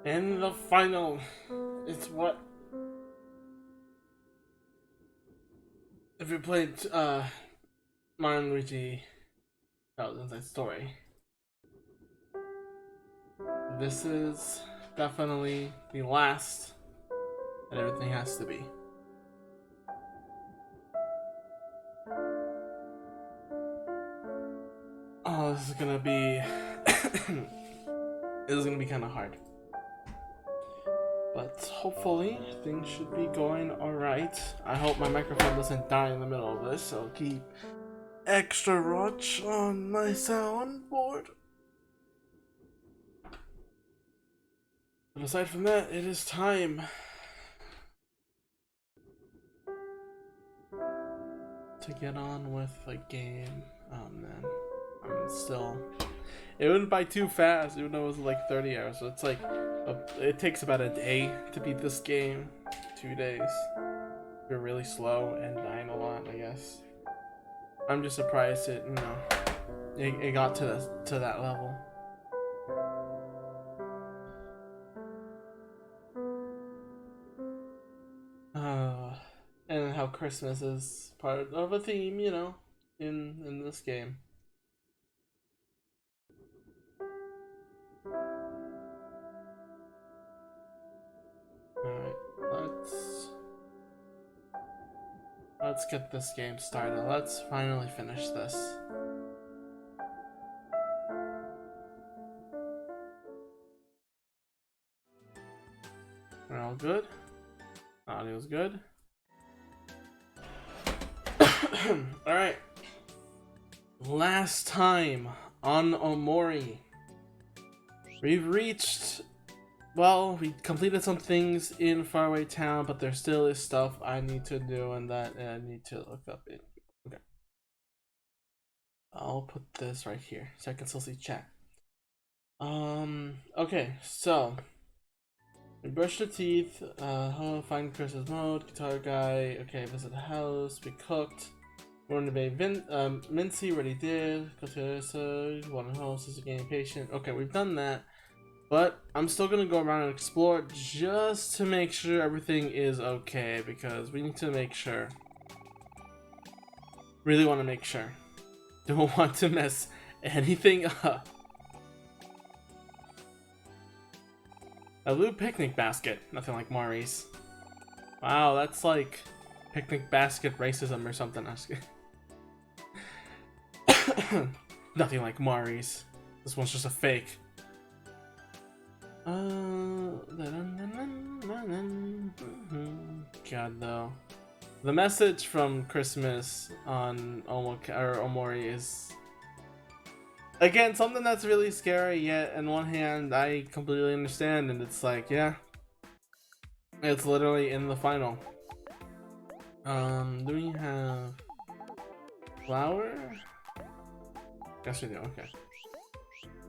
And the final, it's what if you played Mario and Luigi Bowser's Inside Story. This is definitely the last that everything has to be. Oh, this is gonna be this is gonna be kind of hard. But hopefully things should be going alright. I hope my microphone doesn't die in the middle of this, so keep extra watch on my soundboard. But aside from that, it is time to get on with the game. Oh man, I'm still. It went by too fast, even though it was like 30 hours. So it's like, it takes about a day to beat this game. 2 days. You're really slow and dying a lot, I guess. I'm just surprised it, you know, it got to that level. And how Christmas is part of a theme, you know, in this game. Alright, let's get this game started. Let's finally finish this. We're all good. Audio's good. Alright. Last time on OMORI. We've reached... Well, we completed some things in Faraway Town, but there still is stuff I need to do and that I need to look up in. Okay. I'll put this right here so I can still see chat. Okay, so we brushed the teeth, find Chris's mode, guitar guy, okay, visit the house, we cooked, we're gonna be Mincy, already did, go to the other side, one house, is a game patient, okay, we've done that, but I'm still gonna go around and explore just to make sure everything is okay, because we need to make sure, really want to make sure, don't want to mess anything up. A blue picnic basket. Nothing like Maury's. Wow, that's like picnic basket racism or something. Nothing like Maury's. This one's just a fake. God though. The message from Christmas on OMORI is, again, something that's really scary, yet on one hand I completely understand, and it's like, yeah, it's literally in the final. Do we have flour? Yes, we do. Okay.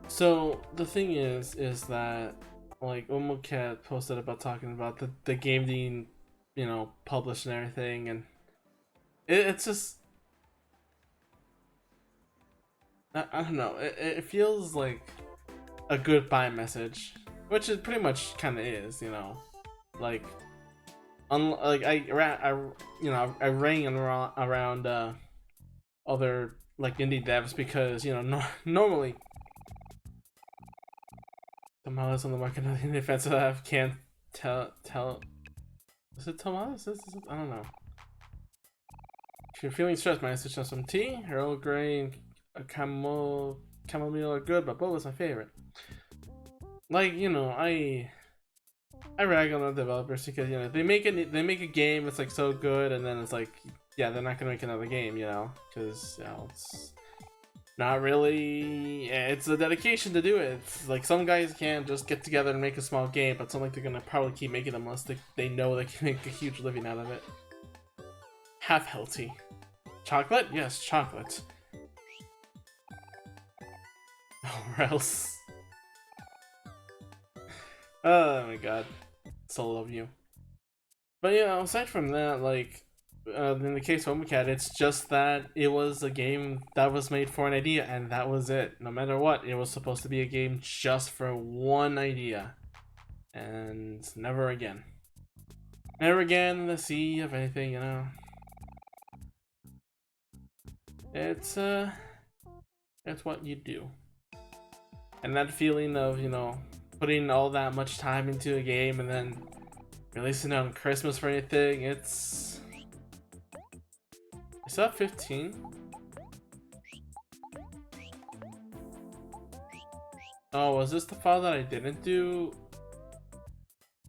So the thing is that like OMORI posted about talking about the game being, you know, published and everything, and it's just I don't know. It feels like a goodbye message, which it pretty much kind of is, you know, like like I rang around other like indie devs because you know normally tamales on the market in defense of that can't tell is it tamales? I don't know. If you're feeling stressed, might suggest some tea. Earl Grey and a chamomile are good, but boba is my favorite. Like you know, I rag on the developers because you know they make a game that's like so good, and then it's like yeah they're not gonna make another game, you know, because you know it's not really it's a dedication to do it. It's like some guys can't just get together and make a small game, but it's not like they're gonna probably keep making them unless they know they can make a huge living out of it. Half healthy. Chocolate? Yes, chocolate. Or else. Oh my god. So love you. But yeah, aside from that, like, in the case of OMORI, it's just that it was a game that was made for an idea, and that was it. No matter what, it was supposed to be a game just for one idea. And never again. Never again in the sea of anything, you know. It's what you do. And that feeling of, you know, putting all that much time into a game and then releasing it on Christmas for anything, it's that 15? Oh, was this the file that I didn't do?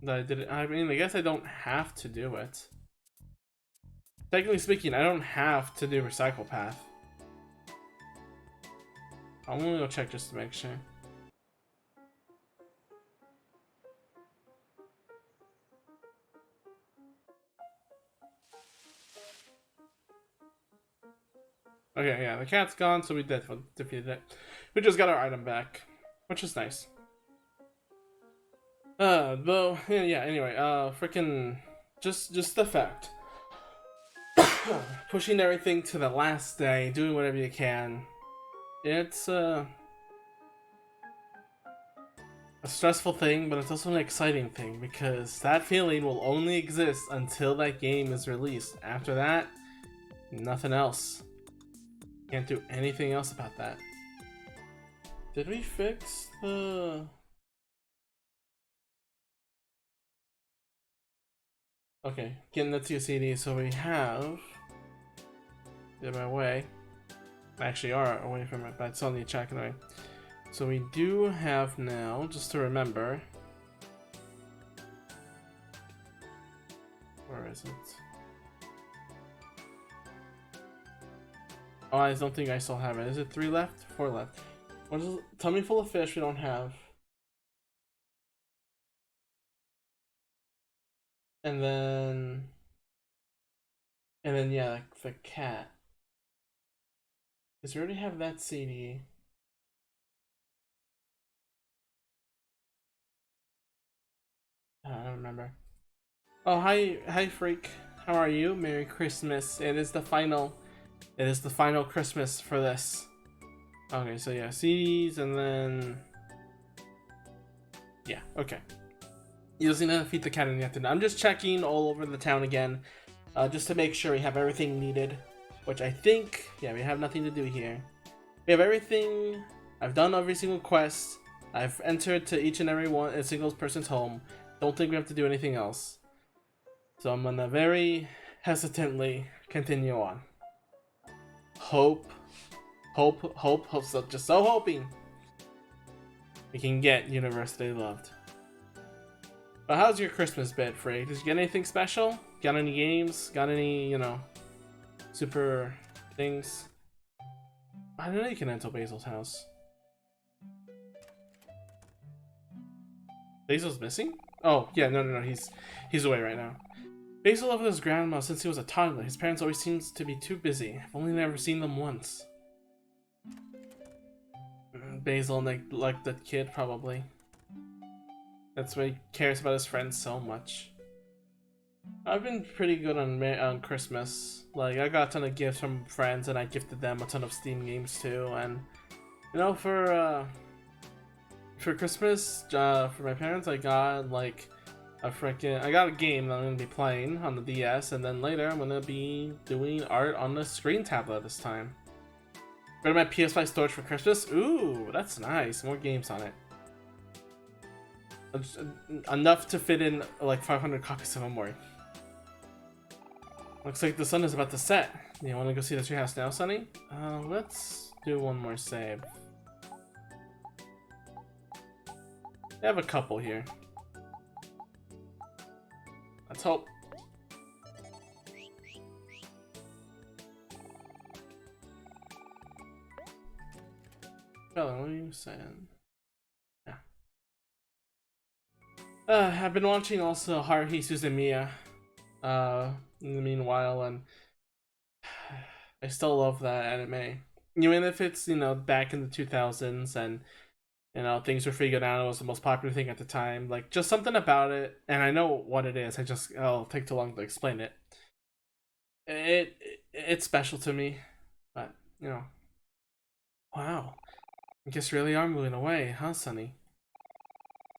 I mean, I guess I don't have to do it. Technically speaking, I don't have to do Recycle Path. I'm gonna go check just to make sure. Okay, yeah, the cat's gone, so we defeated it. We just got our item back, which is nice. Though, yeah, anyway, freaking, just the fact. Pushing everything to the last day, doing whatever you can. It's, a stressful thing, but it's also an exciting thing, because that feeling will only exist until that game is released. After that, nothing else. Can't do anything else about that. Did we fix the... Okay, getting the 2 CDs, so we have... Get my way. Actually are away from it, but it's on the check anyway. So we do have now, just to remember... Where is it? Oh, I don't think I still have it. Is it 3 left? 4 left. What is it? Tummy full of fish we don't have. And then yeah, the cat. Does we already have that CD? I don't remember. Oh, hi freak. How are you? Merry Christmas. It is the final Christmas for this. Okay, so yeah, CDs and then yeah, okay. He doesn't have to feed the cat in the afternoon. I'm just checking all over the town again, just to make sure we have everything needed. Which I think, yeah, we have nothing to do here. We have everything. I've done every single quest. I've entered to each and every one, a single person's home. Don't think we have to do anything else. So I'm gonna very hesitantly continue on. Hope, so just so hoping we can get University Loved. But how's your Christmas bit, Frey? Did you get anything special? Got any games? Got any, you know, super things? I don't know you can enter Basil's house. Basil's missing? Oh, yeah, no, he's away right now. Basil lived with his grandma since he was a toddler. His parents always seemed to be too busy. I've only never seen them once. Basil like the kid, probably. That's why he cares about his friends so much. I've been pretty good on Christmas. Like, I got a ton of gifts from friends, and I gifted them a ton of Steam games too. And you know, for Christmas, for my parents, I got like I got a game that I'm gonna be playing on the DS, and then later I'm gonna be doing art on the screen tablet this time. Rid of my PS5 storage for Christmas. Ooh, that's nice. More games on it. Enough to fit in like 500 copies of OMORI. Looks like the sun is about to set. You want to go see the treehouse now, Sonny? Let's do one more save. I have a couple here. Let's hope. Bella, what are you saying? Yeah. I've been watching also Haruhi Suzumiya. In the meanwhile, and I still love that anime. Even if it's, you know, back in the 2000s and, you know, things were figured out, it was the most popular thing at the time. Like, just something about it, and I know what it is, I'll take too long to explain it. It's special to me, but, you know. Wow. I guess really are moving away, huh, Sonny?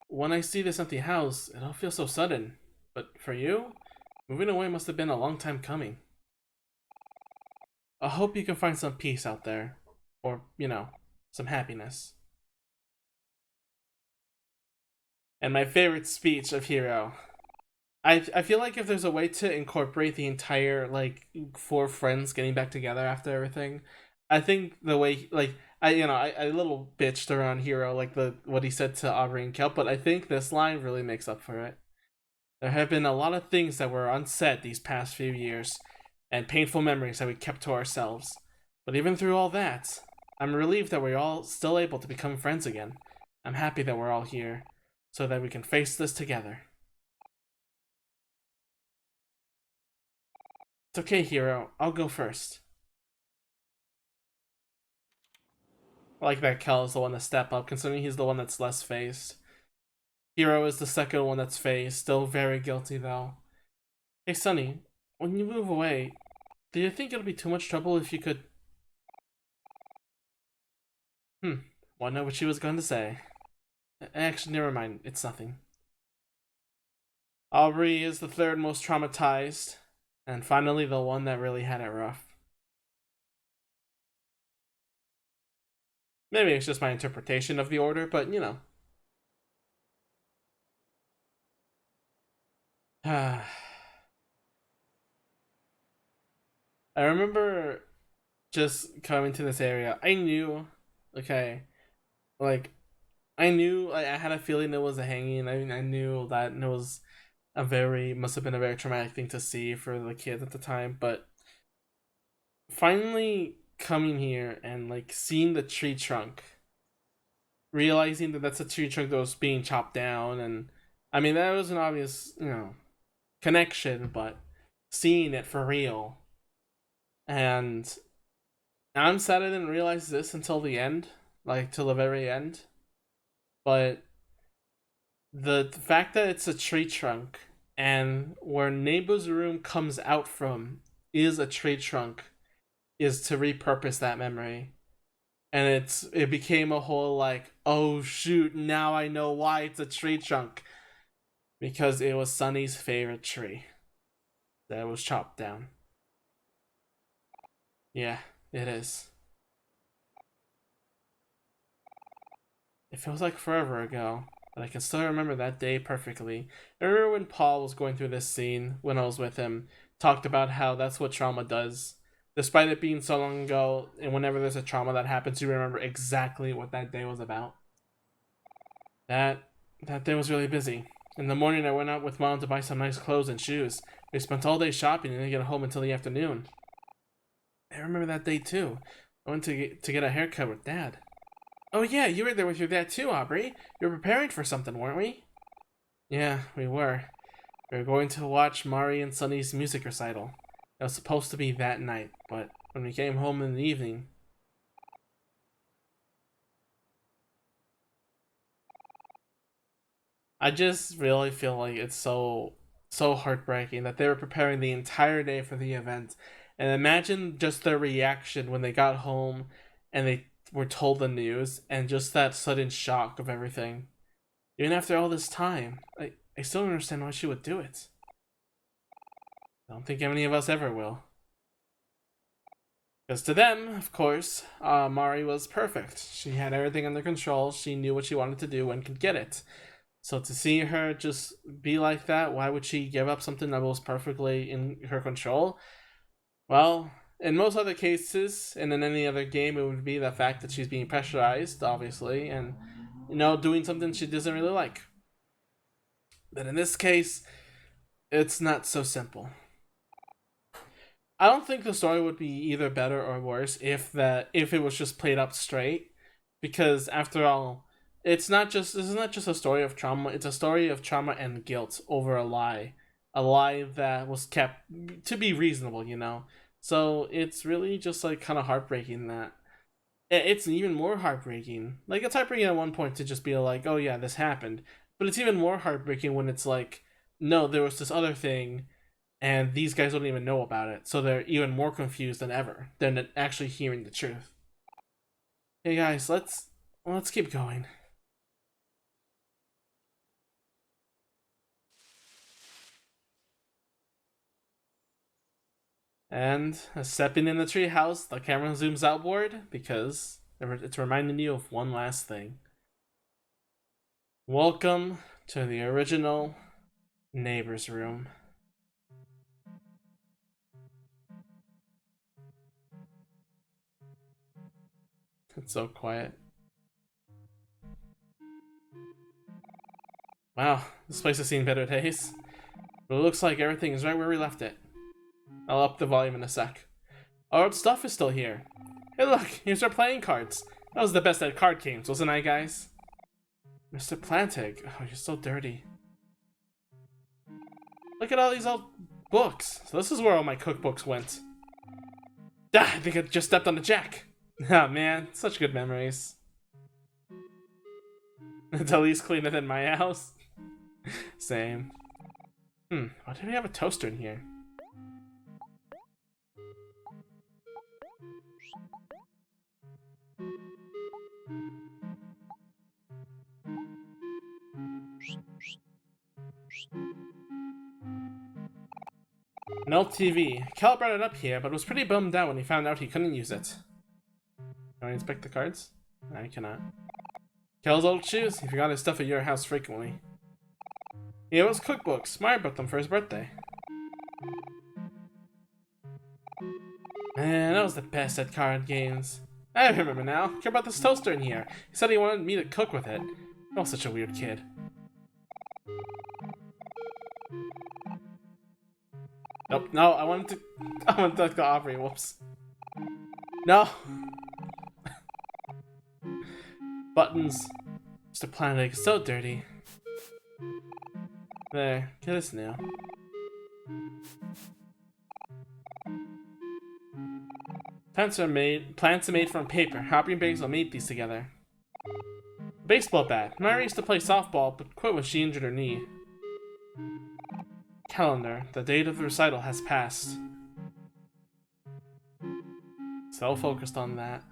When I see this empty house, it all feels so sudden. But for you, moving away must have been a long time coming. I hope you can find some peace out there. Or, you know, some happiness. And my favorite speech of Hero. I feel like if there's a way to incorporate the entire, like, 4 friends getting back together after everything, I think the way, like, I little bitched around Hero, like, what he said to Aubrey and Kelp, but I think this line really makes up for it. There have been a lot of things that were unsaid these past few years, and painful memories that we kept to ourselves. But even through all that, I'm relieved that we're all still able to become friends again. I'm happy that we're all here, so that we can face this together. It's okay, Hero. I'll go first. I like that Kel is the one to step up, considering he's the one that's less faced. Hero is the second one that's faced, still very guilty though. Hey Sunny, when you move away, do you think it'll be too much trouble if you could... Wanna know what she was going to say. Actually, never mind, it's nothing. Aubrey is the third most traumatized, and finally the one that really had it rough. Maybe it's just my interpretation of the order, but you know. I remember just coming to this area. I knew, okay, like, I had a feeling it was a hanging. I knew that it was must have been a very traumatic thing to see for the kids at the time, but finally coming here and like seeing the tree trunk, realizing that that's a tree trunk that was being chopped down, and I mean that was an obvious, you know, connection, but seeing it for real, and I'm sad I didn't realize this until the end, like till the very end, but the fact that it's a tree trunk and where Nebu's room comes out from is a tree trunk is to repurpose that memory. And it became a whole like, oh shoot, now I know why it's a tree trunk. Because it was Sunny's favorite tree that was chopped down. Yeah, it is. It feels like forever ago, but I can still remember that day perfectly. I remember when Paul was going through this scene when I was with him, talked about how that's what trauma does. Despite it being so long ago, and whenever there's a trauma that happens, you remember exactly what that day was about. That that day was really busy. In the morning, I went out with Mom to buy some nice clothes and shoes. We spent all day shopping and didn't get home until the afternoon. I remember that day too. I went to get a haircut with Dad. Oh yeah, you were there with your dad too, Aubrey. You were preparing for something, weren't we? Yeah, we were. We were going to watch Mari and Sunny's music recital. It was supposed to be that night, but when we came home in the evening, I just really feel like it's so heartbreaking that they were preparing the entire day for the event. And imagine just their reaction when they got home and they were told the news and just that sudden shock of everything. Even after all this time, I still don't understand why she would do it. I don't think any of us ever will. Because to them, of course, Mari was perfect. She had everything under control. She knew what she wanted to do and could get it. So to see her just be like that, why would she give up something that was perfectly in her control? Well, in most other cases, and in any other game, it would be the fact that she's being pressurized, obviously, and, doing something she doesn't really like. But in this case, it's not so simple. I don't think the story would be either better or worse if it was just played up straight, because after all, this is not just a story of trauma. It's a story of trauma and guilt over a lie that was kept to be reasonable. So it's really just like kind of heartbreaking that it's even more heartbreaking. Like it's heartbreaking at one point to just be like, oh yeah, this happened, but it's even more heartbreaking when it's like, no, there was this other thing and these guys don't even know about it, so they're even more confused than ever than actually hearing the truth. Hey guys, let's keep going. And stepping in the treehouse, the camera zooms outward because it's reminding you of one last thing. Welcome to the original neighbor's room. It's so quiet. Wow, this place has seen better days. But it looks like everything is right where we left it. I'll up the volume in a sec. Our old stuff is still here. Hey look, here's our playing cards. That was the best at card games, wasn't I, guys? Mr. Plantig, oh, you're so dirty. Look at all these old books. So this is where all my cookbooks went. Ah, I think I just stepped on the jack. Ah, man, such good memories. It's at least cleaner than my house. Same. Why do we have a toaster in here? No TV. Cal brought it up here, but was pretty bummed out when he found out he couldn't use it. Can I inspect the cards? No, I cannot. Cal's old shoes. He forgot his stuff at your house frequently. Yeah, it was cookbooks. Mario brought them for his birthday. Man, that was the best at card games. I remember now. Care about this toaster in here. He said he wanted me to cook with it. Oh, such a weird kid. Nope, no, I wanted to talk to Aubrey, whoops. No! Buttons. Mr. Planet is so dirty. There, get this now. Plants are made from paper. Aubrey and Basil made these together. Baseball bat. Mary used to play softball, but quit when she injured her knee. Calendar. The date of the recital has passed. So focused on that.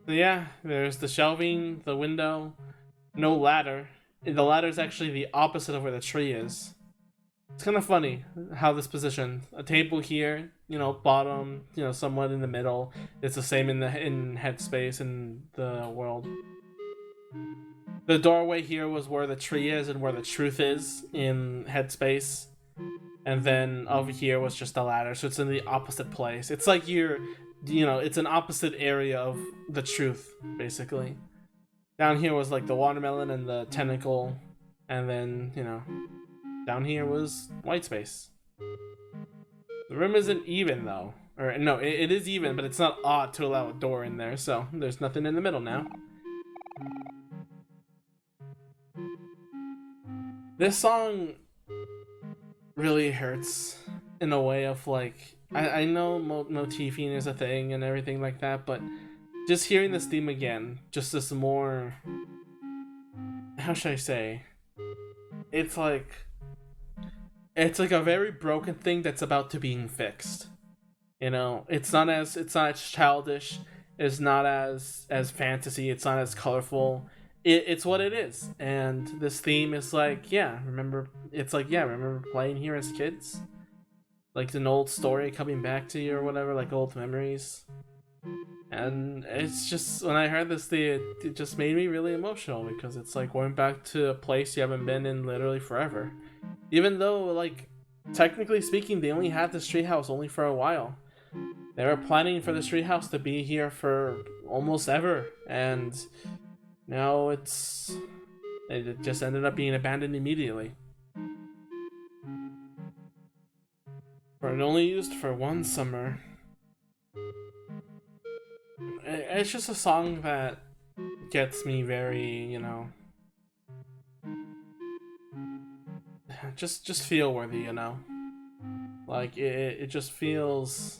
So yeah, there's the shelving, the window, no ladder. The ladder is actually the opposite of where the tree is. It's kind of funny how this position. A table here, bottom, somewhat in the middle. It's the same in headspace in the world. The doorway here was where the tree is and where the truth is in headspace. And then over here was just a ladder, so it's in the opposite place. It's like it's an opposite area of the truth, basically. Down here was like the watermelon and the tentacle, and then, down here was white space. The room isn't even, though. Or, no, it is even, but it's not odd to allow a door in there, so there's nothing in the middle now. This song really hurts in a way of like I know motifing is a thing and everything like that, but just hearing this theme again, just this more, how should I say? It's like it's like a very broken thing that's about to being fixed. You know, it's not as childish, it's not as fantasy, it's not as colorful. It's what it is, and this theme is like, yeah, remember? It's like, yeah, remember playing here as kids, like an old story coming back to you or whatever, like old memories. And it's just when I heard this, it just made me really emotional because it's like going back to a place you haven't been in literally forever. Even though, like, technically speaking, they only had this treehouse only for a while. They were planning for this treehouse to be here for almost ever, and now it just ended up being abandoned immediately. For it only used for one summer. It's just a song that gets me very, you know, just feel worthy, you know. Like it just feels.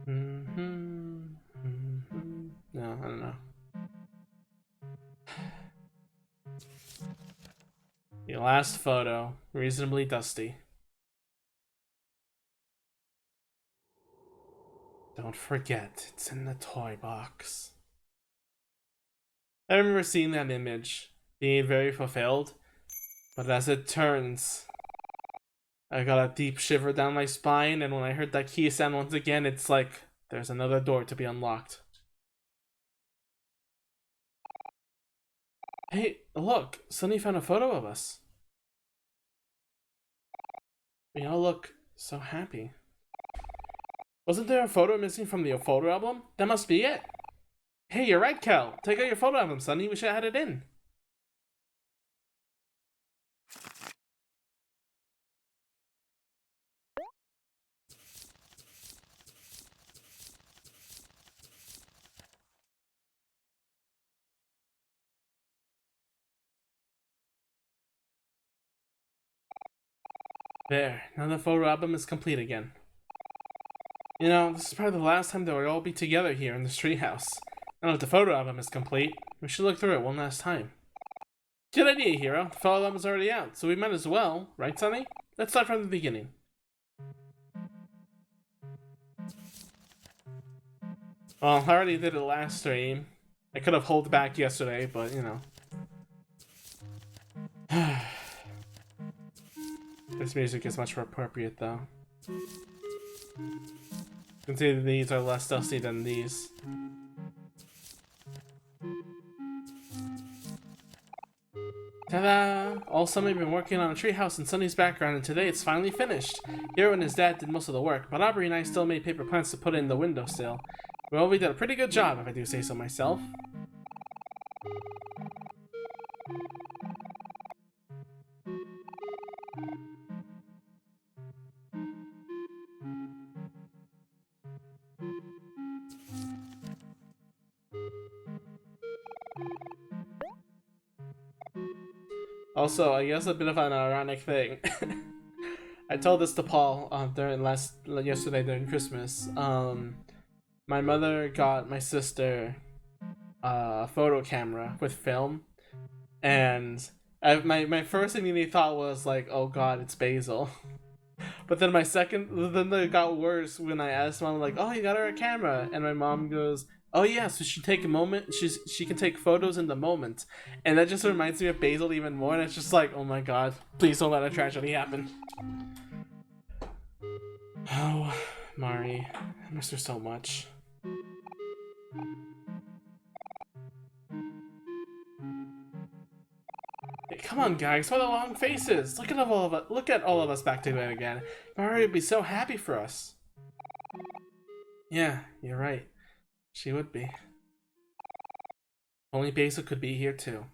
Mm-hmm, mm-hmm. No, I don't know. The last photo, reasonably dusty. Don't forget, it's in the toy box. I remember seeing that image, being very fulfilled, but as it turns, I got a deep shiver down my spine, and when I heard that key sound once again, it's like there's another door to be unlocked. Hey, look, Sunny found a photo of us. We all look so happy. Wasn't there a photo missing from the photo album? That must be it. Hey, you're right, Kel. Take out your photo album, Sunny. We should add it in. There, now the photo album is complete again. You know, this is probably the last time that we'll all be together here in this treehouse. Now that the photo album is complete, we should look through it one last time. Good idea, Hero. The photo album is already out, so we might as well, right, Sunny? Let's start from the beginning. Well, I already did it last stream. I could have held back yesterday, but you know. This music is much more appropriate, though. Consider these are less dusty than these. Ta-da! All summer we've been working on a treehouse in Sunny's background, and today it's finally finished. Hero and his dad did most of the work, but Aubrey and I still made paper plants to put in the windowsill. Well, we did a pretty good job, if I do say so myself. Also, I guess a bit of an ironic thing. I told this to Paul during yesterday during Christmas. My mother got my sister a photo camera with film, and my first immediate thought was like, oh god, it's Basil. But then then it got worse when I asked mom, like, oh, you got her a camera, and my mom goes, oh yeah, so she take a moment, she can take photos in the moment, and that just reminds me of Basil even more, and it's just like, oh my god, please don't let a tragedy happen. Oh, Mari, I miss her so much. Hey, come on, guys, what are the long faces? Look at all of us. Look at all of us back together again. Mari would be so happy for us. Yeah, you're right. She would be. Only Basil could be here too.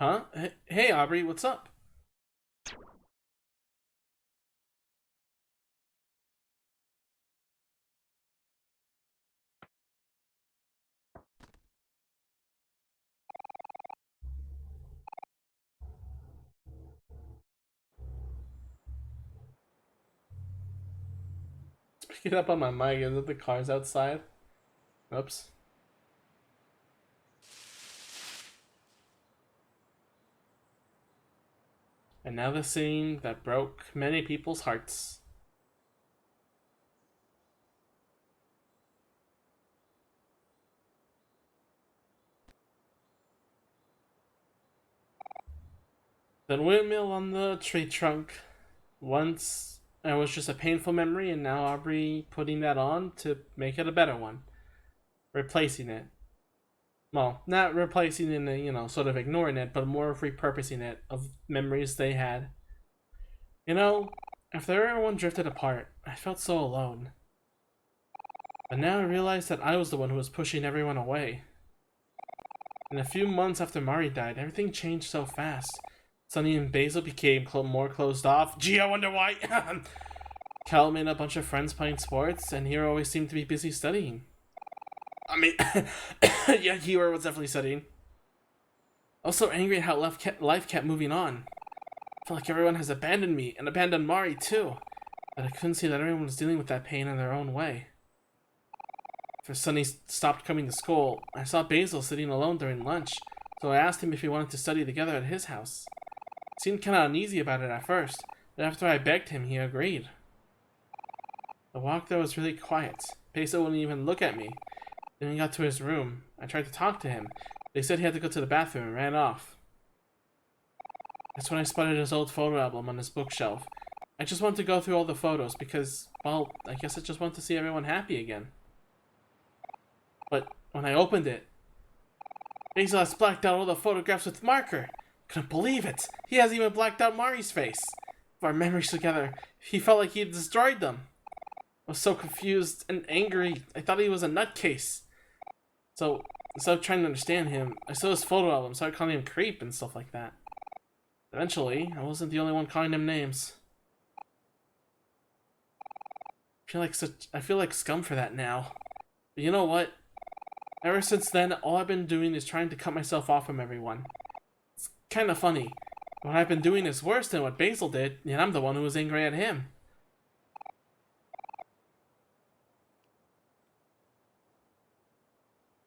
Huh? Hey, Aubrey, what's up? picking up on my mic. Is it the cars outside? Oops. And now the scene that broke many people's hearts. The windmill on the tree trunk. Once it was just a painful memory, and now Aubrey putting that on to make it a better one. Replacing it. Well, not replacing it, sort of ignoring it, but more of repurposing it of memories they had. After everyone drifted apart, I felt so alone. But now I realized that I was the one who was pushing everyone away. In a few months after Mari died, everything changed so fast. Sunny and Basil became more closed off. Gee, I wonder why. Cal made a bunch of friends playing sports, and Hero always seemed to be busy studying. I mean, yeah, Hero was definitely studying. Also angry at how life kept moving on. I felt like everyone has abandoned me, and abandoned Mari too. But I couldn't see that everyone was dealing with that pain in their own way. After Sunny stopped coming to school, I saw Basil sitting alone during lunch, so I asked him if he wanted to study together at his house. He seemed kinda uneasy about it at first, but after I begged him, he agreed. The walk there was really quiet. Basil wouldn't even look at me. Then he got to his room. I tried to talk to him. They said he had to go to the bathroom and ran off. That's when I spotted his old photo album on his bookshelf. I just wanted to go through all the photos because, well, I guess I just wanted to see everyone happy again. But when I opened it, Basil has blacked out all the photographs with marker. Couldn't believe it. He hasn't even blacked out Mari's face. Of our memories together, he felt like he had destroyed them. I was so confused and angry. I thought he was a nutcase. So, instead of trying to understand him, I saw his photo album, started calling him creep and stuff like that. Eventually, I wasn't the only one calling him names. I feel like scum for that now. But you know what? Ever since then, all I've been doing is trying to cut myself off from everyone. It's kind of funny. What I've been doing is worse than what Basil did, and I'm the one who was angry at him.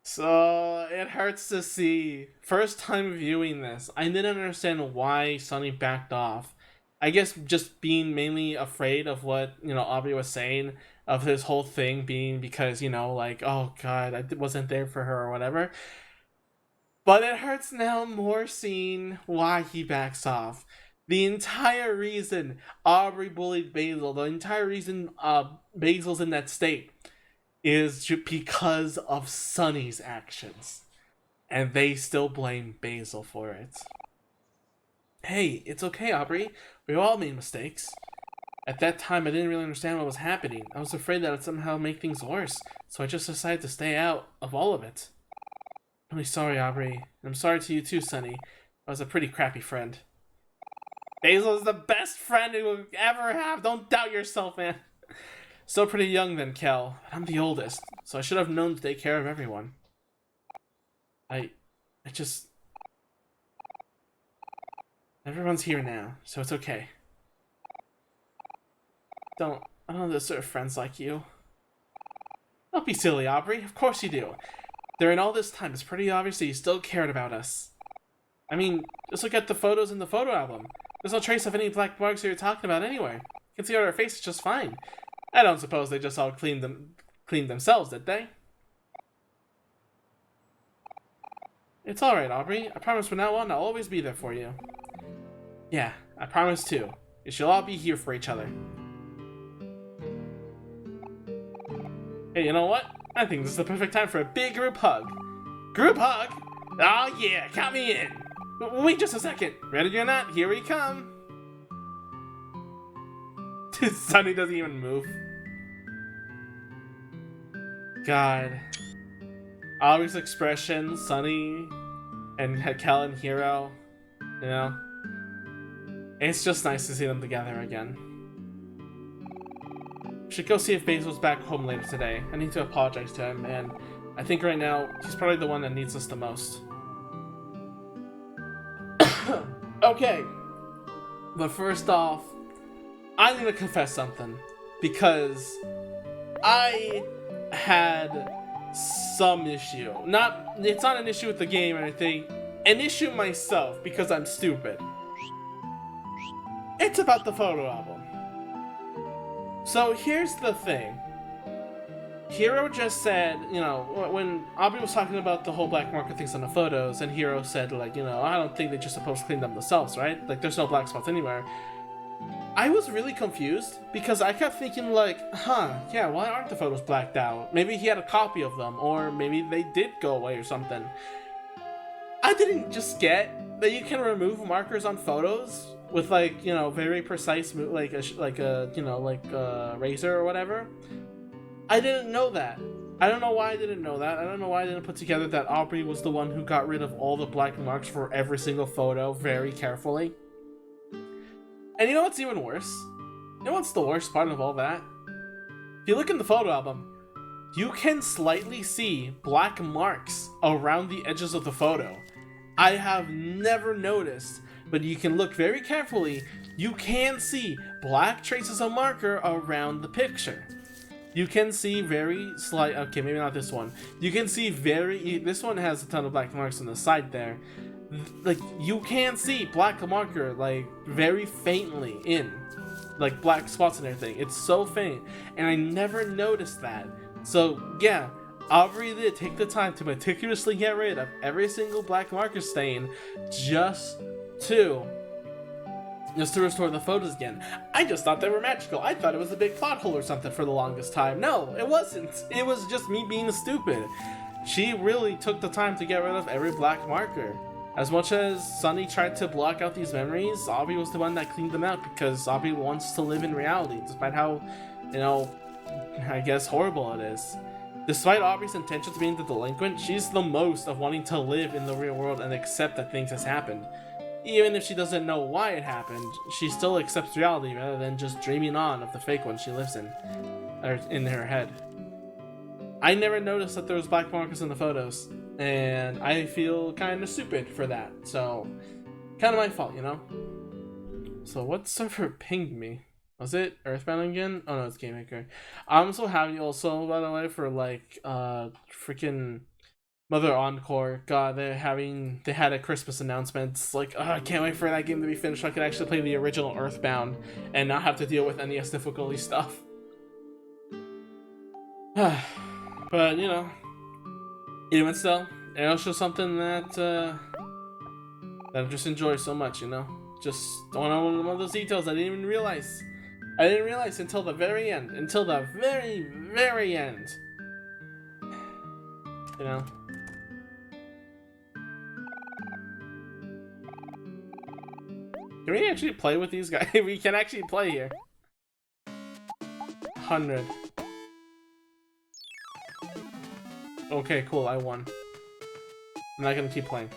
So, it hurts to see. First time viewing this, I didn't understand why Sunny backed off. I guess just being mainly afraid of what, Aubrey was saying, of his whole thing being because, like, oh god, I wasn't there for her or whatever. But it hurts now more seeing why he backs off. The entire reason Aubrey bullied Basil, the entire reason Basil's in that state, is because of Sunny's actions. And they still blame Basil for it. Hey, it's okay, Aubrey. We all made mistakes. At that time, I didn't really understand what was happening. I was afraid that it would somehow make things worse, so I just decided to stay out of all of it. I'm really sorry, Aubrey. And I'm sorry to you too, Sunny. I was a pretty crappy friend. Basil is the best friend you will ever have. Don't doubt yourself, man. Still pretty young then, Kel. I'm the oldest, so I should have known to take care of everyone. I just... Everyone's here now, so it's okay. I don't deserve friends like you. Don't be silly, Aubrey. Of course you do. During all this time, it's pretty obvious that you still cared about us. I mean, just look at the photos in the photo album. There's no trace of any black marks you're talking about anywhere. You can see our faces just fine. I don't suppose they just all cleaned themselves, did they? It's alright, Aubrey. I promise from now on I'll always be there for you. Yeah, I promise too. You shall all be here for each other. Hey, you know what? I think this is the perfect time for a big group hug. Group hug? Oh yeah, count me in. Wait just a second. Ready or not, here we come. Sunny doesn't even move. God. Aubrey's expression, Sunny, and Kel and Hero, it's just nice to see them together again. Should go see if Basil's back home later today. I need to apologize to him, and I think right now he's probably the one that needs us the most. Okay, but first off, I need to confess something, because I had some issue. It's not an issue with the game or anything. An issue myself because I'm stupid. It's about the photo album. So here's the thing. Hero just said, you know, when Aubrey was talking about the whole black marker things on the photos, and Hero said, like, you know, I don't think they're just supposed to clean them themselves, right? Like, there's no black spots anywhere. I was really confused because I kept thinking, like, yeah, why aren't the photos blacked out? Maybe he had a copy of them, or maybe they did go away or something. I didn't just get that you can remove markers on photos with, like, you know, very precise, like a razor or whatever. I didn't know that. I don't know why I didn't know that. I don't know why I didn't put together that Aubrey was the one who got rid of all the black marks for every single photo very carefully. And you know what's even worse? You know what's the worst part of all that? If you look in the photo album, you can slightly see black marks around the edges of the photo. I have never noticed, but you can look very carefully. You can see black traces of marker around the picture. You can see very slight, okay, maybe not this one. You can see this one has a ton of black marks on the side there. Like, you can see black marker, like, very faintly in, like, black spots and everything. It's so faint, and I never noticed that. So, yeah, Aubrey did take the time to meticulously get rid of every single black marker stain just to restore the photos again. I just thought they were magical. I thought it was a big plot hole or something for the longest time. No, it wasn't. It was just me being stupid. She really took the time to get rid of every black marker. As much as Sunny tried to block out these memories, Aubrey was the one that cleaned them out because Aubrey wants to live in reality, despite how, you know, I guess horrible it is. Despite Aubrey's intentions being the delinquent, she's the most of wanting to live in the real world and accept that things has happened. Even if she doesn't know why it happened, she still accepts reality rather than just dreaming on of the fake one she lives in, or in her head. I never noticed that there was black markers in the photos, and I feel kind of stupid for that, so kind of my fault, you know? So what server pinged me? Was it Earthbound again? Oh no, it's Game Maker. I'm so happy also, by the way, for like freaking Mother Encore. God, they had a Christmas announcement. It's like, I can't wait for that game to be finished so I can actually play the original Earthbound and not have to deal with NES difficulty stuff. But, you know, even still, it was just something that I just enjoy so much, you know? Just one of those details I didn't even realize. I didn't realize until the very end. Until the very, very end. You know? Can we actually play with these guys? We can actually play here. 100. Okay, cool, I won. I'm not gonna keep playing.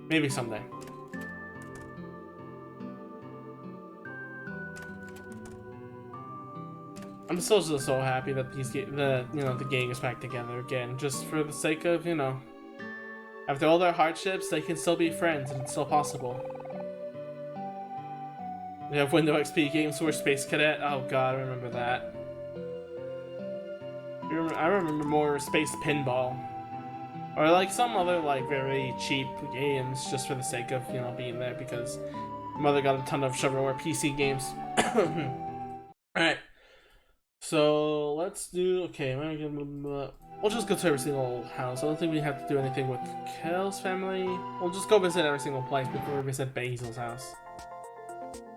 Maybe someday. I'm still just so happy that the gang is back together again, just for the sake of, you know, after all their hardships, they can still be friends, and it's still possible. We have Window XP games where Space Cadet. Oh god, I remember that. I remember more Space Pinball. Or like some other like very cheap games just for the sake of, you know, being there because Mother got a ton of shovelware PC games. Alright. So let's do we'll just go to every single house. I don't think we have to do anything with Kel's family. We'll just go visit every single place before we visit Basil's house.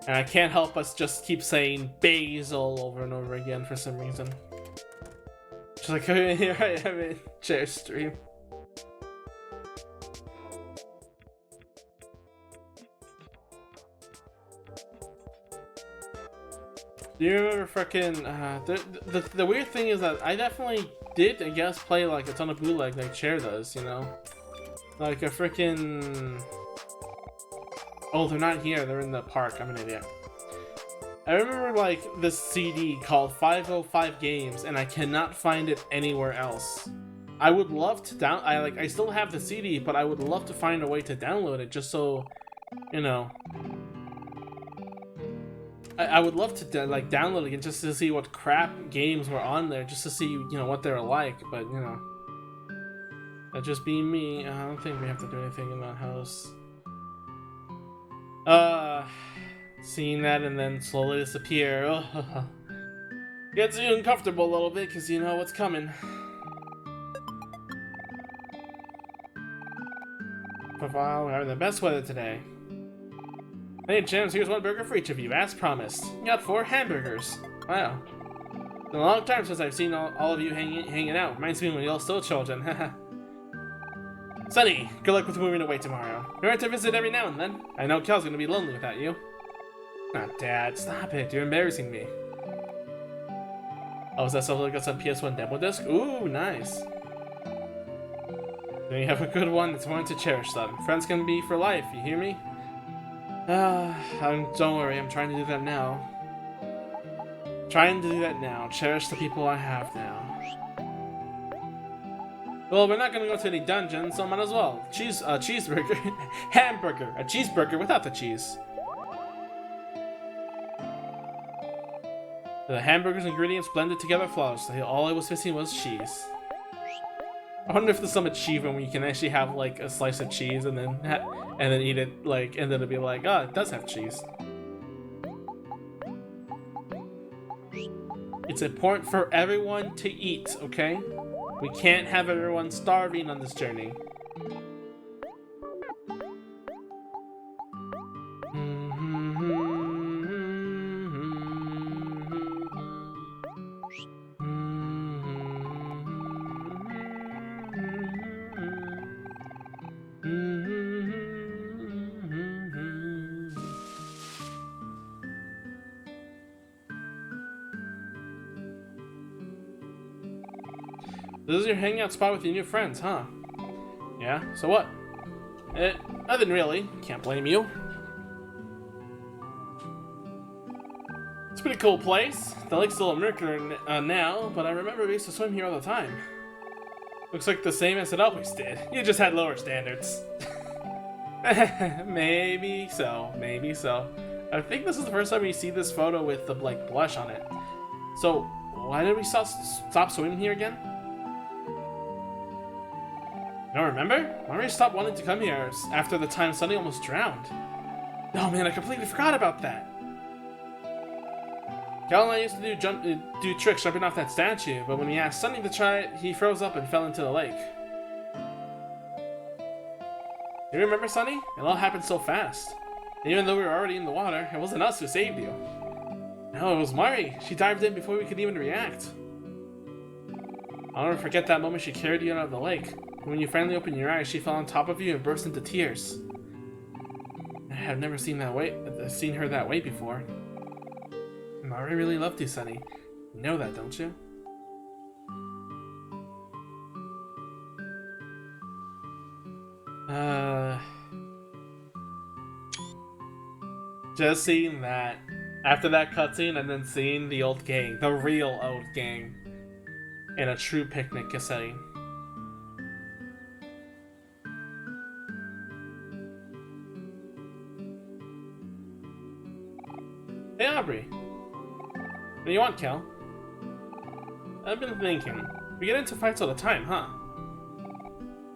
And I can't help us just keep saying Basil over and over again for some reason. Just like here I am in chair stream. Do you remember frickin' the weird thing is that I definitely did, I guess, play like a ton of bootleg like Chair does, you know? Like a frickin'... Oh, they're not here, they're in the park, I'm an idiot. I remember like this CD called 505 Games and I cannot find it anywhere else. I would love to I still have the CD, but I would love to find a way to download it just so, you know. I would love to like download it again just to see what crap games were on there, just to see, you know, what they're like. But you know, that just being me, I don't think we have to do anything in that house. Seeing that and then slowly disappear. Gets you uncomfortable a little bit because you know what's coming. Wow, we're having the best weather today. Hey, James, here's one burger for each of you, as promised. You got 4 hamburgers. Wow. It's been a long time since I've seen all of you hanging out. Reminds me when you're all still children. Sunny, good luck with moving away tomorrow. Remember to visit every now and then. I know Kel's gonna be lonely without you. Ah, Dad, stop it. You're embarrassing me. Oh, is that something like that's on PS1 demo disc? Ooh, nice. Then you have a good one. It's one to cherish, son. Friends can be for life, you hear me? Don't worry, I'm trying to do that now. Cherish the people I have now. Well, we're not gonna go to any dungeons, so might as well. Cheeseburger. Hamburger. A cheeseburger without the cheese. The hamburger's ingredients blended together flawlessly. All I was missing was cheese. I wonder if there's some achievement where you can actually have like a slice of cheese and then eat it, like, and then it'll be like, oh, it does have cheese. It's important for everyone to eat, okay? We can't have everyone starving on this journey. This is your hangout spot with your new friends, huh? Yeah, so what? Nothing really. Can't blame you. It's a pretty cool place. The lake's a little murkier now, but I remember we used to swim here all the time. Looks like the same as it always did. You just had lower standards. Maybe so, maybe so. I think this is the first time we see this photo with the like blush on it. So, why did we stop swimming here again? You don't remember? Why did we stop wanting to come here after the time Sunny almost drowned? Oh man, I completely forgot about that. Cal and I used to do tricks jumping off that statue, but when we asked Sunny to try it, he froze up and fell into the lake. You remember, Sunny? It all happened so fast. Even though we were already in the water, it wasn't us who saved you. No, it was Mari. She dived in before we could even react. I'll never forget that moment she carried you out of the lake. When you finally opened your eyes, she fell on top of you and burst into tears. I have never seen her that way before. Mari really loved you, Sunny. You know that, don't you? Just seeing that. After that cutscene and then seeing the old gang, the real old gang, in a true picnic setting. Hey Aubrey, what do you want, Kel? I've been thinking, we get into fights all the time, huh?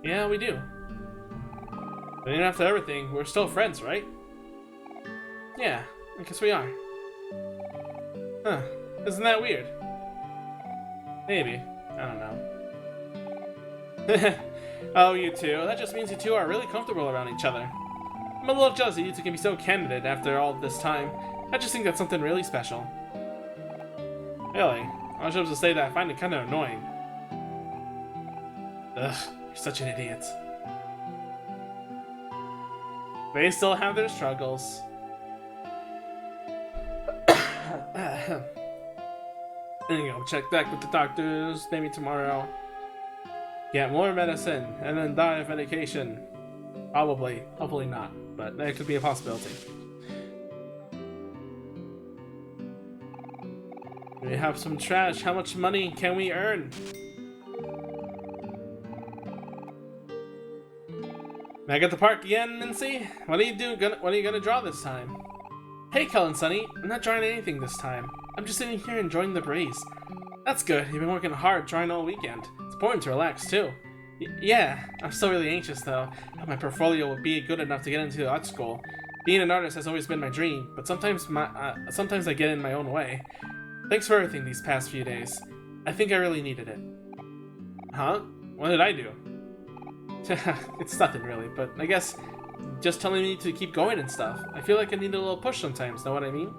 Yeah, we do. But even after everything, we're still friends, right? Yeah, I guess we are. Huh, isn't that weird? Maybe, I don't know. Oh, you two, that just means you two are really comfortable around each other. I'm a little jealous that you two can be so candid after all this time. I just think that's something really special. Really? I was supposed to say that I find it kind of annoying. Ugh, you're such an idiot. They still have their struggles. There you go, check back with the doctors, maybe tomorrow. Get more medicine, and then die of medication. Probably, hopefully not, but that could be a possibility. We have some trash. How much money can we earn? Back at the park again, Mincy? What are you gonna draw this time? Hey, Kel and Sunny. I'm not drawing anything this time. I'm just sitting here enjoying the breeze. That's good. You've been working hard drawing all weekend. It's important to relax, too. Yeah, I'm still really anxious, though. How my portfolio will be good enough to get into art school. Being an artist has always been my dream, but sometimes I get in my own way. Thanks for everything these past few days. I think I really needed it. Huh? What did I do? It's nothing really, but I guess just telling me to keep going and stuff. I feel like I need a little push sometimes, know what I mean?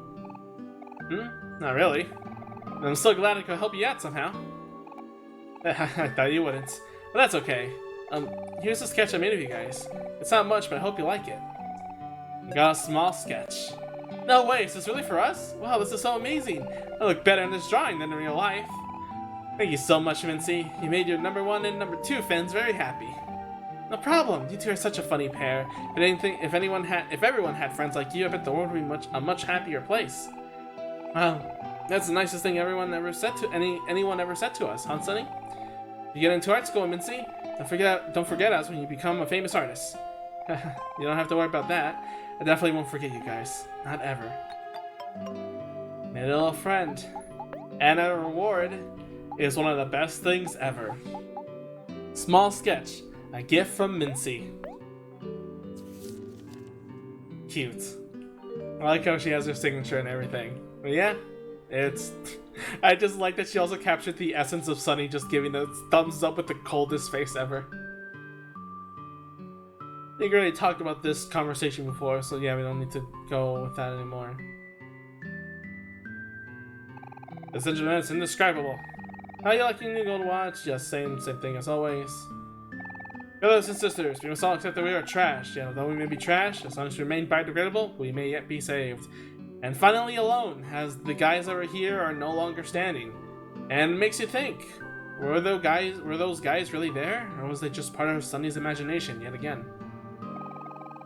Not really. I'm still glad I could help you out somehow. I thought you wouldn't. But that's okay. Here's a sketch I made of you guys. It's not much, but I hope you like it. I got a small sketch. No way, is this really for us? Wow, this is so amazing. I look better in this drawing than in real life. Thank you so much, Mincy. You made your #1 and #2 fans very happy. No problem. You two are such a funny pair. If everyone had friends like you, I bet the world would be a much happier place. Wow, that's the nicest thing anyone ever said to us, huh, Sunny? You get into art school, Mincy. Don't forget us when you become a famous artist. You don't have to worry about that. I definitely won't forget you guys. Not ever. My little friend. And a reward is one of the best things ever. Small sketch. A gift from Mincy. Cute. I like how she has her signature and everything. But yeah, it's... I just like that she also captured the essence of Sunny just giving a thumbs up with the coldest face ever. I think we already talked about this conversation before, so yeah, we don't need to go with that anymore. This internet is indescribable. How you liking your Gold Watch? Yes, same thing as always. Brothers and sisters, we must all accept that we are trash. Yeah, though we may be trash, as long as we remain biodegradable, we may yet be saved. And finally alone, as the guys that were here are no longer standing. And it makes you think, were those guys really there? Or was they just part of Sunny's imagination yet again?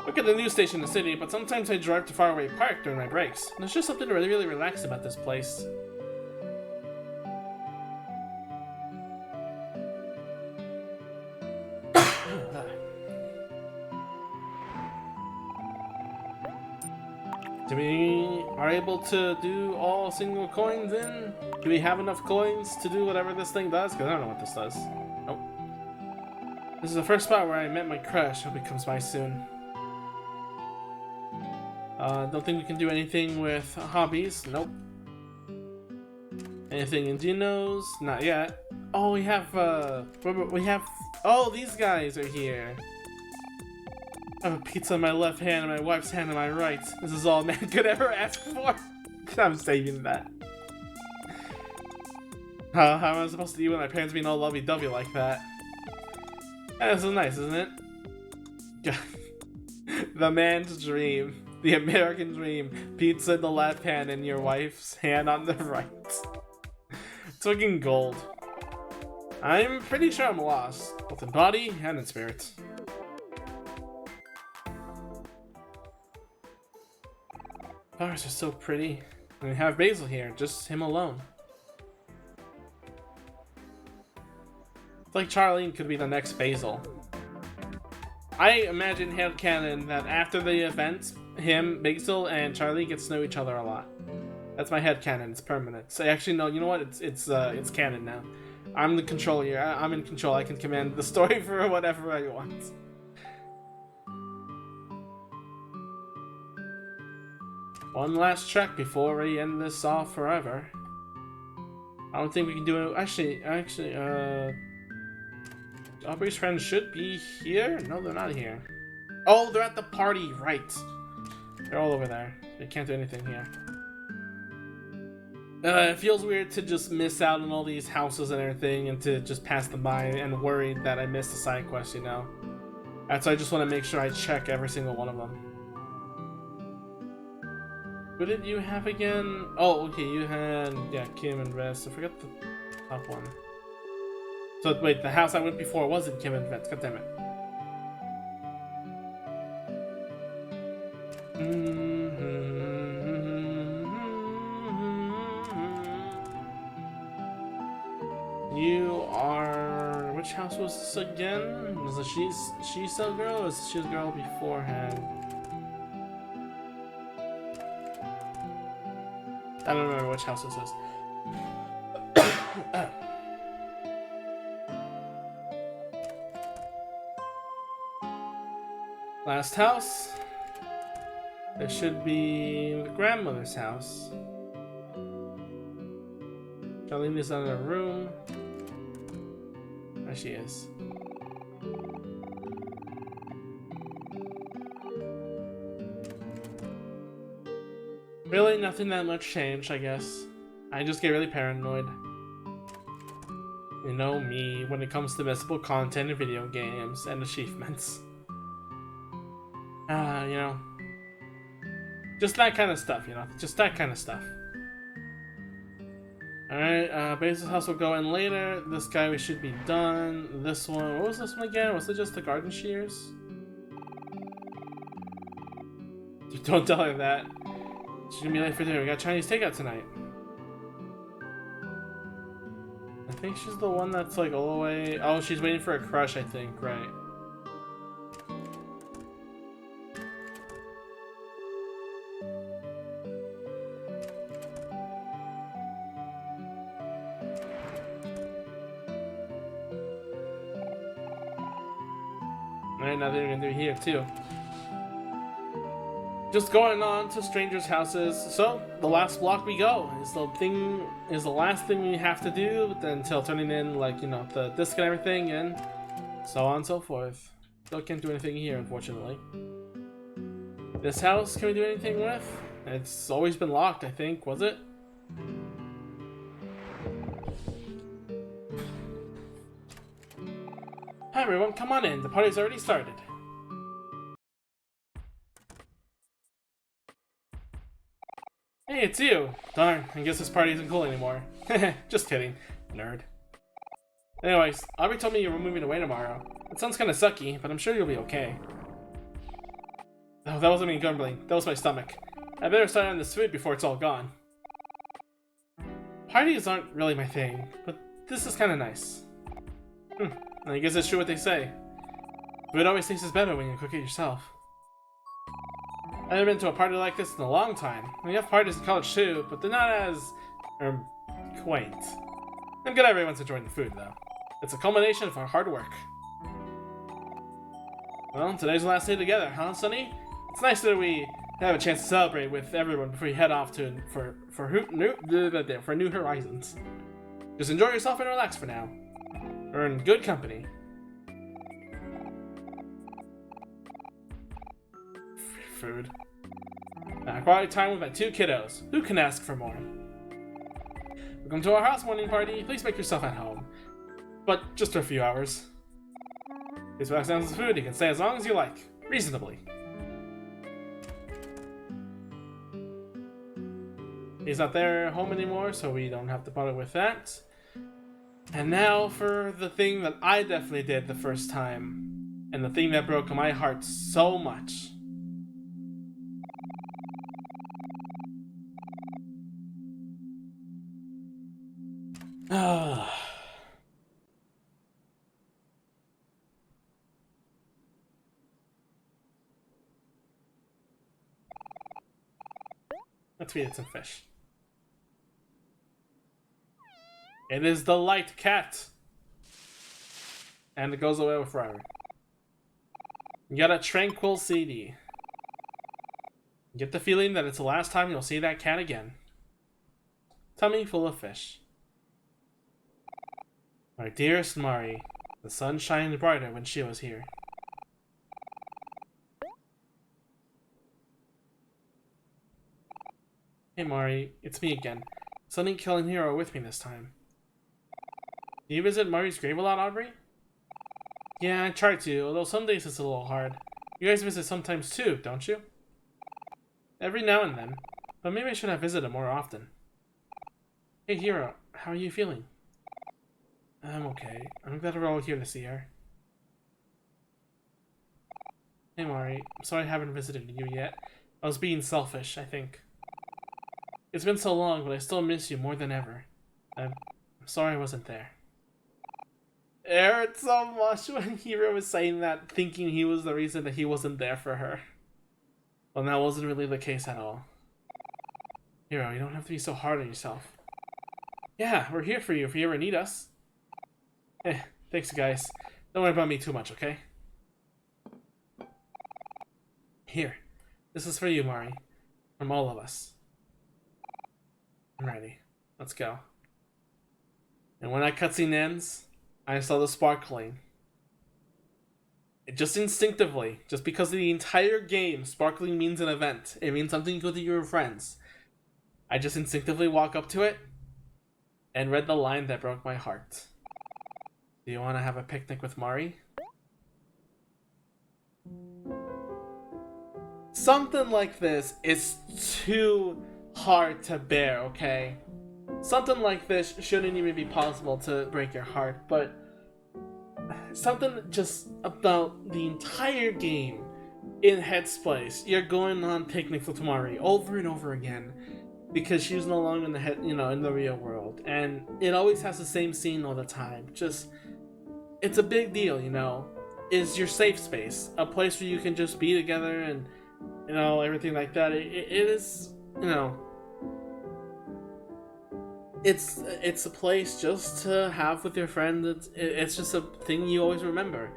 Look at the news station in the city, but sometimes I drive to faraway park during my breaks. And there's just something really relaxed about this place. Do we are able to do all single coins in? Do we have enough coins to do whatever this thing does? Because I don't know what this does. Nope. This is the first spot where I met my crush. Hope he comes by soon. Don't think we can do anything with hobbies. Nope. Anything in Geno's? Not yet. Oh, we have, oh, these guys are here. I have a pizza in my left hand and my wife's hand in my right. This is all man could ever ask for. I'm saving that. How am I supposed to eat with my parents being all lovey-dovey like that? This is nice, isn't it? The man's dream. The American dream. Pizza in the left hand and your wife's hand on the right. It's looking gold. I'm pretty sure I'm lost, both in body and in spirit. Flowers are so pretty. And we have Basil here, just him alone. It's like Charlene could be the next Basil. I imagine headcanon that after the event, him, Basil, and Charlie get to know each other a lot. That's my headcanon, it's permanent. So actually no, you know what? It's canon now. I'm the controller here. I'm in control. I can command the story for whatever I want. One last trek before we end this off forever. I don't think we can do it. Actually, Aubrey's friends should be here. No, they're not here. Oh, they're at the party, right? They're all over there. They can't do anything here. It feels weird to just miss out on all these houses and everything, and to just pass them by and worried that I missed a side quest, you know. That's why I just want to make sure I check every single one of them. Who did you have again? Oh, okay, you had, yeah, Kim and Vest. I forgot the top one. So wait, the house I went before wasn't Kim and Vest. God damn it. You are... Which house was this again? Was it She's girl or was it She's girl beforehand? I don't remember which house this is. Last house. There should be the grandmother's house. Charlene's not in her room. There she is. Really, nothing that much changed, I guess. I just get really paranoid. You know me when it comes to missable content in video games and achievements. You know. Just that kind of stuff, you know? Just that kind of stuff. Alright, Basil's house will go in later. This guy we should be done. This one, what was this one again? Was it just the garden shears? Don't tell her that. She's gonna be late for dinner. We got Chinese takeout tonight. I think she's the one that's like all the way... Oh, she's waiting for a crush, I think, right. Alright, now they're gonna do here too. Just going on to strangers' houses. So the last block we go is the last thing we have to do until turning in, like, you know, the disc and everything, and so on and so forth. Still can't do anything here, unfortunately. This house, can we do anything with? It's always been locked, I think. Was it? Hi everyone, come on in. The party's already started. Hey, it's you! Darn, I guess this party isn't cool anymore. Just kidding, nerd. Anyways, Aubrey told me you were moving away tomorrow. It sounds kinda sucky, but I'm sure you'll be okay. Oh, that wasn't me grumbling. That was my stomach. I better start on this food before it's all gone. Parties aren't really my thing, but this is kinda nice. I guess it's true what they say. Food always tastes better when you cook it yourself. I haven't been to a party like this in a long time. We have parties in college too, but they're not as quaint. I'm glad everyone's enjoying the food though. It's a culmination of our hard work. Well, today's the last day together, huh, Sonny? It's nice that we have a chance to celebrate with everyone before we head off for new horizons. Just enjoy yourself and relax for now. We're in good company. Food. Quality time with my two kiddos. Who can ask for more? Welcome to our housewarming party. Please make yourself at home. But just for a few hours. Please pass down some food. You can stay as long as you like. Reasonably. He's not there home anymore, so we don't have to bother with that. And now for the thing that I definitely did the first time. And the thing that broke my heart so much. Let's feed it some fish. It is the light cat. And it goes away forever. You got a tranquil CD. Get the feeling that it's the last time you'll see that cat again. Tummy full of fish. My dearest Mari, the sun shined brighter when she was here. Hey Mari, it's me again. Sunny killing hero with me this time. Do you visit Mari's grave a lot, Aubrey? Yeah, I try to, although some days it's a little hard. You guys visit sometimes too, don't you? Every now and then, but maybe I should have visited more often. Hey Hero, how are you feeling? I'm okay. I'm glad we're all here to see her. Hey Mari, I'm sorry I haven't visited you yet. I was being selfish, I think. It's been so long, but I still miss you more than ever. I'm sorry I wasn't there. It hurt so much when Hero was saying that, thinking he was the reason that he wasn't there for her. Well, that wasn't really the case at all. Hero, you don't have to be so hard on yourself. Yeah, we're here for you if you ever need us. Thanks, guys. Don't worry about me too much, okay? Here. This is for you, Mari. From all of us. I'm ready. Let's go. And when that cutscene ends, I saw the sparkling. Just instinctively, just because of the entire game, sparkling means an event. It means something you go to your friends. I just instinctively walk up to it and read the line that broke my heart. Do you want to have a picnic with Mari? Something like this is too hard to bear, okay? Something like this shouldn't even be possible to break your heart, but something just about the entire game in Headspace. You're going on picnics with Mari over and over again because she's no longer in the in the real world, and it always has the same scene all the time. Just, it's a big deal, you know. Is your safe space, a place where you can just be together and everything like that. It is, it's a place just to have with your friend. It's just a thing you always remember,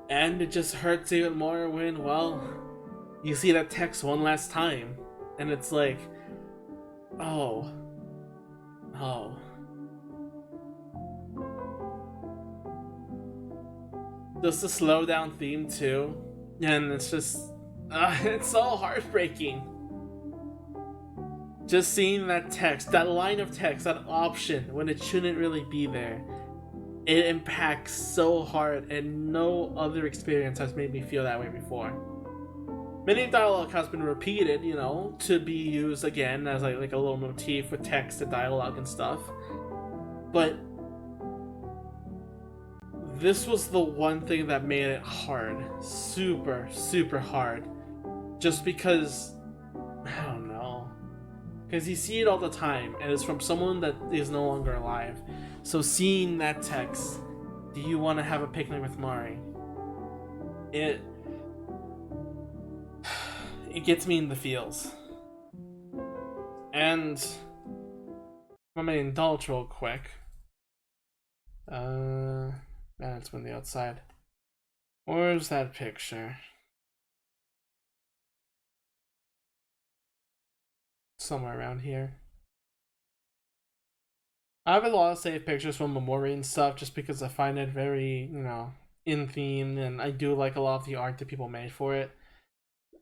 and it just hurts even more when, well, you see that text one last time, and it's like, oh. Just the slow down theme too, and it's just, it's so heartbreaking. Just seeing that text, that line of text, that option when it shouldn't really be there, it impacts so hard, and no other experience has made me feel that way before. Many dialogue has been repeated, to be used again as like a little motif with text and dialogue and stuff, but this was the one thing that made it hard. Super, super hard. Just because, I don't know. Because you see it all the time, and it's from someone that is no longer alive. So seeing that text, do you want to have a picnic with Mari? It gets me in the feels. And I'm gonna indulge real quick. Man, it's windy outside. Where's that picture? Somewhere around here. I have a lot of saved pictures from OMORI and stuff just because I find it very, in theme, and I do like a lot of the art that people made for it.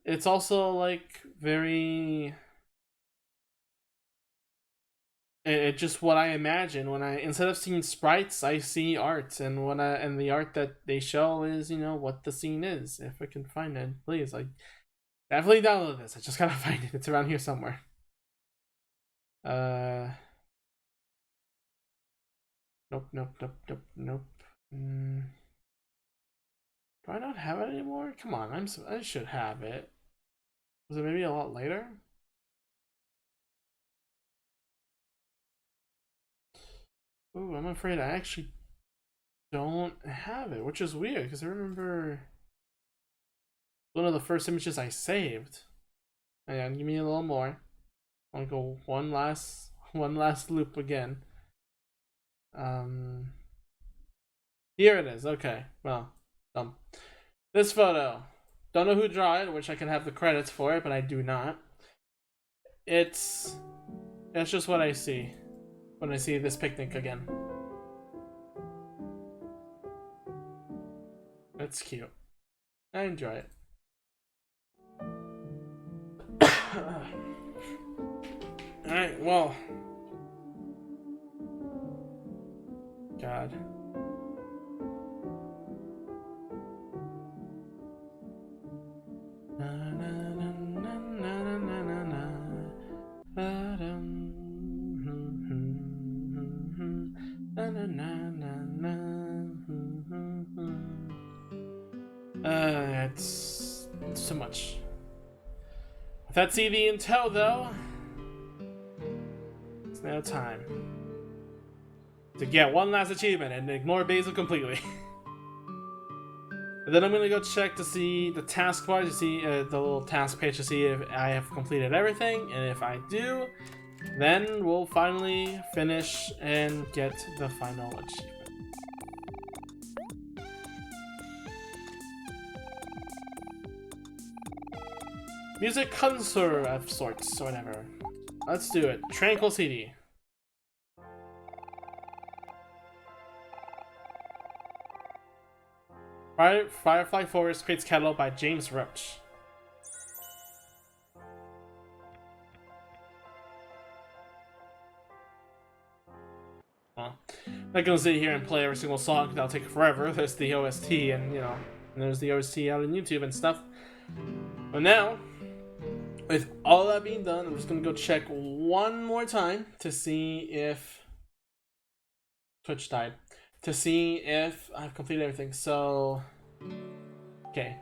It's also like very, it just what I imagine when instead of seeing sprites, I see art, and the art that they show is, what the scene is. If I can find it, please, like, definitely download this. I just gotta find it. It's around here somewhere. Nope. Do I not have it anymore? Come on, I should have it. Was it maybe a lot later? Ooh, I'm afraid I actually don't have it, which is weird because I remember one of the first images I saved. Hang on, give me a little more. I want to go one last loop again. Here it is. Okay, well, this photo. Don't know who drew it, which I can have the credits for it, but I do not. It's just what I see when I see this picnic again. It's cute. I enjoy it. Alright, well. God. It's too much. With that CV in tow, though, it's now time to get one last achievement and ignore Basil completely. But then I'm gonna go check to see the taskbar, to see the little task page to see if I have completed everything, and if I do, then we'll finally finish and get the final achievement. Music concert of sorts, or whatever. Let's do it. Tranquil CD. Firefly Forest creates catalog by James Roach. Well, I'm not gonna sit here and play every single song, that'll take forever. There's the OST, and you know, and there's the OST out on YouTube and stuff. But now, with all that being done, I'm just gonna go check one more time to see if Twitch died. To see if I've completed everything. So, okay.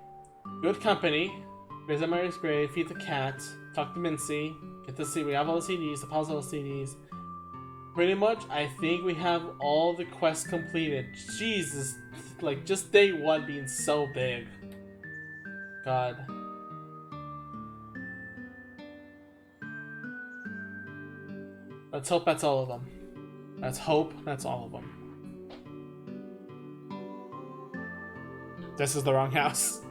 Good company. Visit Mary's grave. Feed the cat. Talk to Mincy. Get to see. We have all the CDs. The pause all the CDs. Pretty much, I think we have all the quests completed. Jesus, like just day one being so big. God. Let's hope that's all of them. Let's hope that's all of them. This is the wrong house.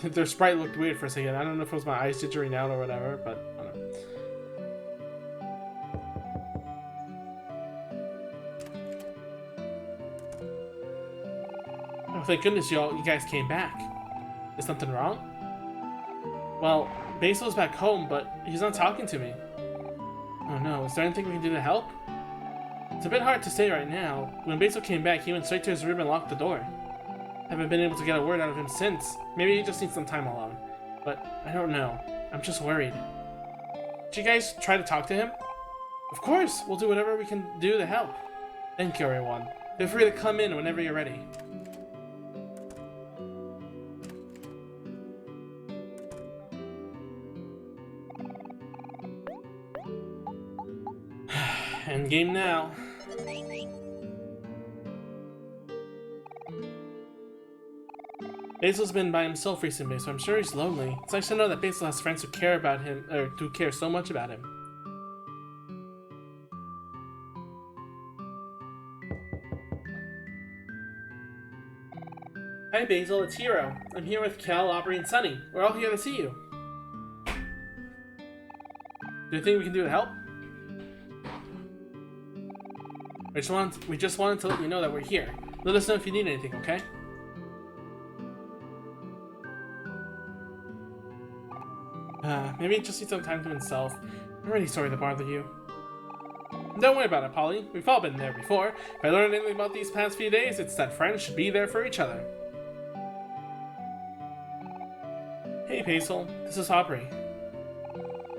Their sprite looked weird for a second. I don't know if it was my eyes jittering out or whatever, but I don't know. Oh, thank goodness you guys came back. Is something wrong? Well, Basil's back home, but he's not talking to me. Oh no, is there anything we can do to help? It's a bit hard to say right now. When Basil came back, he went straight to his room and locked the door. I haven't been able to get a word out of him since. Maybe he just needs some time alone. But I don't know. I'm just worried. Did you guys try to talk to him? Of course! We'll do whatever we can do to help. Thank you, everyone. Feel free to come in whenever you're ready. End game now. Basil's been by himself recently, so I'm sure he's lonely. It's nice to know that Basil has friends who care about him, or who care so much about him. Hi Basil, it's Hero. I'm here with Kel, Aubrey, and Sunny. We're all here to see you. Do you think we can do to help? We just wanted to let you know that we're here. Let us know if you need anything, okay? Maybe he just needs some time to himself. I'm really sorry to bother you. Don't worry about it, Polly. We've all been there before. If I learned anything about these past few days, it's that friends should be there for each other. Hey, Basil. This is Aubrey.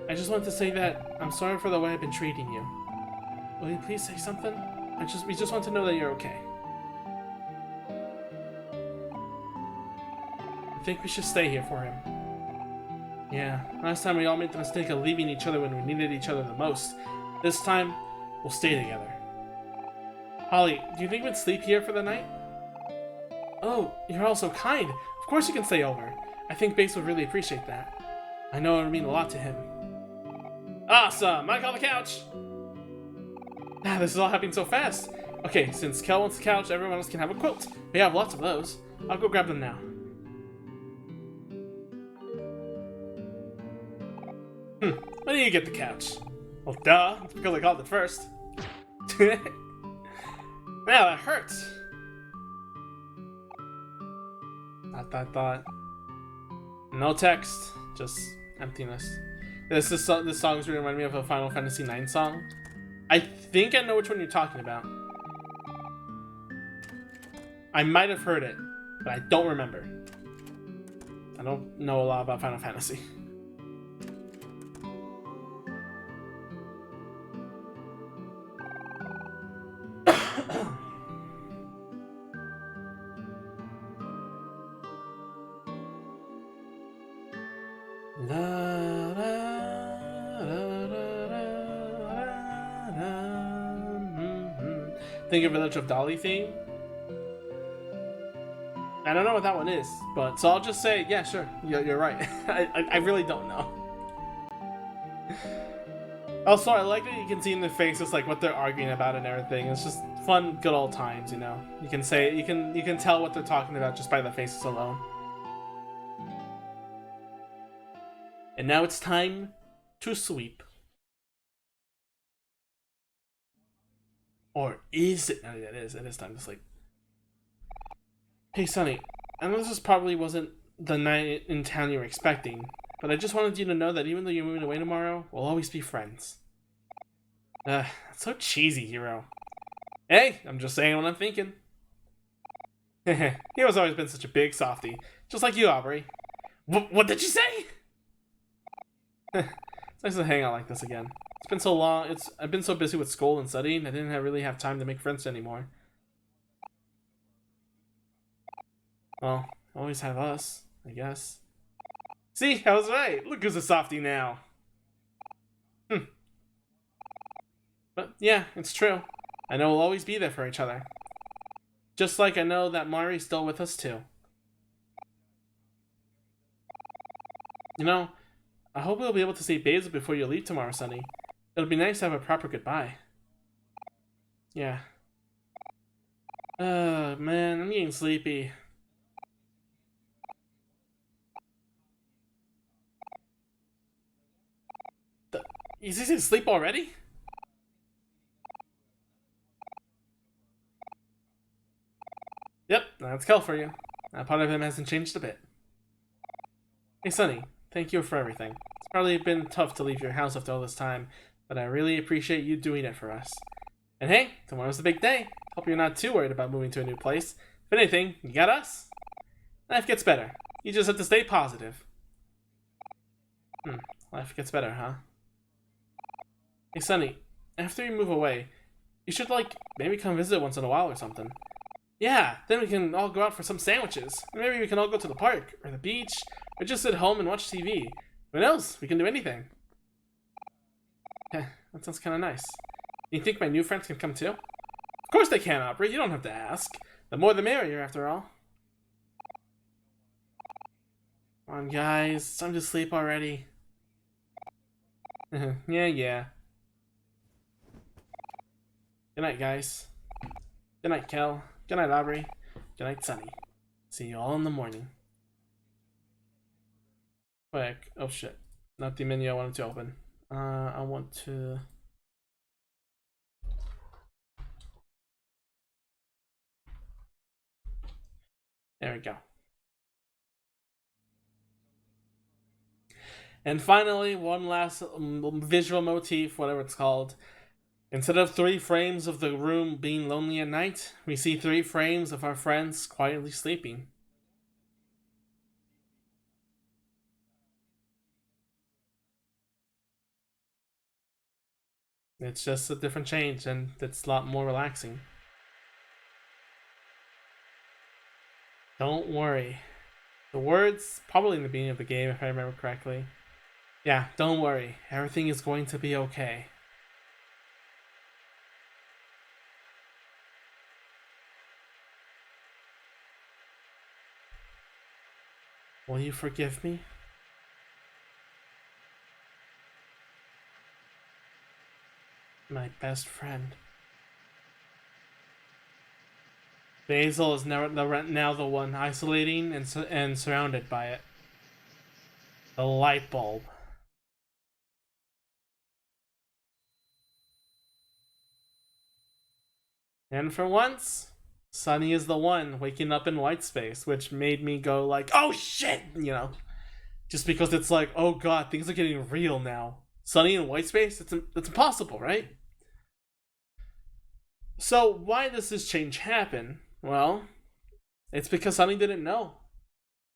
I just wanted to say that I'm sorry for the way I've been treating you. Will you please say something? We just want to know that you're okay. I think we should stay here for him. Yeah, last time we all made the mistake of leaving each other when we needed each other the most. This time, we'll stay together. Holly, do you think we'd sleep here for the night? Oh, you're all so kind. Of course you can stay over. I think Base would really appreciate that. I know it would mean a lot to him. Awesome! I call the couch! This is all happening so fast. Okay, since Kel wants the couch, everyone else can have a quilt. We have lots of those. I'll go grab them now. When do you get the couch? Well, duh. It's because I called it first. Man, that hurts. Thought. No text, just emptiness. This song's really reminding me of a Final Fantasy IX song. I think I know which one you're talking about. I might have heard it, but I don't remember. I don't know a lot about Final Fantasy. Think of Village of Dolly theme. I don't know what that one is, but so I'll just say, yeah, sure, you're right. I really don't know. Also, I like that you can see in their faces like what they're arguing about and everything. It's just fun, good old times, you know. You can say you can tell what they're talking about just by the faces alone. And now it's time to sweep. Or is it? No, it is. It is time to sleep. Hey, Sonny. I know this probably wasn't the night in town you were expecting, but I just wanted you to know that even though you're moving away tomorrow, we'll always be friends. That's so cheesy, Hero. Hey, I'm just saying what I'm thinking. Hero's always been such a big softie, just like you, Aubrey. What did you say? It's nice to hang out like this again. It's been so long. I've been so busy with school and studying, I didn't really have time to make friends anymore. Well, always have us, I guess. See, I was right. Look who's a softie now. But yeah, it's true. I know we'll always be there for each other. Just like I know that Mari's still with us too. You know, I hope we'll be able to see Basil before you leave tomorrow, Sonny. It'll be nice to have a proper goodbye. Yeah. Man, I'm getting sleepy. Is he asleep already? Yep, that's Kel for you. That part of him hasn't changed a bit. Hey, Sonny, thank you for everything. It's probably been tough to leave your house after all this time, but I really appreciate you doing it for us. And hey, tomorrow's the big day. Hope you're not too worried about moving to a new place. If anything, you got us. Life gets better. You just have to stay positive. Life gets better, huh? Hey, Sonny, after you move away, you should, like, maybe come visit once in a while or something. Yeah, then we can all go out for some sandwiches. Maybe we can all go to the park, or the beach, or just sit home and watch TV. Who knows? We can do anything. Yeah, that sounds kind of nice. You think my new friends can come too? Of course they can, Aubrey. You don't have to ask. The more the merrier, after all. Come on, guys. It's time to sleep already. Yeah. Good night, guys. Good night, Kel. Good night, Aubrey. Good night, Sonny. See you all in the morning. Quick. Oh, shit. Not the menu I wanted to open. I want to... There we go. And finally, one last visual motif, whatever it's called. Instead of 3 frames of the room being lonely at night, we see 3 frames of our friends quietly sleeping. It's just a different change, and it's a lot more relaxing. Don't worry. The words, probably in the beginning of the game, if I remember correctly. Yeah, don't worry. Everything is going to be okay. Will you forgive me? My best friend. Basil is now the one isolating and surrounded by it. The light bulb. And for once, Sunny is the one waking up in white space, which made me go like, oh shit, you know. Just because it's like, oh god, things are getting real now. Sunny in white space? It's impossible, right? So why does this change happen? Well, it's because Sunny didn't know.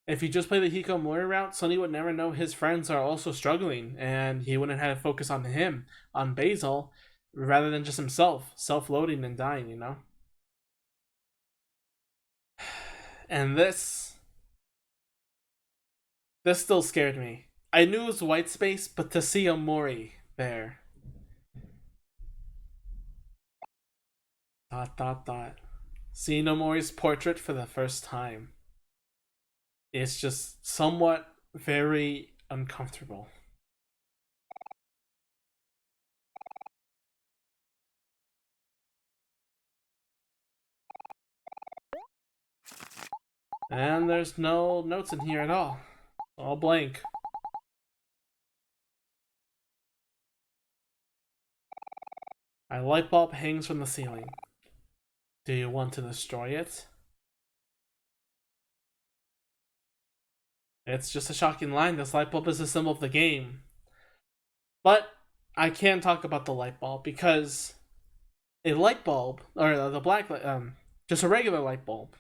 If he just played the Hikikomori route, Sunny would never know his friends are also struggling, and he wouldn't have to focus on him, on Basil, rather than just himself, self-loading and dying, you know? And this still scared me. I knew it was white space, but to see OMORI there. Dot dot dot. Seeing Omori's portrait for the first time. It's just somewhat very uncomfortable. And there's no notes in here at all. All blank. A light bulb hangs from the ceiling. Do you want to destroy it? It's just a shocking line. This light bulb is a symbol of the game. But I can't talk about the light bulb because a light bulb, or the black light, just a regular light bulb,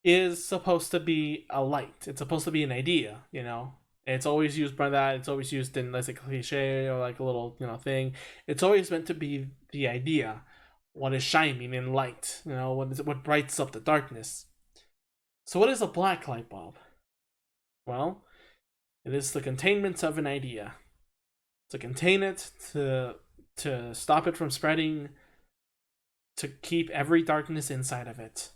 is supposed to be a light. It's supposed to be an idea, you know? It's always used by that. It's always used in like a cliche or like a little, thing. It's always meant to be the idea, what is shining in light, what brights up the darkness. So what is a black light bulb? Well, it is the containment of an idea. To contain it, to stop it from spreading, to keep every darkness inside of it.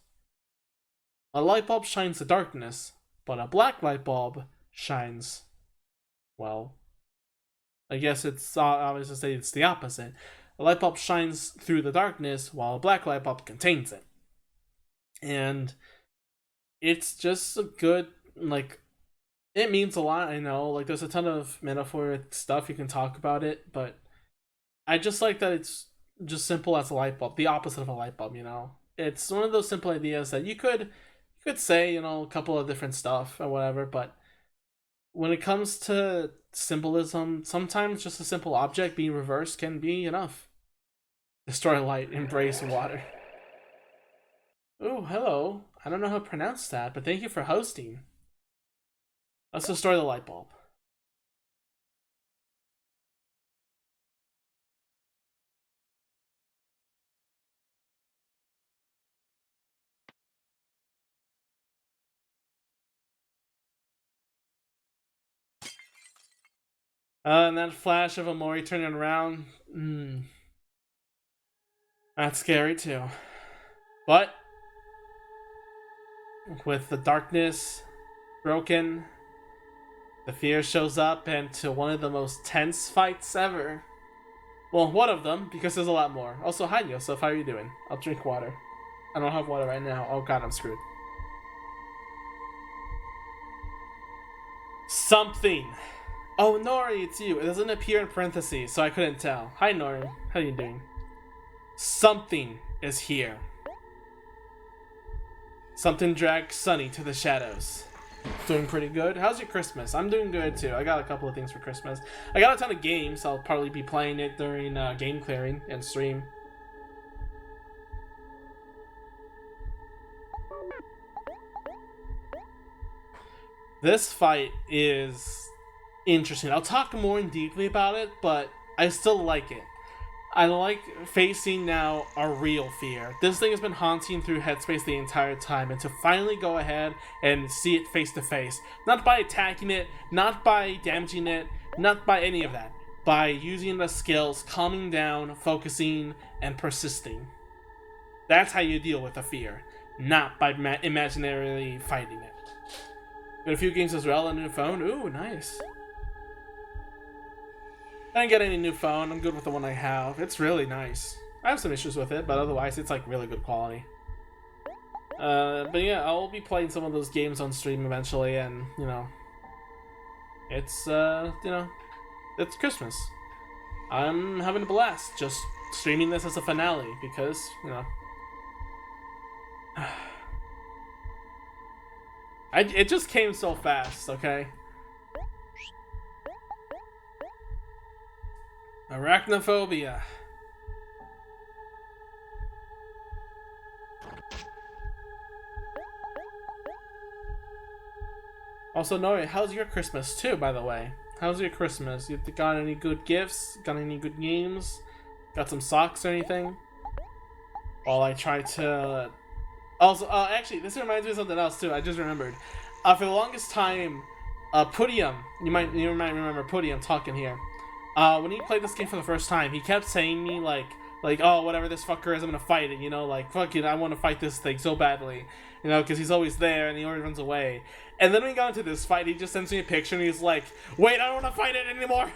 A light bulb shines the darkness, but a black light bulb shines, well, I guess it's obvious to say it's the opposite. A light bulb shines through the darkness, while a black light bulb contains it. And it's just a good, it means a lot, I know. There's a ton of metaphoric stuff you can talk about it, but I just like that it's just simple as a light bulb, the opposite of a light bulb, It's one of those simple ideas that you could say, a couple of different stuff or whatever, but when it comes to symbolism, sometimes just a simple object being reversed can be enough. Destroy light, embrace water. Oh, hello. I don't know how to pronounce that, but thank you for hosting. Let's destroy the light bulb. And that flash of Omori turning around. That's scary too. But with the darkness broken, the fear shows up into one of the most tense fights ever. Well, one of them, because there's a lot more. Also, hi Yosef, how are you doing? I'll drink water. I don't have water right now. Oh god, I'm screwed. Something. Oh, Nori, it's you. It doesn't appear in parentheses, so I couldn't tell. Hi, Nori. How are you doing? Something is here. Something dragged Sunny to the shadows. Doing pretty good. How's your Christmas? I'm doing good too. I got a couple of things for Christmas. I got a ton of games. I'll probably be playing it during game clearing and stream. This fight is interesting. I'll talk more in deeply about it, but I still like it. I like facing now a real fear. This thing has been haunting through Headspace the entire time, and to finally go ahead and see it face to face, not by attacking it, not by damaging it, not by any of that, by using the skills, calming down, focusing, and persisting. That's how you deal with a fear, not by imaginarily fighting it. Got a few games as well on a new phone. Ooh, nice. I didn't get any new phone. I'm good with the one I have. It's really nice. I have some issues with it, but otherwise it's like really good quality. But yeah, I'll be playing some of those games on stream eventually, and it's it's Christmas. I'm having a blast just streaming this as a finale because it just came so fast, okay? Arachnophobia. Also, Nori, how's your Christmas too, by the way? How's your Christmas? You got any good gifts? Got any good games? Got some socks or anything? While I try to... Also, actually, this reminds me of something else too. I just remembered. For the longest time, Pudium, you might remember Pudium talking here. When he played this game for the first time, he kept saying me, like, like, oh, whatever this fucker is, I'm gonna fight it, you know, like, fuck it, I want to fight this thing so badly, you know, because he's always there and he always runs away. And then when we got into this fight, he just sends me a picture and he's like, wait, I don't want to fight it anymore.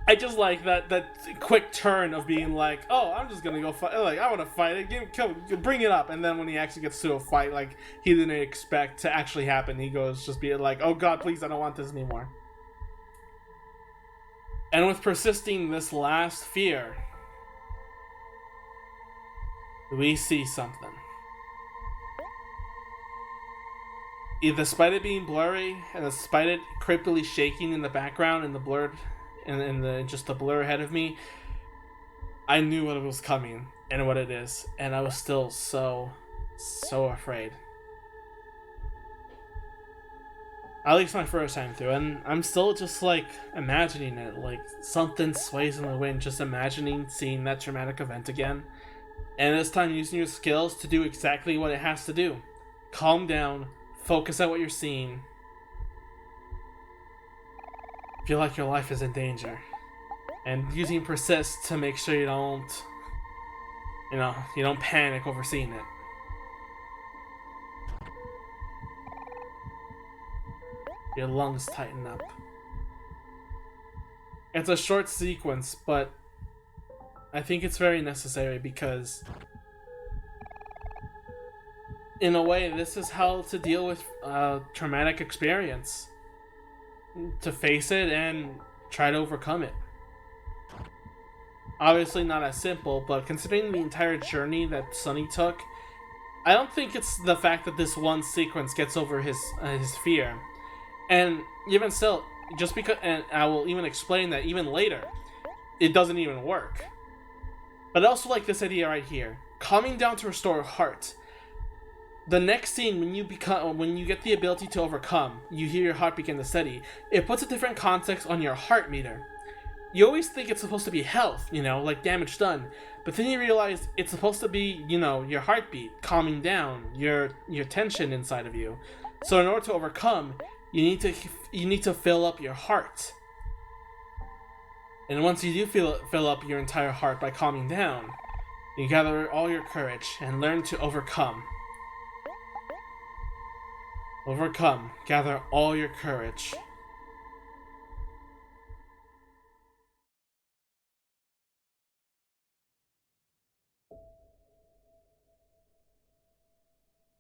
I just like that quick turn of being like, oh, I'm just gonna go fight. Like, I want to fight it. Come, bring it up. And then when he actually gets to a fight, like he didn't expect to actually happen, he goes just be like, oh god, please, I don't want this anymore. And with persisting this last fear, we see something. Despite it being blurry, and despite it creepily shaking in the background and the blurred, and the just the blur ahead of me, I knew what was coming and what it is, and I was still so afraid. At least my first time through, and I'm still just like imagining it, like something sways in the wind, just imagining seeing that traumatic event again. And this time using your skills to do exactly what it has to do. Calm down, focus on what you're seeing. Feel like your life is in danger. And using persist to make sure you don't panic over seeing it. Your lungs tighten up. It's a short sequence, but I think it's very necessary because in a way, this is how to deal with traumatic experience. To face it and try to overcome it. Obviously not as simple, but considering the entire journey that Sunny took, I don't think it's the fact that this one sequence gets over his fear. And even still, just because, and I will even explain that even later, it doesn't even work. But I also like this idea right here. Calming down to restore heart. The next scene, when you get the ability to overcome, you hear your heart begin to steady. It puts a different context on your heart meter. You always think it's supposed to be health, like damage done, but then you realize it's supposed to be, your heartbeat calming down, your tension inside of you. So in order to overcome, you need to fill up your heart. And once you do fill up your entire heart by calming down, you gather all your courage and learn to overcome. Overcome. Gather all your courage.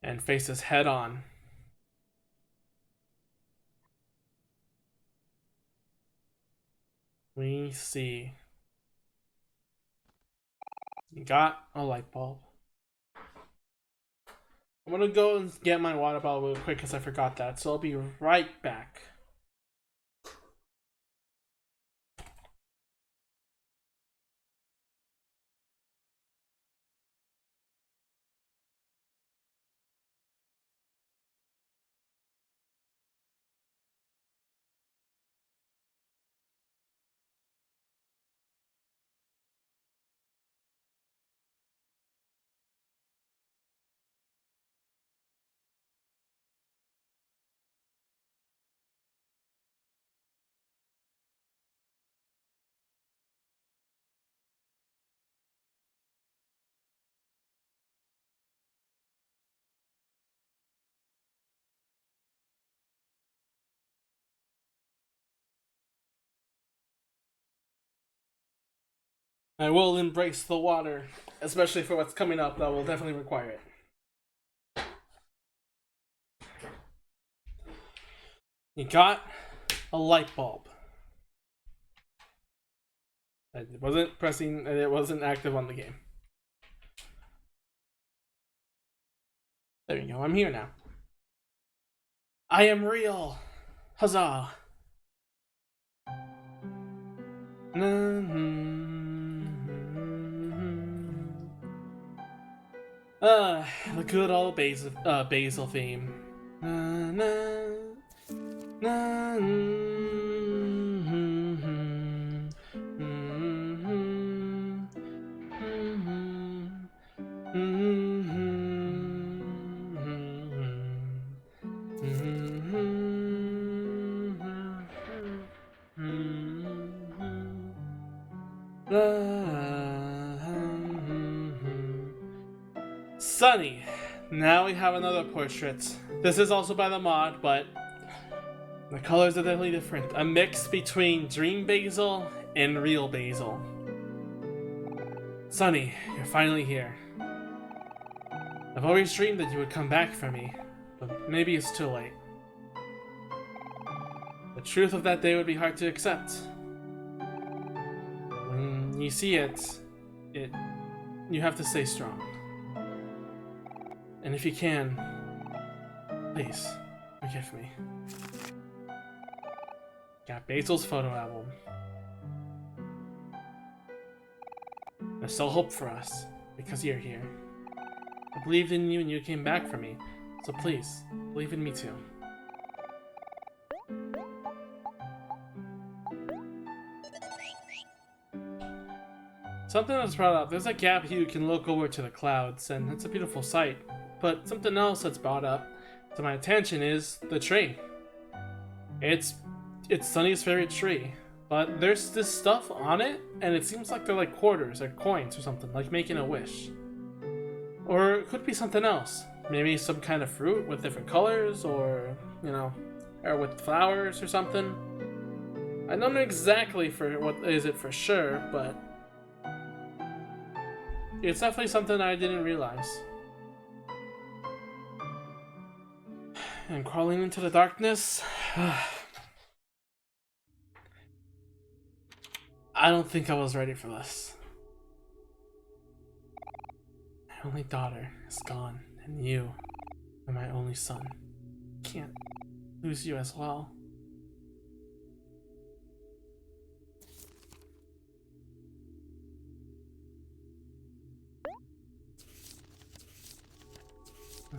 And face us head on. We see. You got a light bulb. I'm gonna go and get my water bottle real quick because I forgot that, so I'll be right back. I will embrace the water, especially for what's coming up that will definitely require it. You got a light bulb. It wasn't pressing and it wasn't active on the game. There you go, I'm here now. I am real! Huzzah! The good old basil theme. Sunny. Now we have another portrait. This is also by the mod, but the colors are definitely different. A mix between Dream Basil and Real Basil. Sunny, you're finally here. I've always dreamed that you would come back for me, but maybe it's too late. The truth of that day would be hard to accept. When you see it, you have to stay strong. And if you can, please, forgive me. Got Basil's photo album. There's still hope for us, because you're here. I believed in you and you came back for me, so please, believe in me too. Something that's brought up, there's a gap here you can look over to the clouds, and it's a beautiful sight. But something else that's brought up to my attention is the tree. It's Sunny's favorite tree, but there's this stuff on it, and it seems like they're like quarters or coins or something, like making a wish. Or it could be something else. Maybe some kind of fruit with different colors, or, you know, or with flowers or something. I don't know exactly for what is it for sure, but it's definitely something I didn't realize. And crawling into the darkness? I don't think I was ready for this. My only daughter is gone, and you are my only son. Can't lose you as well.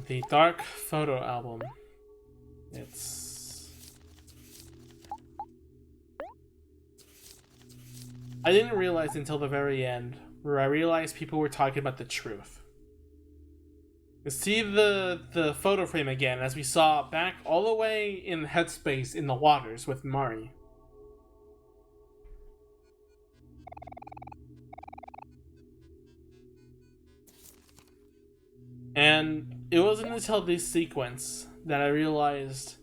The Dark Photo Album. I didn't realize until the very end, where I realized people were talking about the truth. You see the photo frame again, as we saw back all the way in Headspace in the waters with Mari. And it wasn't until this sequence that I realized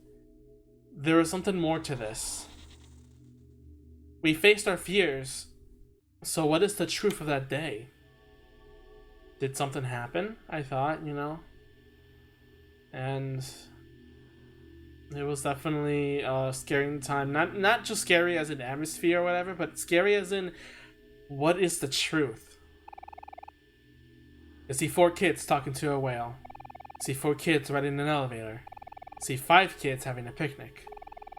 there was something more to this. We faced our fears, so what is the truth of that day? Did something happen? I thought, you know? And it was definitely a scary time. Not just scary as in atmosphere or whatever, but scary as in what is the truth? I see 4 kids talking to a whale. I see 4 kids riding an elevator. I see 5 kids having a picnic.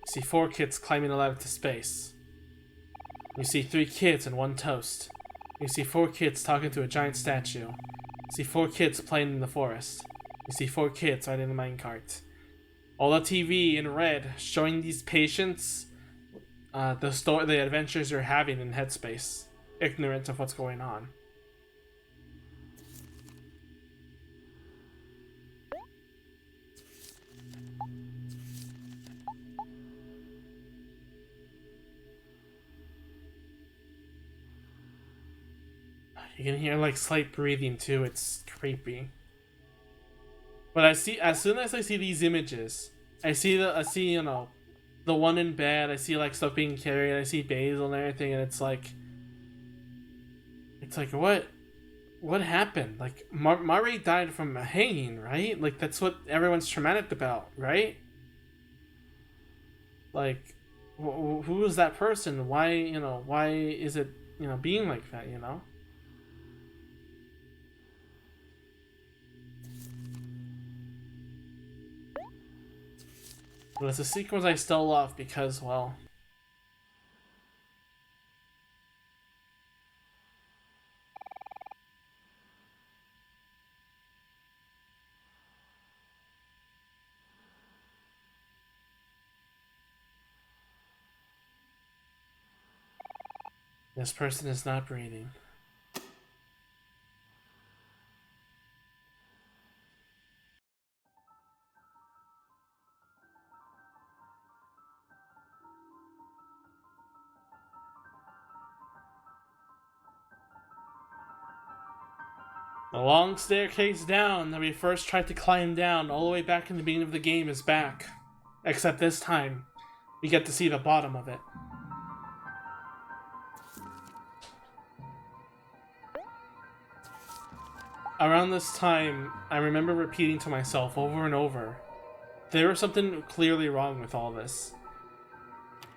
I see 4 kids climbing a ladder to space. You see 3 kids and 1 toast. You see 4 kids talking to a giant statue. You see 4 kids playing in the forest. You see 4 kids riding a minecart. All the TV in red showing these patients the adventures they're having in Headspace, ignorant of what's going on. You can hear like slight breathing too. It's creepy. But I see, as soon as I see these images, I see you know, the one in bed. I see like stuff being carried. I see Basil and everything, and it's like what happened? Like Mari died from a hanging, right? Like that's what everyone's traumatic about, right? Like, who is that person? Why, you know, why is it, you know, being like that? You know. But it's a sequence I still love because, well, this person is not breathing. The long staircase down that we first tried to climb down all the way back in the beginning of the game is back. Except this time, we get to see the bottom of it. Around this time, I remember repeating to myself over and over, there was something clearly wrong with all this.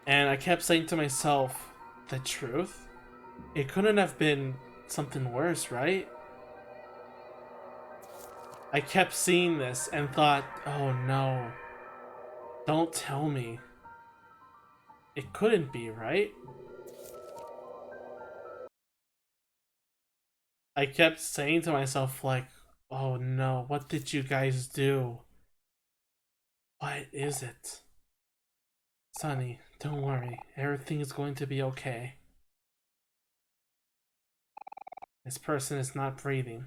And I kept saying to myself, the truth? It couldn't have been something worse, right? I kept seeing this and thought, oh no, don't tell me. It couldn't be, right? I kept saying to myself, like, oh no, what did you guys do? What is it? Sonny, don't worry. Everything is going to be okay. This person is not breathing.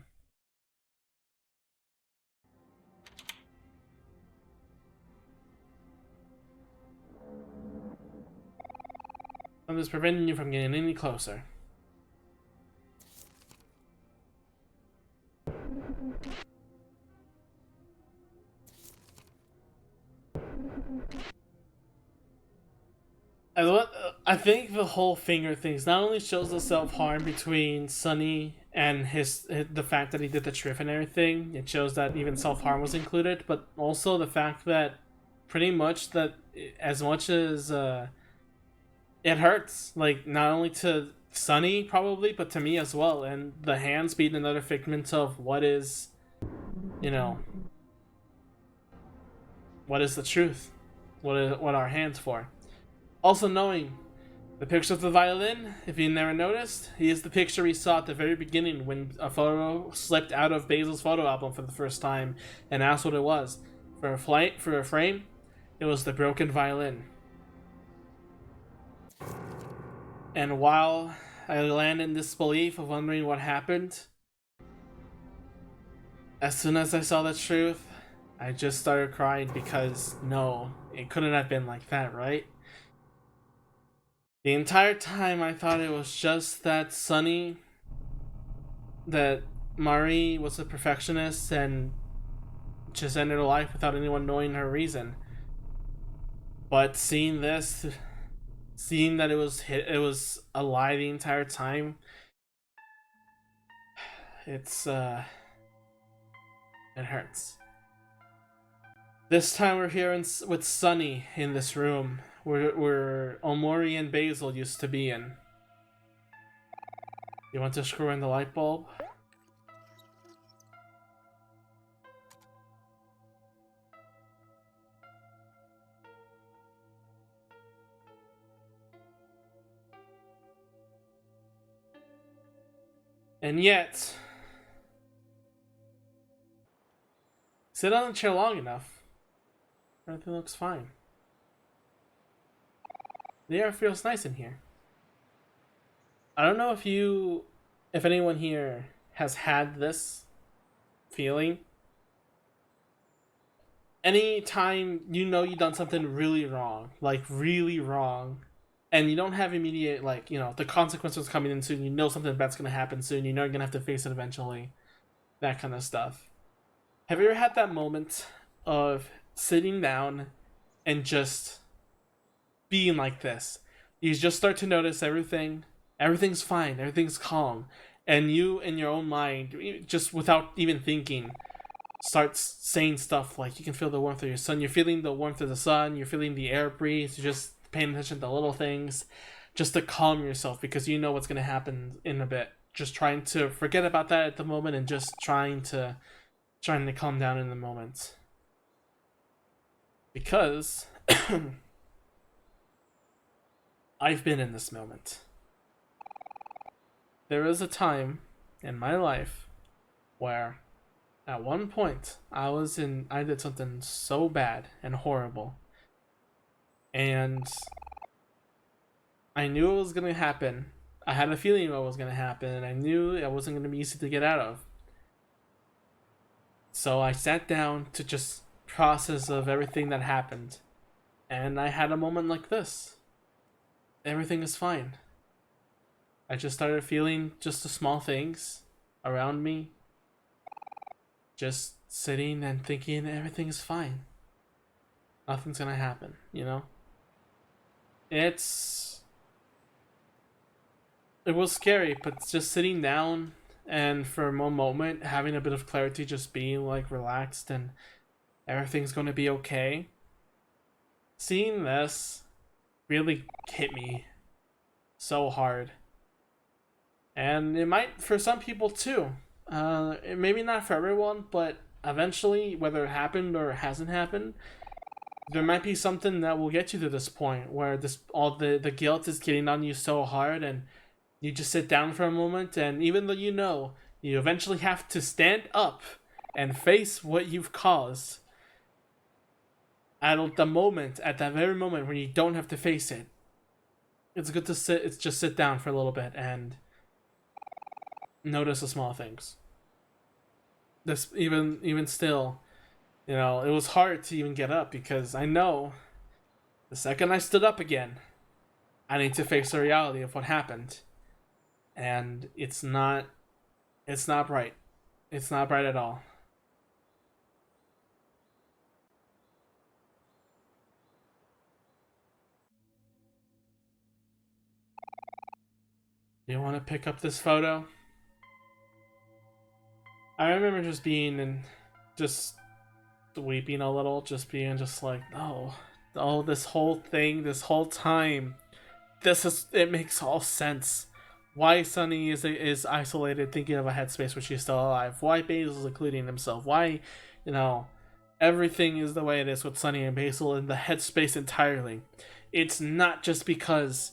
I'm just preventing you from getting any closer. I think the whole finger thing not only shows the self-harm between Sonny and the fact that he did the trip and everything, it shows that even self-harm was included, but also the fact that pretty much that as much as it hurts, like not only to Sonny probably, but to me as well, and the hands being another figment of what is, you know, what is the truth, what our hands for. Also knowing the picture of the violin, if you never noticed, he is the picture we saw at the very beginning when a photo slipped out of Basil's photo album for the first time and asked what it was. For a frame, it was the broken violin. And while I land in disbelief of wondering what happened, as soon as I saw the truth, I just started crying because no, it couldn't have been like that, right? The entire time I thought it was just that that Mari was a perfectionist and just ended her life without anyone knowing her reason. But seeing this, seeing that it was a lie the entire time, it hurts. This time we're here with Sunny in this room where Omori and Basil used to be in. You want to screw in the light bulb? And yet, sit on the chair long enough, everything looks fine. The air feels nice in here. I don't know if anyone here has had this feeling. Anytime you know you've done something really wrong, like really wrong, and you don't have immediate, like, you know, the consequences coming in soon, you know something bad's gonna happen soon, you know you're gonna have to face it eventually, that kind of stuff. Have you ever had that moment of sitting down and just being like this? You just start to notice everything's fine, everything's calm, and you in your own mind, just without even thinking, starts saying stuff like you can feel the warmth of your sun, you're feeling the warmth of the sun, you're feeling the air breeze, you're just paying attention to little things just to calm yourself because you know what's going to happen in a bit. Just trying to forget about that at the moment and just trying to calm down in the moment. Because I've been in this moment. There was a time in my life where at one point I did something so bad and horrible. And I knew it was going to happen. I had a feeling what was going to happen, and I knew it wasn't going to be easy to get out of. So I sat down to just process of everything that happened. And I had a moment like this. Everything is fine. I just started feeling just the small things around me. just sitting and thinking everything's fine. Nothing's gonna happen, you know? It's it was scary, but just sitting down and for a moment having a bit of clarity, just being like relaxed and everything's gonna be okay. Seeing this really hit me so hard. And it might for some people too. Maybe not for everyone, but eventually, whether it happened or it hasn't happened, there might be something that will get you to this point where this all the guilt is getting on you so hard, and you just sit down for a moment, and even though you know you eventually have to stand up and face what you've caused, at the moment, at that very moment when you don't have to face it, it's good to sit. It's just sit down for a little bit and notice the small things. This even still, you know, it was hard to even get up because I know the second I stood up again, I need to face the reality of what happened, and it's not bright. It's not bright at all. You want to pick up this photo? I remember just being and just weeping a little, just being just like, oh, this whole thing, this whole time, it makes all sense. Why Sunny is isolated, thinking of a headspace where she's still alive. Why Basil's including himself. Why, you know, everything is the way it is with Sunny and Basil in the headspace entirely. It's not just because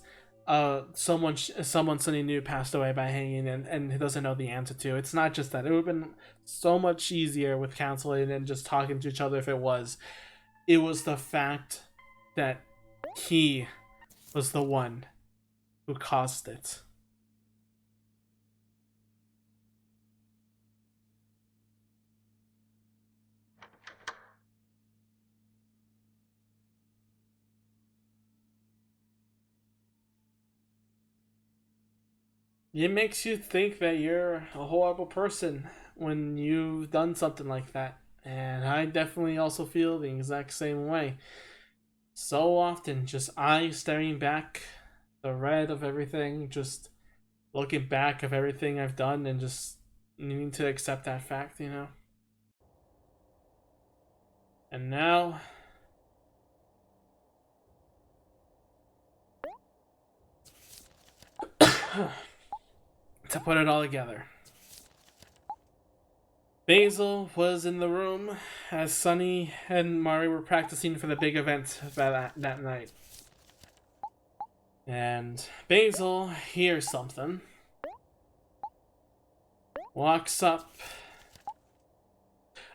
someone Sunny knew passed away by hanging and he doesn't know the answer to. It's not just that. It would have been so much easier with counseling and just talking to each other if it was. It was the fact that he was the one who caused it. It makes you think that you're a horrible person when you've done something like that. And I definitely also feel the exact same way. So often, just eyes staring back, the red of everything, just looking back of everything I've done and just needing to accept that fact, you know? And now, to put it all together. Basil was in the room as Sunny and Mari were practicing for the big event that night. And Basil hears something, walks up.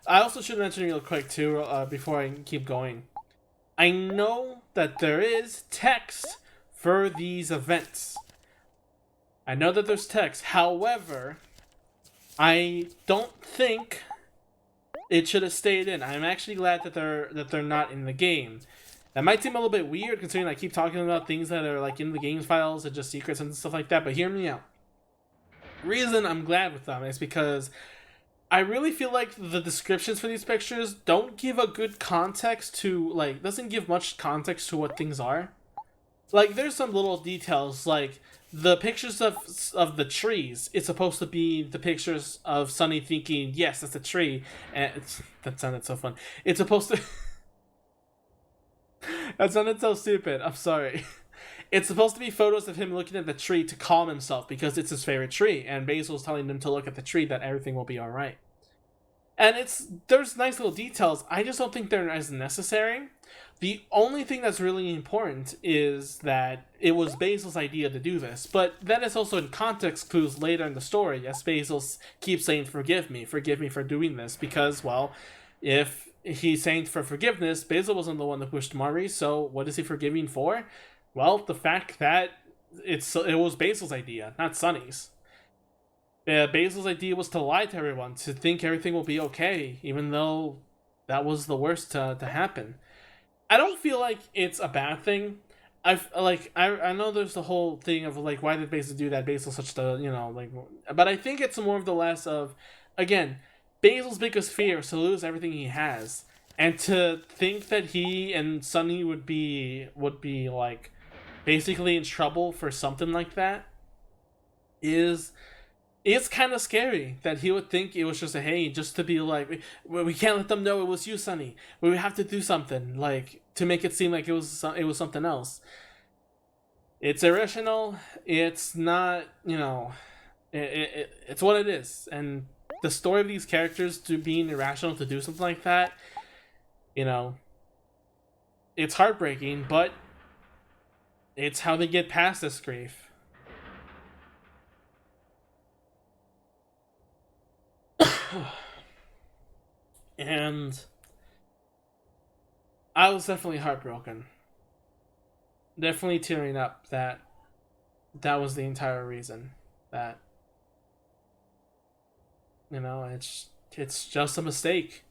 I also should mention real quick too, before I keep going. I know that there is text for these events. I know that there's text. However, I don't think it should have stayed in. I'm actually glad that they're not in the game. That might seem a little bit weird considering I keep talking about things that are like in the game's files and just secrets and stuff like that, but hear me out. Reason I'm glad with them is because I really feel like the descriptions for these pictures don't give a good context to, like, doesn't give much context to what things are. Like, there's some little details, like, the pictures of the trees, it's supposed to be the pictures of Sunny thinking, yes, that's a tree, and that sounded so fun. It's supposed to... that sounded so stupid, I'm sorry. It's supposed to be photos of him looking at the tree to calm himself because it's his favorite tree, and Basil's telling him to look at the tree that everything will be alright. And there's nice little details, I just don't think they're as necessary. The only thing that's really important is that it was Basil's idea to do this, but that is also in context clues later in the story, as Basil keeps saying, forgive me for doing this, because, well, if he's saying for forgiveness, Basil wasn't the one that pushed Mari, so what is he forgiving for? Well, the fact that it was Basil's idea, not Sunny's. Basil's idea was to lie to everyone, to think everything will be okay, even though that was the worst to happen. I don't feel like it's a bad thing. I know there's the whole thing of like, why did Basil do that? Basil's such the, you know, like, but I think it's more of the less of, again, Basil's biggest fear is to lose everything he has, and to think that he and Sunny would be like basically in trouble for something like that is it's kind of scary. That he would think it was just a hey, just to be like we can't let them know it was you, Sunny. We have to do something like to make it seem like it was something else. It's irrational. It's not, it's what it is, and the story of these characters to being irrational to do something like that, you know, it's heartbreaking, but it's how they get past this grief. And I was definitely heartbroken. Definitely tearing up that was the entire reason that it's just a mistake.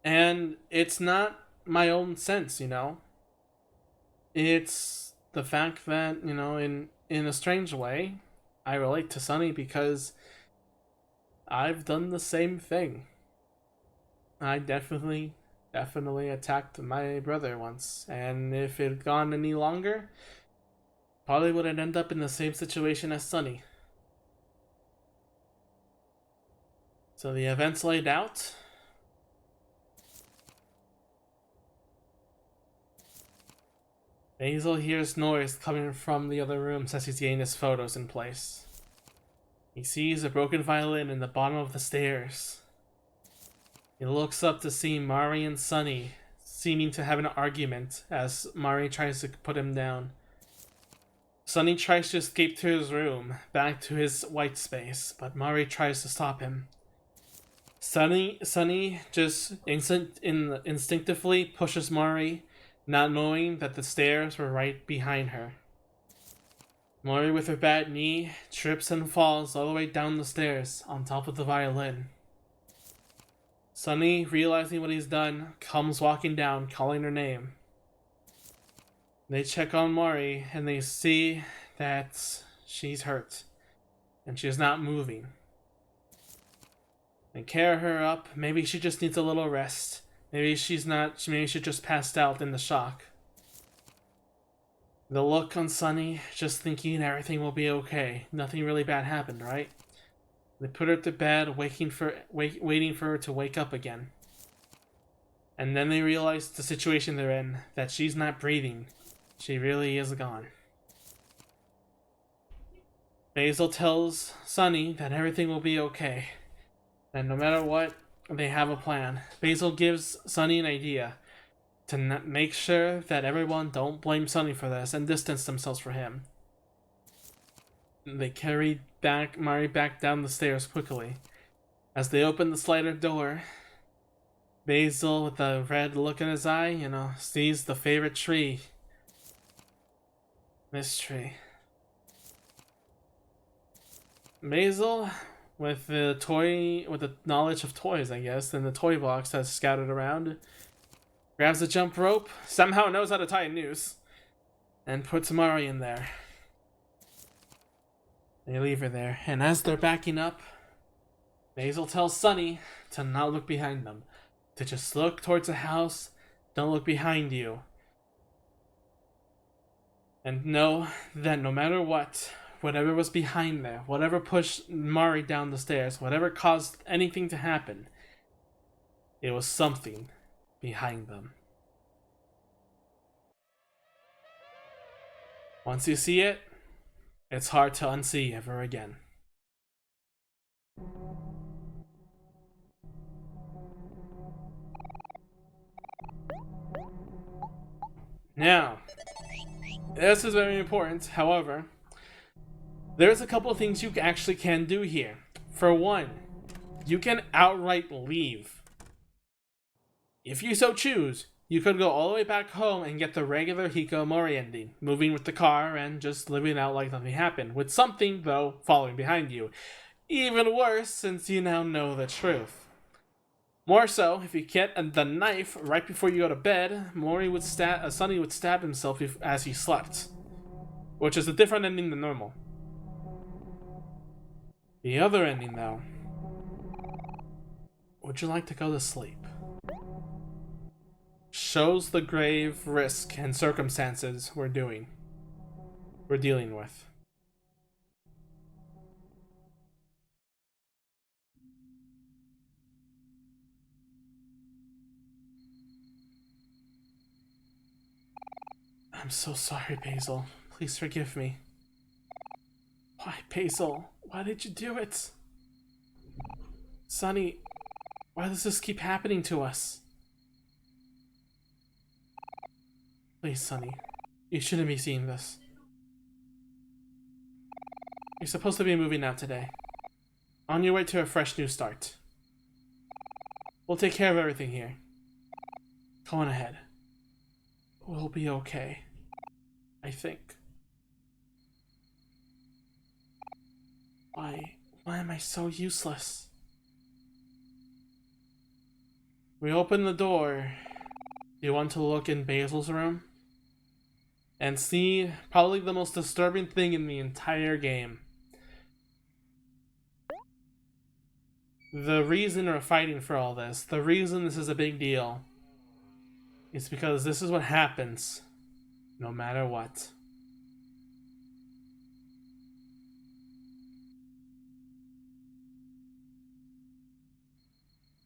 And it's not my own sense. It's the fact that, in a strange way, I relate to Sunny because I've done the same thing. I definitely attacked my brother once, and if it had gone any longer, probably would have ended up in the same situation as Sunny. So the events laid out. Basil hears noise coming from the other rooms as he's getting his photos in place. He sees a broken violin in the bottom of the stairs. He looks up to see Mari and Sunny seeming to have an argument as Mari tries to put him down. Sunny tries to escape to his room, back to his white space, but Mari tries to stop him. Sunny just instinctively pushes Mari, not knowing that the stairs were right behind her. Mari, with her bad knee, trips and falls all the way down the stairs on top of the violin. Sunny, realizing what he's done, comes walking down, calling her name. They check on Mari, and they see that she's hurt, and she's not moving. They carry her up. Maybe she just needs a little rest. Maybe she just passed out in the shock. The look on Sunny, just thinking everything will be okay. Nothing really bad happened, right? They put her to bed, waiting for her to wake up again. And then they realize the situation they're in, that she's not breathing. She really is gone. Basil tells Sunny that everything will be okay. And no matter what, they have a plan. Basil gives Sunny an idea to make sure that everyone don't blame Sunny for this and distance themselves from him. They carry Mari back down the stairs quickly. As they open the slider door, Basil, with a red look in his eye, sees the favorite tree. This tree. Basil, with the knowledge of toys, I guess, and the toy box that's scattered around, grabs a jump rope, somehow knows how to tie a noose, and puts Mari in there. They leave her there, and as they're backing up, Basil tells Sunny to not look behind them, to just look towards the house, don't look behind you. And know that no matter what, whatever was behind there, whatever pushed Mari down the stairs, whatever caused anything to happen, it was something behind them. Once you see it, it's hard to unsee ever again. Now, this is very important. However, there's a couple of things you actually can do here. For one, you can outright leave. If you so choose, you could go all the way back home and get the regular Hikikomori ending, moving with the car and just living out like nothing happened, with something, though, following behind you. Even worse, since you now know the truth. More so, if you get the knife right before you go to bed, Sunny would stab himself as he slept, which is a different ending than normal. The other ending, though, Would you like to go to sleep? Shows the grave risk and circumstances we're dealing with. I'm so sorry, Basil. Please forgive me. Why, Basil? Why did you do it? Sonny, why does this keep happening to us? Please, Sonny. You shouldn't be seeing this. You're supposed to be moving out today. On your way to a fresh new start. We'll take care of everything here. Go on ahead. We'll be okay. I think. Why am I so useless? We open the door. Do you want to look in Basil's room? And see probably the most disturbing thing in the entire game. The reason we're fighting for all this, the reason this is a big deal, is because this is what happens no matter what.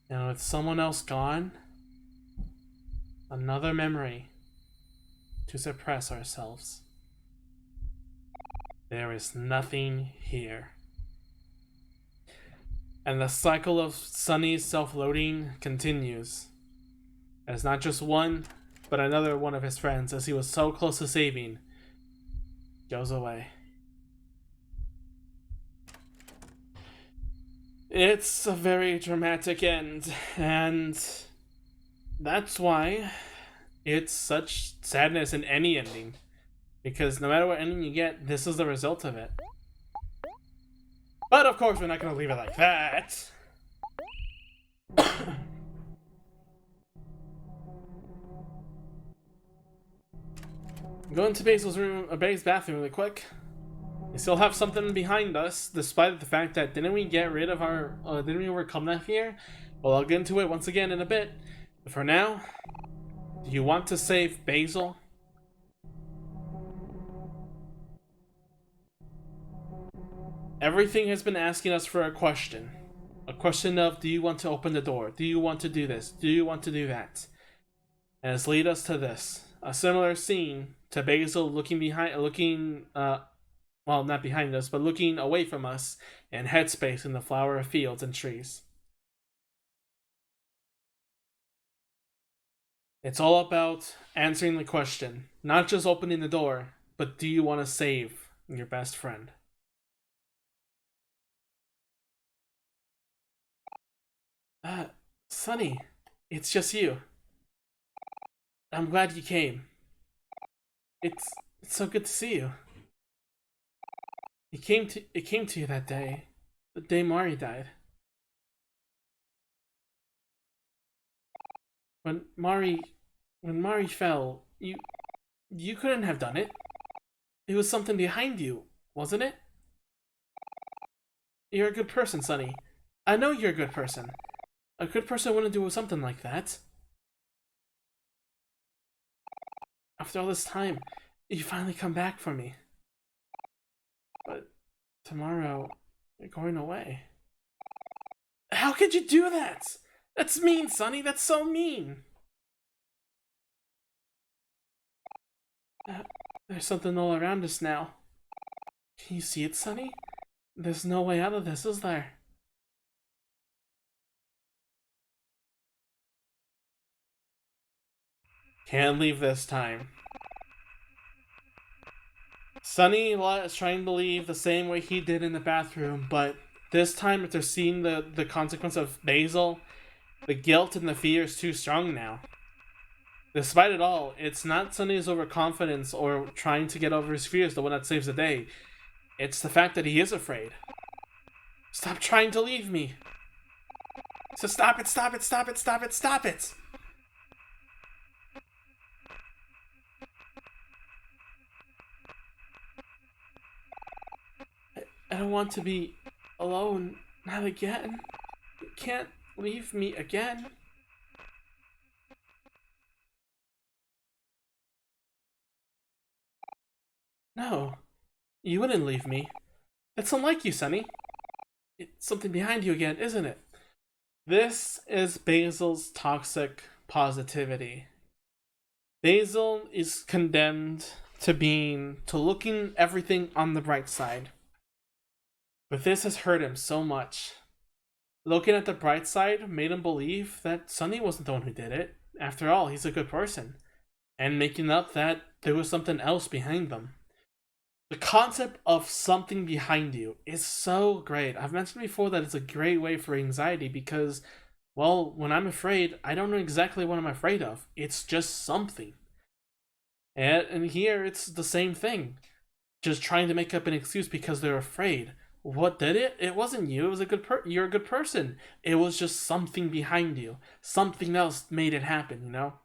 And with someone else gone, another memory to suppress ourselves. There is nothing here. And the cycle of Sonny's self-loathing continues. As not just one, but another one of his friends, as he was so close to saving, goes away. It's a very dramatic end, and that's why it's such sadness in any ending. Because no matter what ending you get, this is the result of it. But of course, we're not going to leave it like that. Go into Basil's room, Basil's bathroom really quick. We still have something behind us, despite the fact that didn't we get rid of our, didn't we overcome that fear? Well, I'll get into it once again in a bit. But for now, do you want to save Basil? Everything has been asking us for a question. A question of, do you want to open the door? Do you want to do this? Do you want to do that? And it's led us to this. A similar scene to Basil well, not behind us, but looking away from us in headspace in the flower of fields and trees. It's all about answering the question, not just opening the door, but do you want to save your best friend? Sonny, it's just you. I'm glad you came. It's so good to see you. It came to you that day. The day Mari died. When Mari fell, you couldn't have done it. It was something behind you, wasn't it? You're a good person, Sonny. I know you're a good person. A good person wouldn't do something like that. After all this time, you finally come back for me. But tomorrow, you're going away. How could you do that? That's mean, Sonny. That's so mean. There's something all around us now. Can you see it, Sonny? There's no way out of this, is there? Can't leave this time. Sonny is trying to leave the same way he did in the bathroom, but this time after seeing the consequence of Basil, the guilt and the fear is too strong now. Despite it all, it's not Sonny's overconfidence or trying to get over his fears the one that saves the day. It's the fact that he is afraid. Stop trying to leave me. So stop it, stop it, stop it, stop it, stop it! I don't want to be alone. Not again. You can't leave me again? No, you wouldn't leave me. It's unlike you, Sunny. It's something behind you again, isn't it? This is Basil's toxic positivity. Basil is condemned to looking everything on the bright side. But this has hurt him so much. Looking at the bright side made him believe that Sunny wasn't the one who did it. After all, he's a good person. And making up that there was something else behind them. The concept of something behind you is so great. I've mentioned before that it's a great way for anxiety because, well, when I'm afraid, I don't know exactly what I'm afraid of. It's just something. And here it's the same thing. Just trying to make up an excuse because they're afraid. What did it? It wasn't you. It was you're a good person. It was just something behind you. Something else made it happen, you know?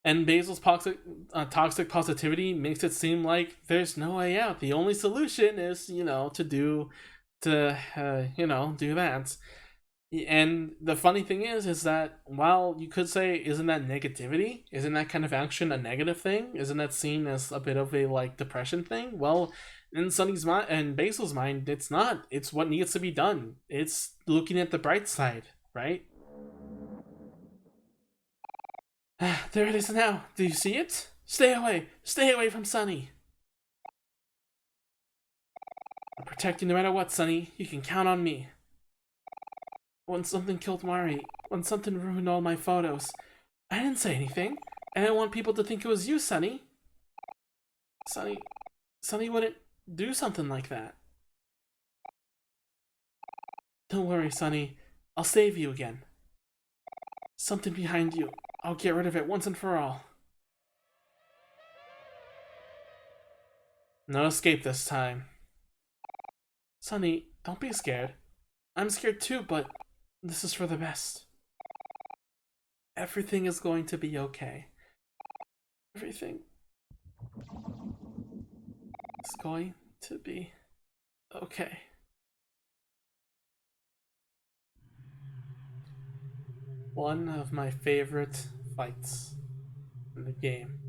And Basil's toxic positivity makes it seem like there's no way out. The only solution is, do that. And the funny thing is that while you could say, isn't that negativity? Isn't that kind of action a negative thing? Isn't that seen as a bit of a depression thing? Well, in Sunny's mind and Basil's mind, it's not. It's what needs to be done. It's looking at the bright side, right? There it is now. Do you see it? Stay away. Stay away from Sunny. I'll protect you no matter what, Sunny. You can count on me. When something killed Mari, when something ruined all my photos, I didn't say anything. I didn't want people to think it was you, Sunny. Sunny wouldn't do something like that. Don't worry, Sunny. I'll save you again. Something behind you. I'll get rid of it once and for all. No escape this time. Sunny, don't be scared. I'm scared too, but this is for the best. Everything is going to be okay. Everything is going to be okay. One of my favorite fights in the game.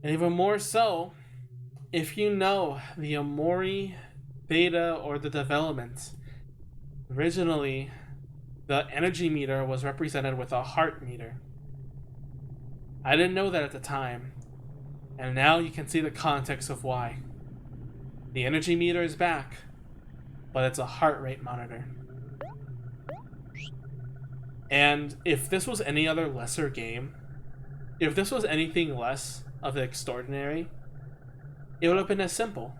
And even more so, if you know the OMORI beta or the development, originally the energy meter was represented with a heart meter. I didn't know that at the time, and now you can see the context of why. The energy meter is back, but it's a heart rate monitor. And if this was any other lesser game, if this was anything less of the extraordinary, it would have been as simple.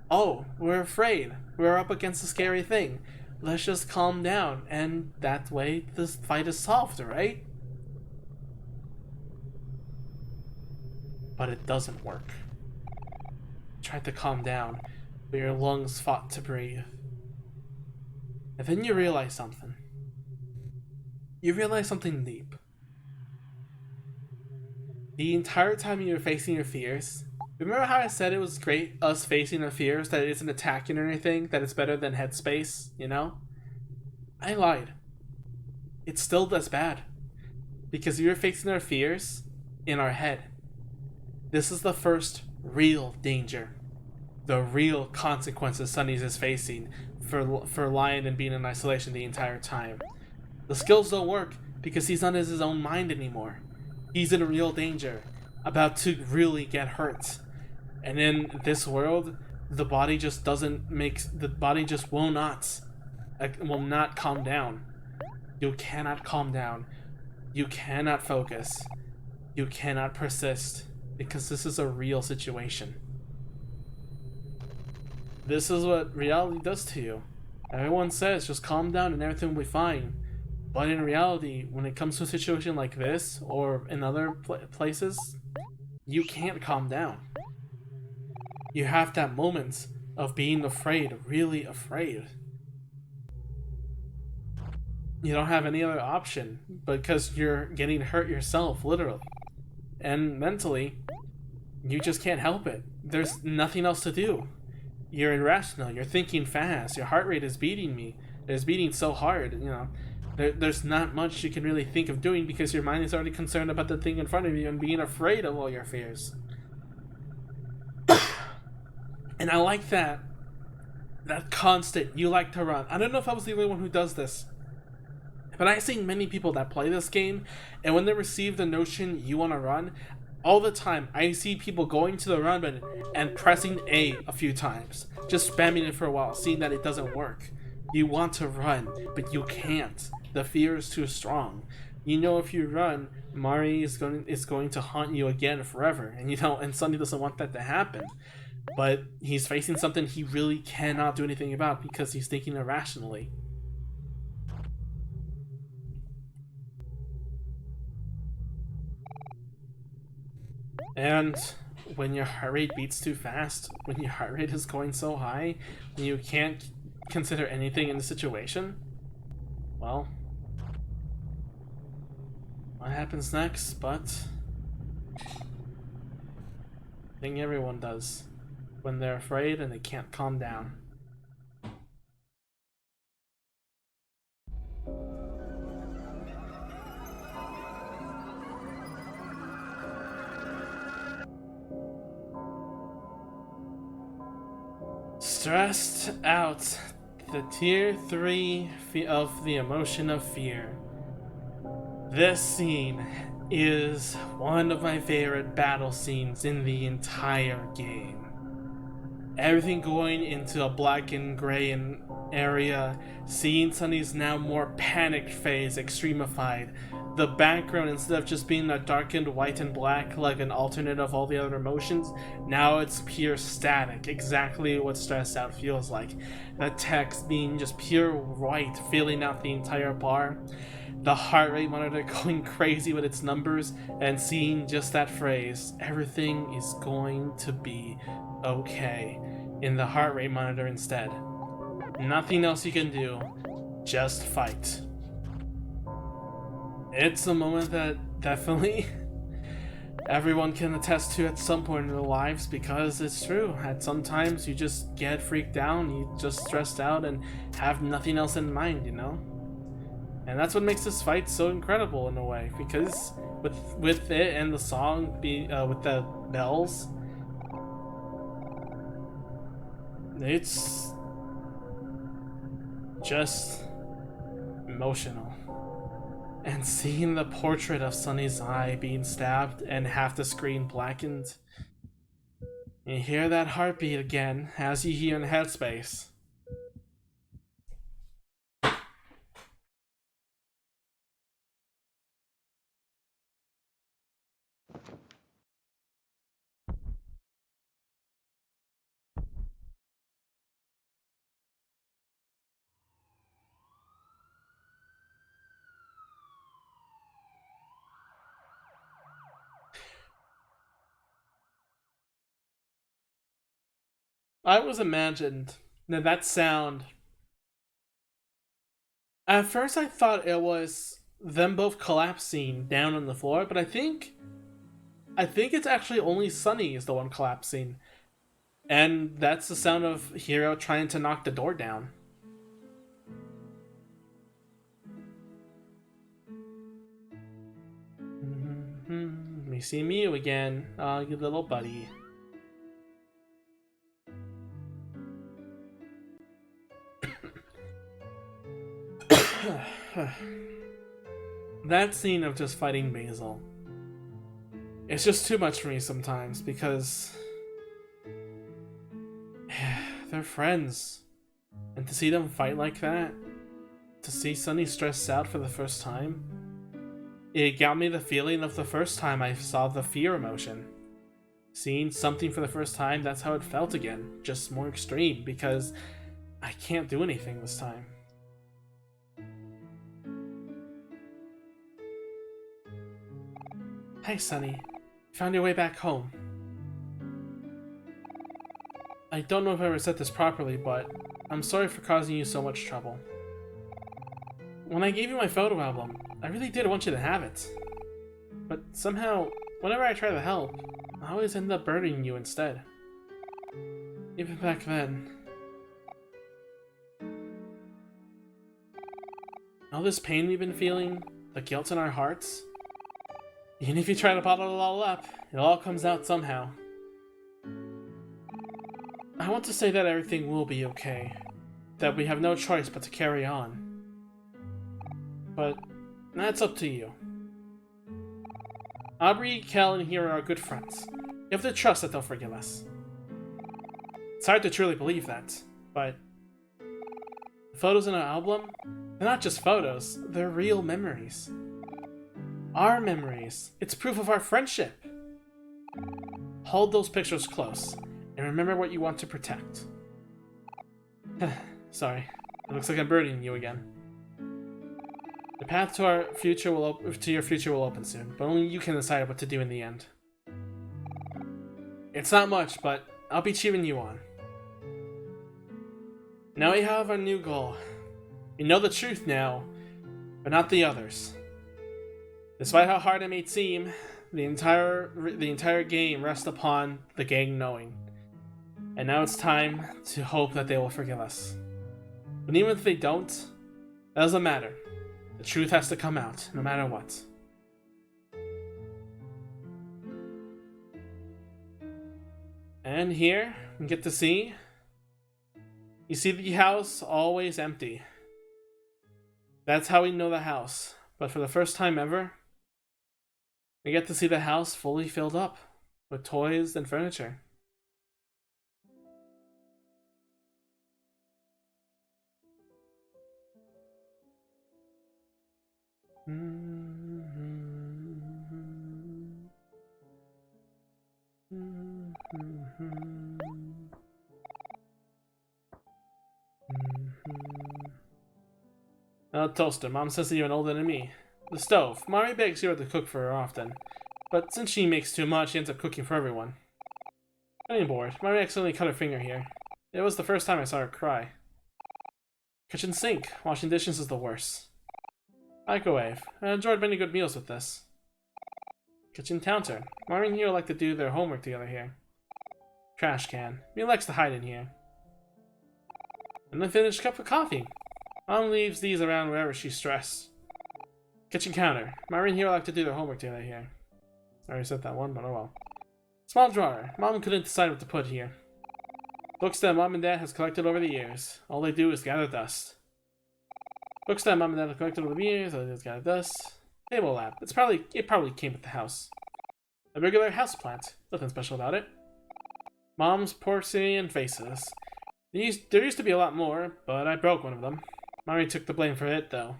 Oh, we're afraid. We're up against a scary thing. Let's just calm down, and that way this fight is solved, right? But it doesn't work. You tried to calm down, but your lungs fought to breathe. And then you realize something. You realize something deep. The entire time you were facing your fears, remember how I said it was great us facing our fears, that it isn't attacking or anything, that it's better than headspace, you know? I lied. It's still as bad. Because we were facing our fears in our head. This is the first real danger. The real consequences Sunny's is facing for lying and being in isolation the entire time. The skills don't work because he's not in his own mind anymore. He's in real danger, about to really get hurt. And in this world, the body just will not calm down. You cannot calm down. You cannot focus. You cannot persist, because this is a real situation. This is what reality does to you. Everyone says just calm down and everything will be fine. But in reality, when it comes to a situation like this, or in other places, you can't calm down. You have that moment of being afraid, really afraid. You don't have any other option because you're getting hurt yourself, literally. And mentally, you just can't help it. There's nothing else to do. You're irrational, you're thinking fast, your heart rate is beating me. is beating so hard, you know. There's not much you can really think of doing because your mind is already concerned about the thing in front of you and being afraid of all your fears. And I like that constant, you like to run. I don't know if I was the only one who does this, but I've seen many people that play this game, and when they receive the notion you want to run, all the time I see people going to the run button and pressing a few times, just spamming it for a while, seeing that it doesn't work. You want to run, but you can't. The fear is too strong. You know, if you run, Mari is going to haunt you again forever, and you know, and Sunny doesn't want that to happen. But he's facing something he really cannot do anything about because he's thinking irrationally. And when your heart rate beats too fast, when your heart rate is going so high, and you can't consider anything in the situation, well, what happens next? But I think everyone does when they're afraid and they can't calm down. Stressed out. The tier 3 of the emotion of fear. This scene is one of my favorite battle scenes in the entire game. Everything going into a black and gray area, seeing Sunny's now more panicked phase extremified. The background, instead of just being a darkened white and black like an alternate of all the other emotions, now it's pure static, exactly what stressed out feels like. The text being just pure white, filling out the entire bar. The heart rate monitor going crazy with its numbers, and seeing just that phrase, everything is going to be okay, in the heart rate monitor instead. Nothing else you can do, just fight. It's a moment that definitely everyone can attest to at some point in their lives, because it's true. At some times you just get freaked out, you just stressed out and have nothing else in mind, you know? And that's what makes this fight so incredible in a way, because with it and the song with the bells, it's just emotional. And seeing the portrait of Sunny's eye being stabbed and half the screen blackened, you hear that heartbeat again as you hear in Headspace. I was imagined that sound. At first I thought it was them both collapsing down on the floor, but I think it's actually only Sunny is the one collapsing. And that's the sound of Hiro trying to knock the door down. We see Miu again. You little buddy. That scene of just fighting Basil, it's just too much for me sometimes, because they're friends. And to see them fight like that, to see Sunny stressed out for the first time, it got me the feeling of the first time I saw the fear emotion. Seeing something for the first time, that's how it felt again, just more extreme, because I can't do anything this time. Hey Sunny, found your way back home. I don't know if I ever said this properly, but I'm sorry for causing you so much trouble. When I gave you my photo album, I really did want you to have it. But somehow, whenever I try to help, I always end up burdening you instead. Even back then. All this pain we've been feeling, the guilt in our hearts, even if you try to bottle it all up, it all comes out somehow. I want to say that everything will be okay, that we have no choice but to carry on. But that's up to you. Aubrey, Kel, and Hero are good friends. You have to trust that they'll forgive us. It's hard to truly believe that, but the photos in our album, they're not just photos, they're real memories. Our memories. It's proof of our friendship. Hold those pictures close, and remember what you want to protect. Sorry, it looks like I'm burdening you again. The path to your future will open soon, but only you can decide what to do in the end. It's not much, but I'll be cheering you on. Now we have our new goal. We know the truth now, but not the others. Despite how hard it may seem, the entire game rests upon the gang knowing. And now it's time to hope that they will forgive us. But even if they don't, that doesn't matter. The truth has to come out, no matter what. And here, we get to see... You see the house always empty. That's how we know the house. But for the first time ever, we get to see the house fully filled up with toys and furniture. Toaster, Mom says that you're older than me. The stove. Mari begs Hero to cook for her often, but since she makes too much, she ends up cooking for everyone. Getting bored. Mari accidentally cut her finger here. It was the first time I saw her cry. Kitchen sink. Washing dishes is the worst. Microwave. I enjoyed many good meals with this. Kitchen counter. Mari and Hero like to do their homework together here. Trash can. Mia likes to hide in here. An unfinished cup of coffee. Mom leaves these around wherever she's stressed. Kitchen counter. Mari and Hero like to do their homework together here. I already said that one, but oh well. Small drawer. Mom couldn't decide what to put here. Books that Mom and Dad has collected over the years. All they do is gather dust. Books that Mom and Dad have collected over the years. All they do is gather dust. Table lamp. It probably came with the house. A regular house plant. Nothing special about it. Mom's porcelain vases. There used to be a lot more, but I broke one of them. Mari took the blame for it, though.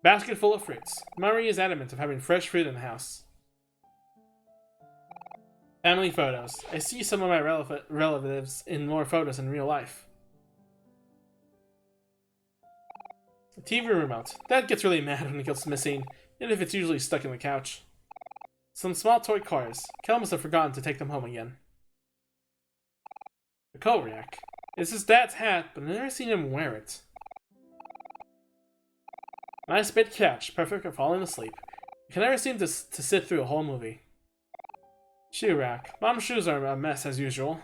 Basket full of fruits. Mari is adamant of having fresh fruit in the house. Family photos. I see some of my relatives in more photos in real life. A TV remote. Dad gets really mad when it goes missing, even if it's usually stuck in the couch. Some small toy cars. Kel must have forgotten to take them home again. A coat rack. It's his dad's hat, but I've never seen him wear it. Nice bed couch, perfect for falling asleep. You can never seem to sit through a whole movie. Shoe rack. Mom's shoes are a mess as usual.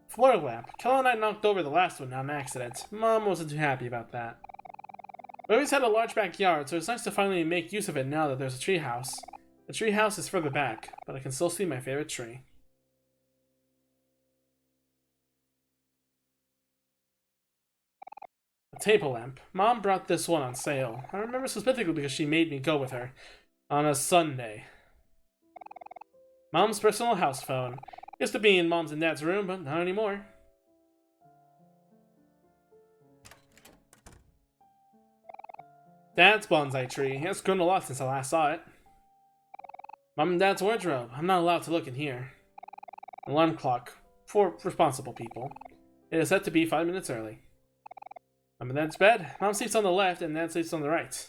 Floor lamp. Kel and I knocked over the last one on accident. Mom wasn't too happy about that. We always had a large backyard, so it's nice to finally make use of it now that there's a tree house. The tree house is further back, but I can still see my favorite tree. A table lamp. Mom brought this one on sale. I remember specifically because she made me go with her on a Sunday. Mom's personal house phone. Used to be in Mom's and Dad's room, but not anymore. Dad's bonsai tree. It's grown a lot since I last saw it. Mom and Dad's wardrobe. I'm not allowed to look in here. Alarm clock. For responsible people. It is set to be 5 minutes early. Mom and Dad's bed. Mom sleeps on the left and Dad sleeps on the right.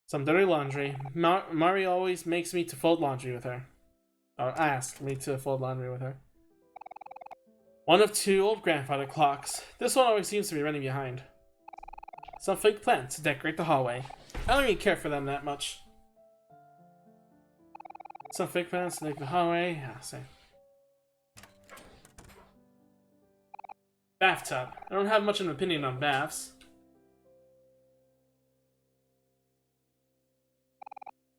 Some dirty laundry. Mari always makes me to fold laundry with her. Or asks me to fold laundry with her. One of 2 old grandfather clocks. This one always seems to be running behind. Some fake plants to decorate the hallway. I don't even care for them that much. Some fake plants to decorate the hallway. Yeah, same. Bathtub. I don't have much of an opinion on baths.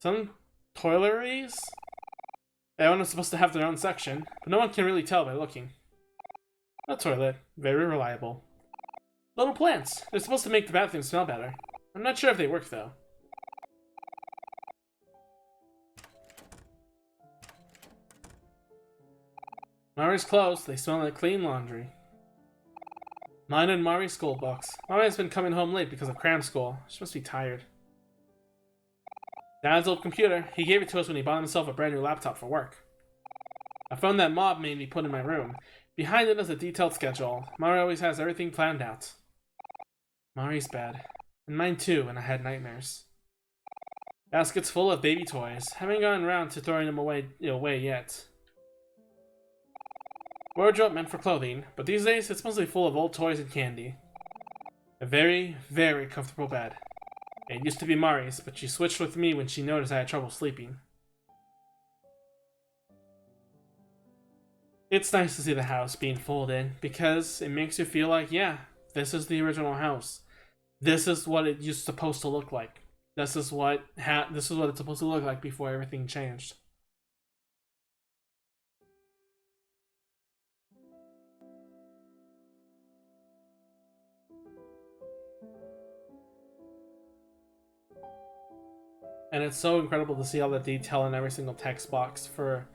Some toiletries? Everyone is supposed to have their own section, but no one can really tell by looking. A toilet. Very reliable. Little plants. They're supposed to make the bathroom smell better. I'm not sure if they work, though. Mari's clothes. They smell like clean laundry. Mine and Mari's school books. Mari has been coming home late because of cram school. She must be tired. Dad's old computer. He gave it to us when he bought himself a brand new laptop for work. A phone that Mob made me put in my room. Behind it is a detailed schedule. Mari always has everything planned out. Mari's bed. And mine too, and I had nightmares. Baskets full of baby toys. Haven't gotten around to throwing them away yet. Wardrobe meant for clothing, but these days it's mostly full of old toys and candy. A very, very comfortable bed. It used to be Mari's, but she switched with me when she noticed I had trouble sleeping. It's nice to see the house being folded, because it makes you feel like, yeah, this is the original house. This is what it used supposed to look like. This is what it's supposed to look like before everything changed. And it's so incredible to see all the detail in every single text box for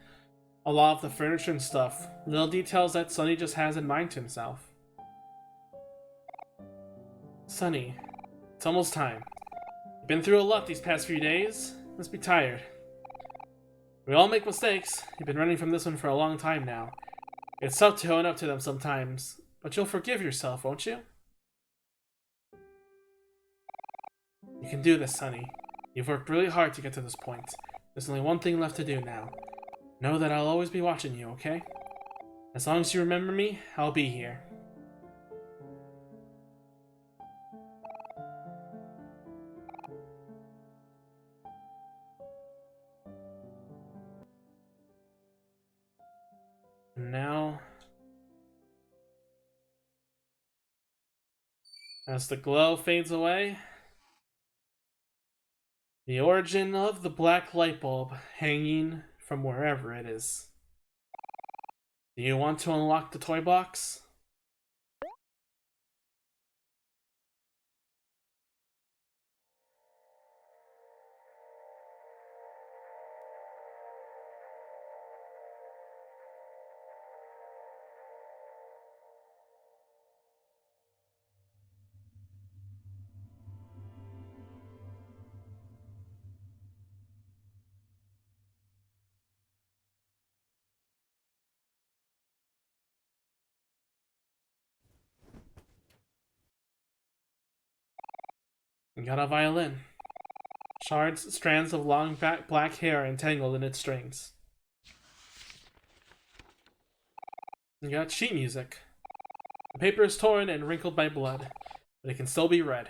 a lot of the furniture and stuff. Little details that Sonny just has in mind to himself. Sonny, it's almost time. You've been through a lot these past few days. Must be tired. We all make mistakes. You've been running from this one for a long time now. It's tough to own up to them sometimes, but you'll forgive yourself, won't you? You can do this, Sonny. You've worked really hard to get to this point. There's only one thing left to do now. Know that I'll always be watching you, okay? As long as you remember me, I'll be here. And now, as the glow fades away, the origin of the black light bulb hanging from wherever it is. Do you want to unlock the toy box? You got a violin. Strands of long black hair entangled in its strings. You got sheet music. The paper is torn and wrinkled by blood, but it can still be read.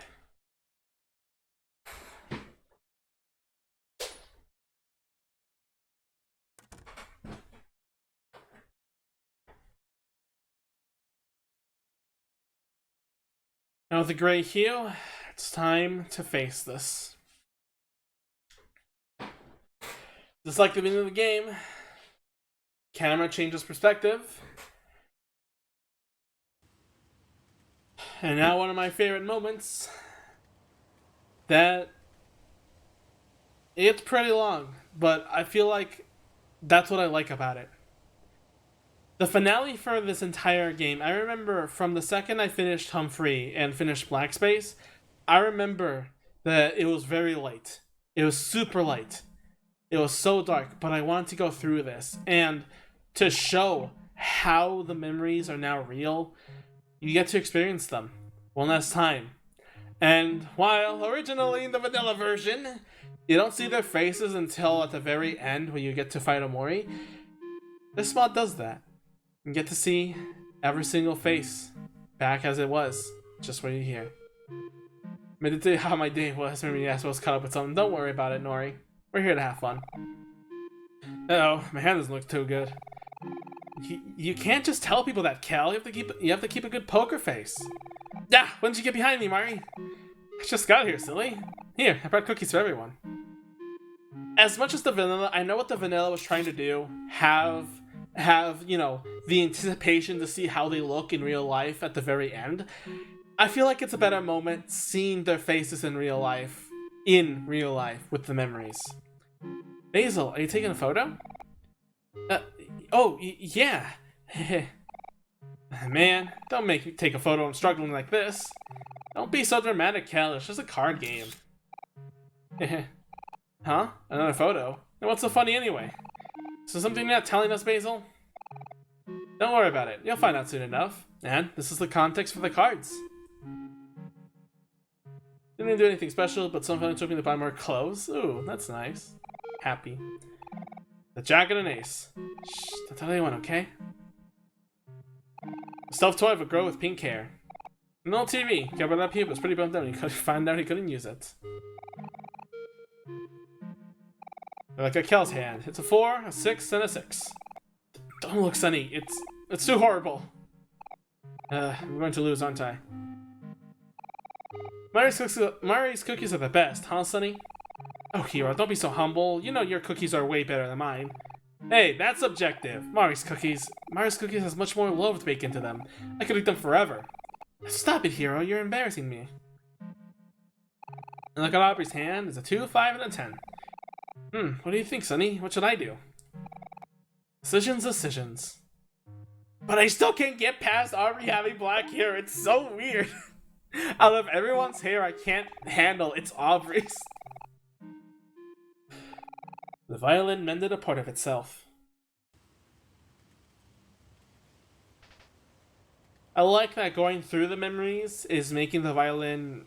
Now with the gray hue, it's time to face this. Just like the beginning of the game, camera changes perspective. And now one of my favorite moments, that it's pretty long, but I feel like that's what I like about it. The finale for this entire game, I remember from the second I finished Humphrey and finished Black Space, I remember that it was very light. It was super light. It was so dark, but I wanted to go through this. And to show how the memories are now real, you get to experience them one last time. And while originally in the vanilla version, you don't see their faces until at the very end when you get to fight Omori, this mod does that. You get to see every single face back as it was, just what you hear. I mean, to tell you how my day was, maybe I was caught up with something. Don't worry about it, Nori. We're here to have fun. Uh-oh, my hand doesn't look too good. You can't just tell people that, Kel. You have to keep a good poker face. Yeah, when did you get behind me, Mari? I just got here, silly. Here, I brought cookies for everyone. As much as I know what the vanilla was trying to do. Have you know, the anticipation to see how they look in real life at the very end. I feel like it's a better moment seeing their faces in real life with the memories. Basil, are you taking a photo? Yeah. Man, don't make me take a photo. I'm struggling like this. Don't be so dramatic, Kel. It's just a card game. Huh? Another photo? And what's so funny anyway? So something you're not telling us, Basil? Don't worry about it. You'll find out soon enough. And this is the context for the cards. Didn't do anything special, but someone took me to buy more clothes. Ooh, that's nice. Happy. The jacket and ace. Shh, don't tell anyone, okay? A stuffed toy of a girl with pink hair. An old TV. Covered up here, but was pretty bummed out when he found out he couldn't use it. Like a Kel's hand. It's a 4, a 6, and a 6. Don't look, Sunny. It's too horrible. I'm going to lose, aren't I? Mari's cookies are the best, huh, Sunny? Oh, Hero, don't be so humble. You know your cookies are way better than mine. Hey, that's subjective. Mari's cookies has much more love baked into them. I could eat them forever. Stop it, Hero. You're embarrassing me. And look at Aubrey's hand. It's a 2, 5, and a 10. What do you think, Sunny? What should I do? Decisions. But I still can't get past Aubrey having black hair. It's so weird. Out of everyone's hair I can't handle, it's Aubrey's. The violin mended a part of itself. I like that going through the memories is making the violin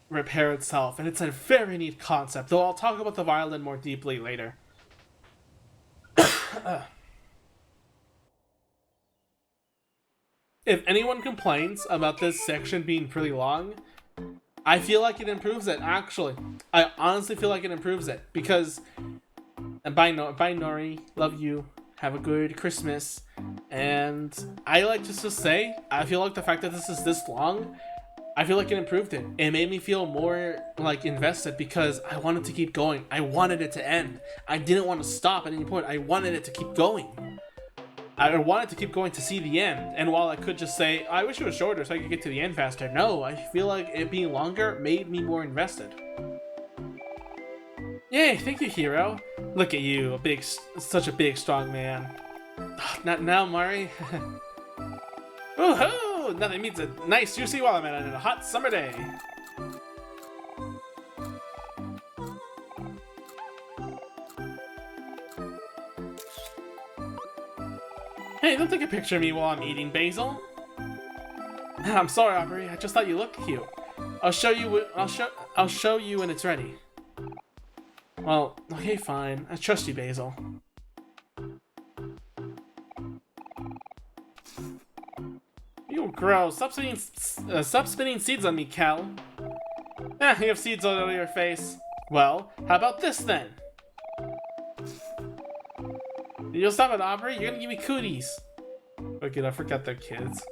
repair itself, and it's a very neat concept, though I'll talk about the violin more deeply later. If anyone complains about this section being pretty long, I feel like it improves it, actually. I honestly feel like it improves it, because... And bye Nori, love you, have a good Christmas. And I like just to say, I feel like the fact that this is this long, I feel like it improved it. It made me feel more like invested because I wanted to keep going. I wanted it to end. I didn't want to stop at any point. I wanted it to keep going. I wanted to keep going to see the end. And while I could just say, I wish it was shorter so I could get to the end faster. No, I feel like it being longer made me more invested. Yay, thank you, Hero. Look at you, such a big, strong man. Not now, Mari. Woohoo! Nothing means a nice, juicy watermelon on a hot summer day. Hey, don't take a picture of me while I'm eating, Basil. I'm sorry, Aubrey. I just thought you looked cute. I'll show you when it's ready. Well, okay, fine. I trust you, Basil. You gross. Stop spinning seeds on me, Cal. You have seeds all over your face. Well, how about this then? You'll stop it, Aubrey. You're gonna give me cooties. Okay, I forgot they're kids.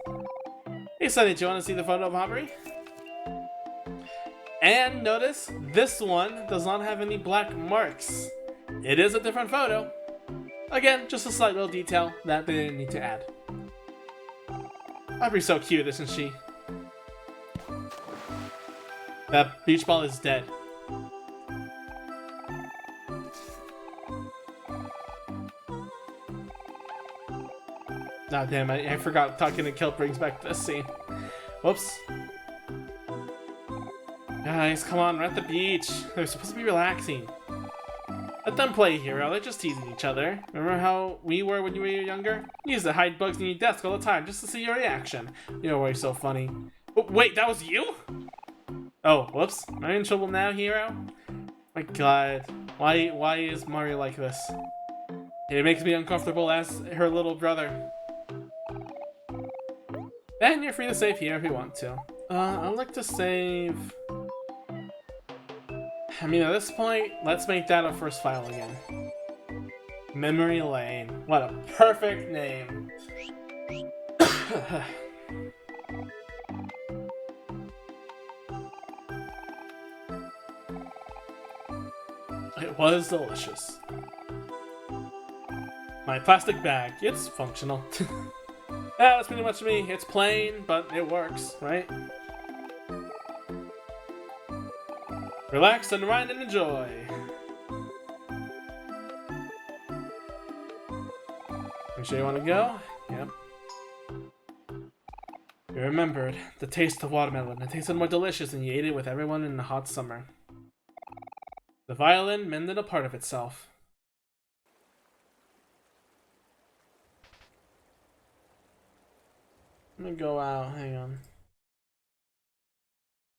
Hey, Sunny, do you want to see the photo of Aubrey? And notice, this one does not have any black marks. It is a different photo. Again, just a slight little detail that they didn't need to add. Aubrey's so cute, isn't she? That beach ball is dead. Ah, damn, I forgot talking to Kel brings back this scene. Whoops. Guys, come on, we're at the beach. They're supposed to be relaxing. Let them play, Hero. They're just teasing each other. Remember how we were when you were younger? You used to hide bugs in your desk all the time just to see your reaction. You're always so funny. Oh, wait, that was you? Oh, whoops. Am I in trouble now, Hero? My god. Why is Mari like this? It makes me uncomfortable as her little brother. And you're free to save here if you want to. I'd like to save... I mean, at this point, let's make that our first file again. Memory Lane. What a perfect name. It was delicious. My plastic bag, it's functional. Yeah, that's pretty much me. It's plain, but it works, right? Relax, unwind, and enjoy. You sure you want to go? Yep. You remembered the taste of watermelon. It tasted more delicious and you ate it with everyone in the hot summer. The violin mended a part of itself. I'm gonna go out. Hang on.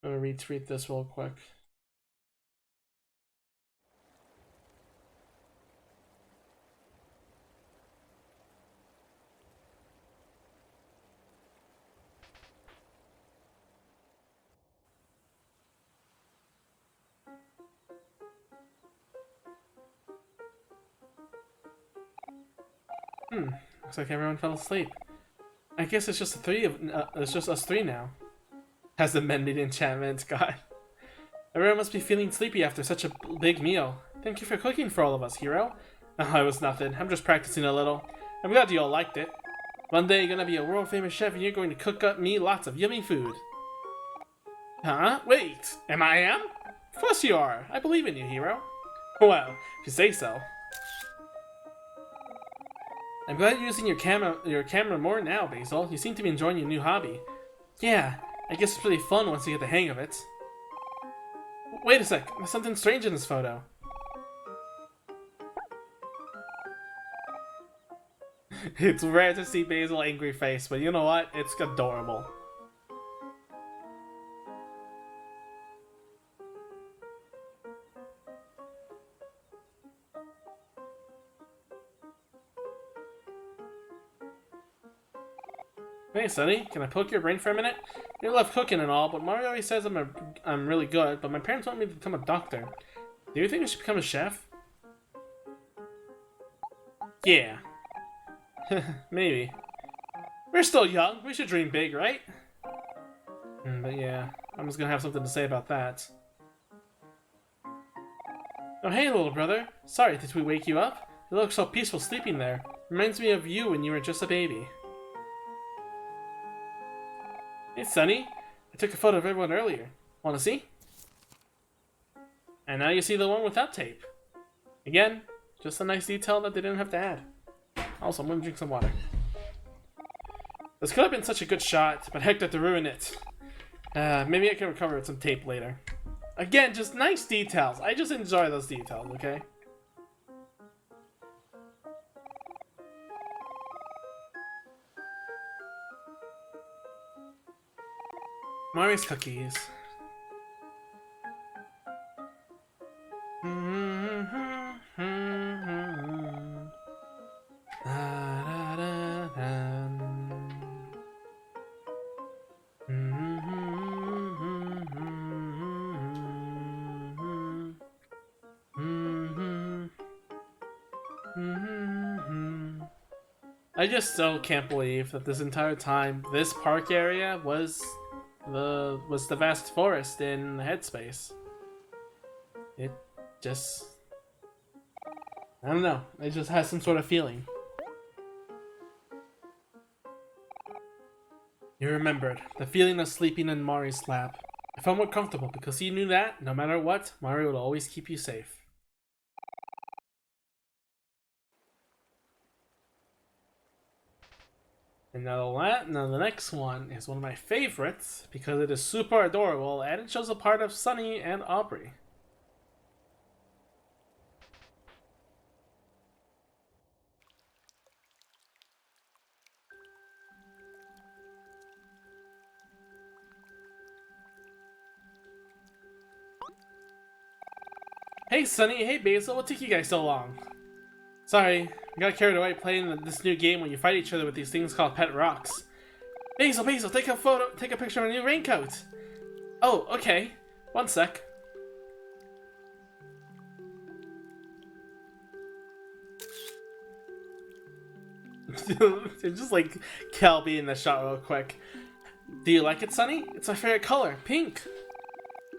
I'm gonna retweet this real quick. Looks like everyone fell asleep. I guess it's just it's just us three now. Has the mended enchantment, God. Everyone must be feeling sleepy after such a big meal. Thank you for cooking for all of us, Hero. Oh, it was nothing. I'm just practicing a little. I'm glad you all liked it. One day you're gonna be a world-famous chef and you're going to cook up me lots of yummy food. Huh? Wait, am I? Of course you are. I believe in you, Hero. Well, if you say so. I'm glad you're using your camera more now, Basil. You seem to be enjoying your new hobby. Yeah, I guess it's pretty fun once you get the hang of it. Wait a sec, there's something strange in this photo. It's rare to see Basil's angry face, but you know what? It's adorable. Hey, Sonny, can I poke your brain for a minute? You love cooking and all, but Mario always says I'm really good, but my parents want me to become a doctor. Do you think I should become a chef? Yeah. Maybe. We're still young. We should dream big, right? But yeah, I'm just gonna have something to say about that. Oh, hey, little brother. Sorry, did we wake you up? You look so peaceful sleeping there. Reminds me of you when you were just a baby. Hey, Sonny. I took a photo of everyone earlier. Want to see? And now you see the one without tape. Again, just a nice detail that they didn't have to add. Also, I'm gonna drink some water. This could have been such a good shot, but heck to ruin it. Maybe I can recover with some tape later. Again, just nice details. I just enjoy those details, okay? Mari's cookies. I just still can't believe that this entire time, this park area was the vast forest in Headspace. It just, I don't know. It just has some sort of feeling. You remembered the feeling of sleeping in Mari's lap. I felt more comfortable because you knew that no matter what, Mari would always keep you safe. And now the next one is one of my favorites because it is super adorable and it shows a part of Sunny and Aubrey. Hey Sunny, hey Basil, what took you guys so long? Sorry, I got carried away playing this new game where you fight each other with these things called pet rocks. Basil, take a picture of my new raincoat. Oh, okay. One sec. Just like Kel be in the shot real quick. Do you like it, Sunny? It's my favorite color, pink.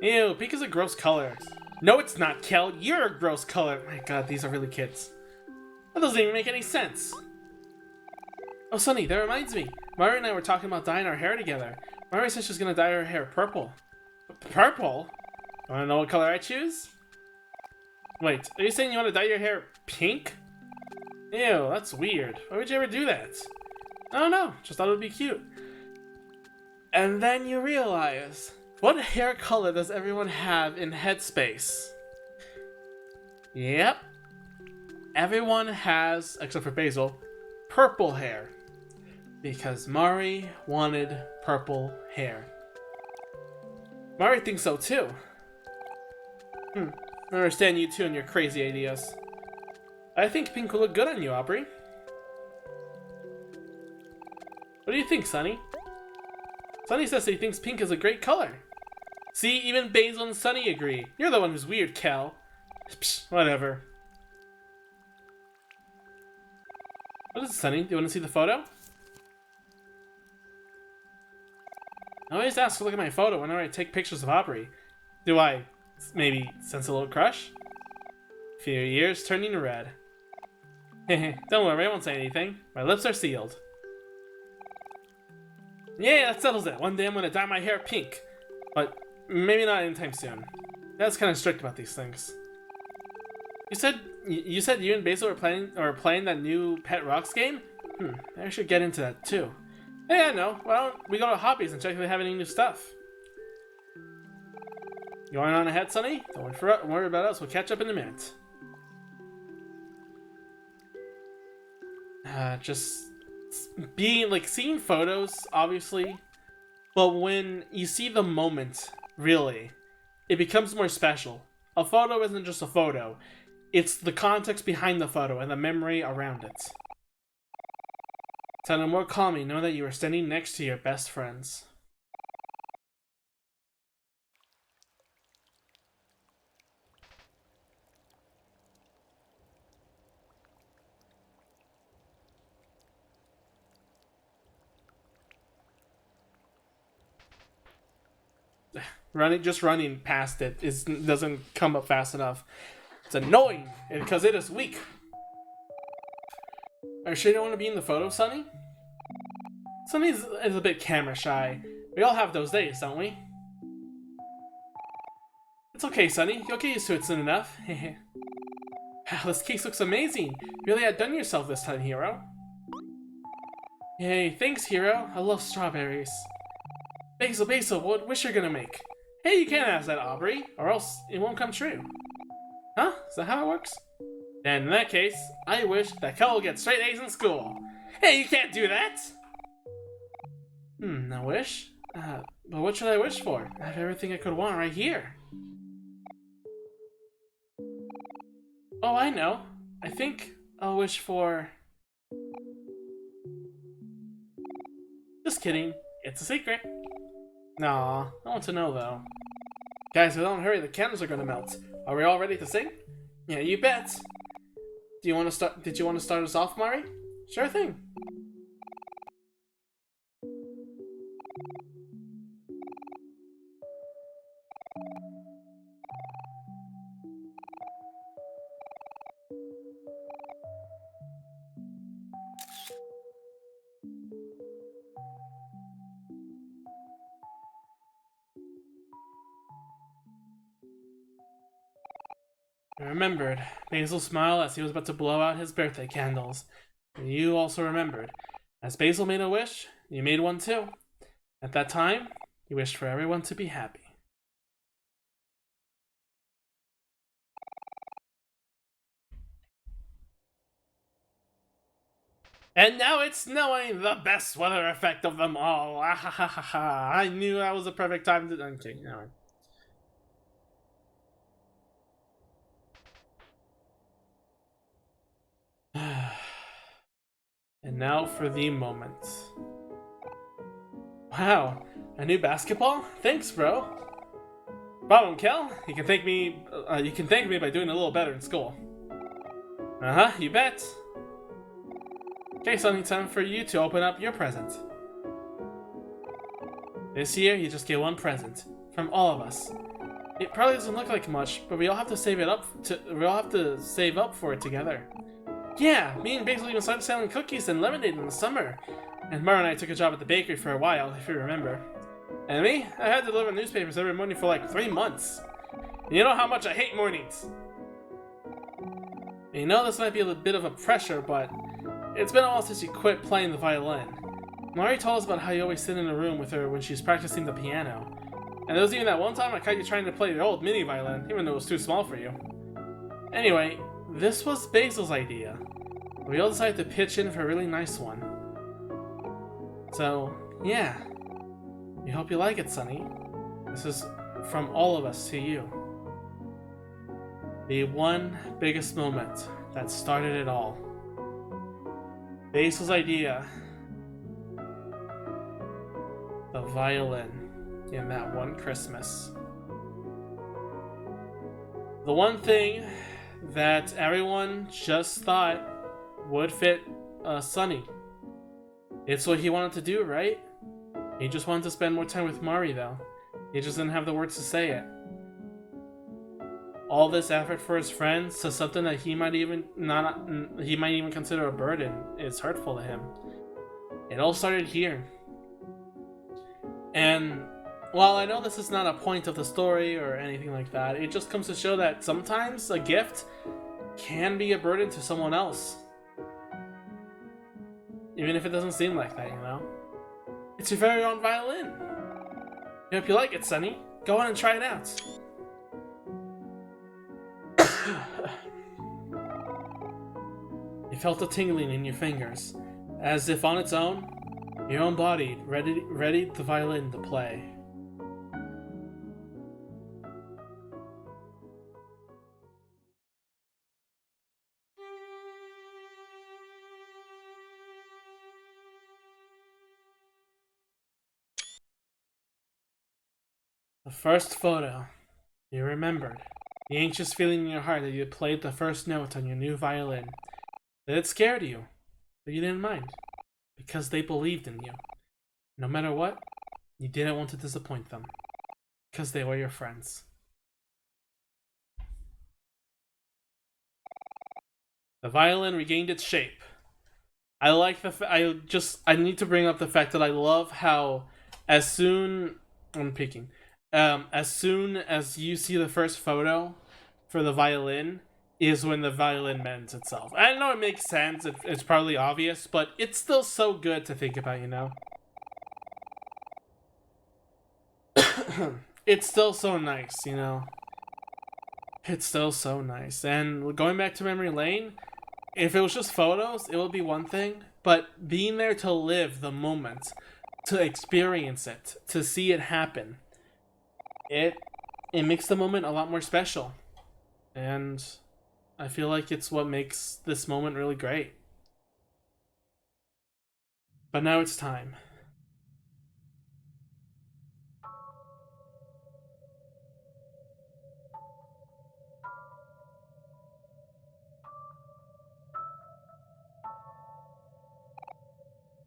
Ew, pink is a gross color. No, it's not, Kel. You're a gross color. My god, these are really kids. That doesn't even make any sense. Oh, Sunny, that reminds me. Mari and I were talking about dyeing our hair together. Mari said she's gonna dye her hair purple. Purple? Wanna know what color I choose? Wait, are you saying you want to dye your hair pink? Ew, that's weird. Why would you ever do that? I don't know, just thought it would be cute. And then you realize, what hair color does everyone have in Headspace? Yep. Everyone has, except for Basil, purple hair. Because Mari wanted purple hair. Mari thinks so too. I understand you two and your crazy ideas. I think pink will look good on you, Aubrey. What do you think, Sunny? Sunny says he thinks pink is a great color. See, even Basil and Sunny agree. You're the one who's weird, Kel. Psh, whatever. What is it, Sunny? Do you want to see the photo? I always ask to look at my photo whenever I take pictures of Aubrey. Do I maybe sense a little crush? Few years turning red. Don't worry, I won't say anything. My lips are sealed. Yeah, that settles it. One day I'm gonna dye my hair pink. But maybe not anytime soon. Dad's kind of strict about these things. You said you and Basil were playing that new Pet Rocks game? I should get into that too. Hey, I know. Why don't we go to Hobbies and check if they have any new stuff? Going on ahead, Sunny? Don't worry about us. We'll catch up in a minute. Just being like seeing photos, obviously, but when you see the moment, really, it becomes more special. A photo isn't just a photo; it's the context behind the photo and the memory around it. Sounded more calming knowing that you were standing next to your best friends. Just running past it doesn't come up fast enough. It's annoying because it is weak. Are you sure you don't want to be in the photo, Sunny? Sunny is a bit camera shy. We all have those days, don't we? It's okay, Sunny. You'll get used to it soon enough. Wow, this cake looks amazing. You really outdone yourself this time, Hero. Yay, thanks, Hero. I love strawberries. Basil, what wish you're gonna make? Hey, you can't ask that, Aubrey, or else it won't come true. Huh? Is that how it works? And in that case, I wish that Kel will get straight A's in school. Hey, you can't do that! A wish? But what should I wish for? I have everything I could want right here. Oh, I know. I think I'll wish for... Just kidding. It's a secret. Nah, I want to know though. Guys, if we don't hurry, the candles are gonna melt. Are we all ready to sing? Yeah, you bet. Did you want to start us off, Mari? Sure thing. I remembered. Basil smiled as he was about to blow out his birthday candles. And you also remembered. As Basil made a wish, you made one too. At that time, you wished for everyone to be happy. And now it's snowing, the best weather effect of them all. Ah, ha, ha, ha, ha. I knew that was the perfect time to... Okay, no. And now for the moment. Wow, a new basketball? Thanks, bro. Problem, Kel. You can thank me. You can thank me by doing a little better in school. You bet. Okay, Sunny, time for you to open up your present. This year, you just get one present from all of us. It probably doesn't look like much, but we all have to save up for it together. Yeah, me and Basil even started selling cookies and lemonade in the summer. And Mara and I took a job at the bakery for a while, if you remember. And me, I had to deliver newspapers every morning for like 3 months. And you know how much I hate mornings. And you know this might be a bit of a pressure, but it's been a while since you quit playing the violin. Mari told us about how you always sit in a room with her when she's practicing the piano. And there was even that one time I caught you trying to play the old mini violin, even though it was too small for you. Anyway, this was Basil's idea. We all decided to pitch in for a really nice one. So, yeah. We hope you like it, Sunny. This is from all of us to you. The one biggest moment that started it all. Basil's idea. The violin in that one Christmas. The one thing that everyone just thought would fit Sunny. It's what he wanted to do, right? He just wanted to spend more time with Mari, though. He just didn't have the words to say it. All this effort for his friends to something that he might even consider a burden is hurtful to him. It all started here. And while I know this is not a point of the story or anything like that, it just comes to show that sometimes a gift can be a burden to someone else. Even if it doesn't seem like that, you know? It's your very own violin. I hope you like it, Sunny. Go on and try it out. You felt a tingling in your fingers, as if on its own, your own body readied the violin to play. The first photo. You remembered. The anxious feeling in your heart that you had played the first note on your new violin. That it scared you, but you didn't mind. Because they believed in you. No matter what, you didn't want to disappoint them. Because they were your friends. The violin regained its shape. I need to bring up the fact that I love how as soon as you see the first photo for the violin is when the violin mends itself. I know it makes sense, it's probably obvious, but it's still so good to think about, you know? It's still so nice, you know? It's still so nice. And going back to memory lane, if it was just photos, it would be one thing, but being there to live the moment, to experience it, to see it happen, it makes the moment a lot more special. And I feel like it's what makes this moment really great. But now it's time.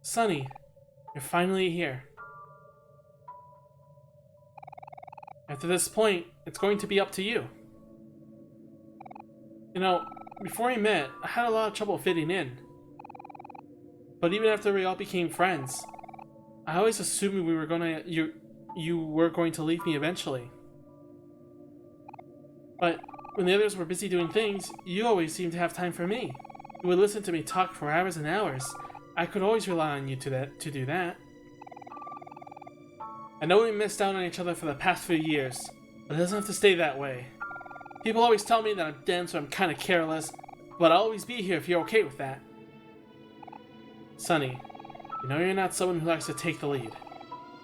Sunny, you're finally here. After this point, it's going to be up to you. You know, before we met, I had a lot of trouble fitting in. But even after we all became friends, I always assumed you were going to leave me eventually. But when the others were busy doing things, you always seemed to have time for me. You would listen to me talk for hours and hours. I could always rely on you to do that. I know we missed out on each other for the past few years, but it doesn't have to stay that way. People always tell me that I'm dense or I'm kind of careless, but I'll always be here if you're okay with that. Sunny, you know you're not someone who likes to take the lead.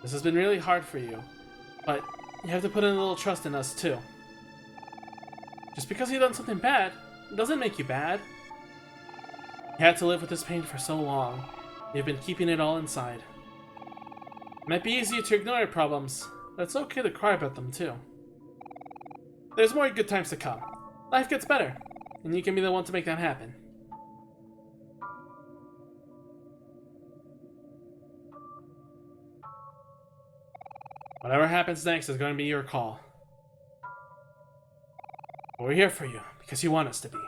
This has been really hard for you, but you have to put in a little trust in us too. Just because you've done something bad doesn't make you bad. You had to live with this pain for so long. You've been keeping it all inside. It might be easier to ignore your problems, but it's okay to cry about them too. There's more good times to come. Life gets better, and you can be the one to make that happen. Whatever happens next is going to be your call. But we're here for you, because you want us to be.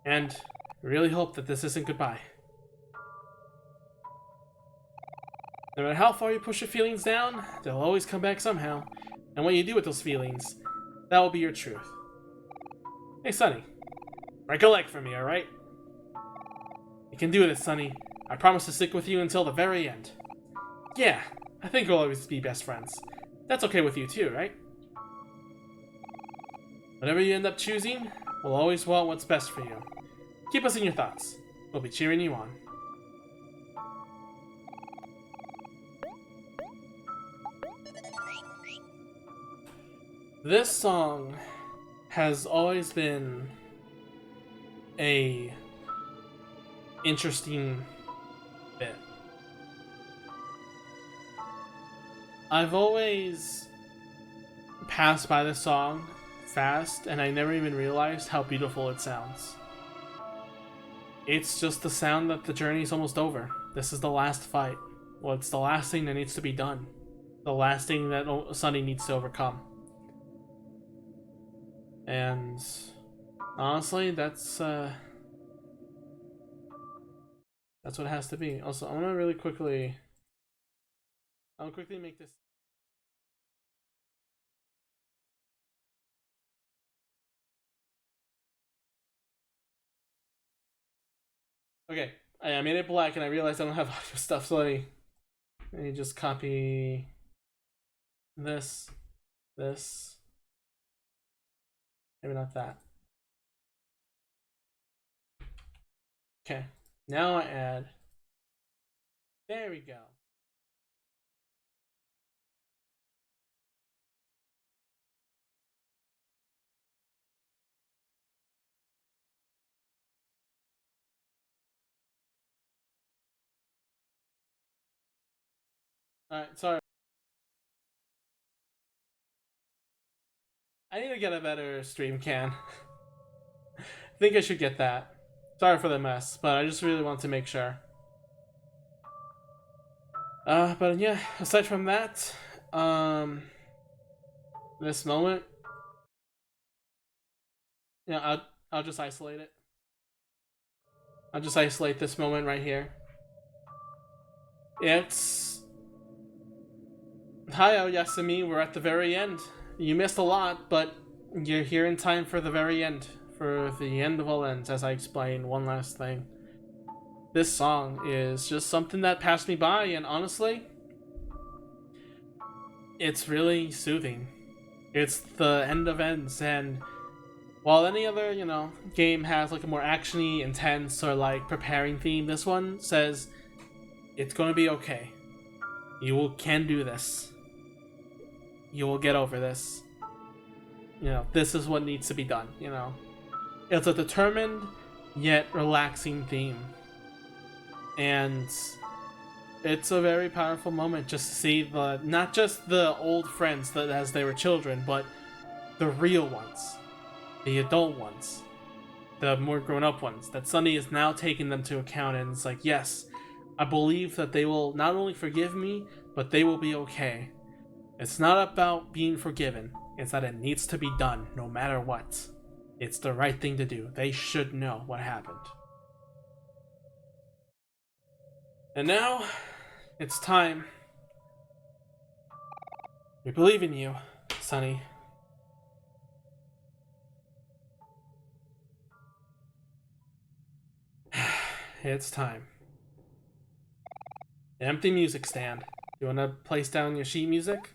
And we really hope that this isn't goodbye. No matter how far you push your feelings down, they'll always come back somehow. And what you do with those feelings, that will be your truth. Hey, Sonny. Recollect for me, alright? You can do this, Sonny. I promise to stick with you until the very end. Yeah, I think we'll always be best friends. That's okay with you too, right? Whatever you end up choosing, we'll always want what's best for you. Keep us in your thoughts. We'll be cheering you on. This song has always been a interesting bit. I've always passed by this song fast, and I never even realized how beautiful it sounds. It's just the sound that the journey's almost over. This is the last fight. Well, it's the last thing that needs to be done. The last thing that Sunny needs to overcome. And honestly, that's what it has to be. Also, I'm gonna really quickly... I'll quickly make this... Okay, I made it black and I realized I don't have audio stuff, so let me just copy this, maybe not that. Okay, now I add, there we go. Alright, sorry. I need to get a better stream cam. I think I should get that. Sorry for the mess, but I just really want to make sure. But yeah, aside from that, this moment, yeah, I'll just isolate it. I'll just isolate this moment right here. It's... Hi, Yasumi, we're at the very end. You missed a lot, but you're here in time for the very end. For the end of all ends, as I explained. One last thing. This song is just something that passed me by, and honestly, it's really soothing. It's the end of ends, and while any other, game has like a more actiony, intense, or like preparing theme, this one says, it's gonna be okay. You can do this. You will get over this. This is what needs to be done, It's a determined, yet relaxing theme. And it's a very powerful moment just to see not just the old friends that as they were children, but the real ones. The adult ones. The more grown-up ones. That Sunny is now taking them to account, and it's like, yes, I believe that they will not only forgive me, but they will be okay. It's not about being forgiven. It's that it needs to be done, no matter what. It's the right thing to do. They should know what happened. And now, it's time. We believe in you, Sunny. It's time. Empty music stand. You want to place down your sheet music?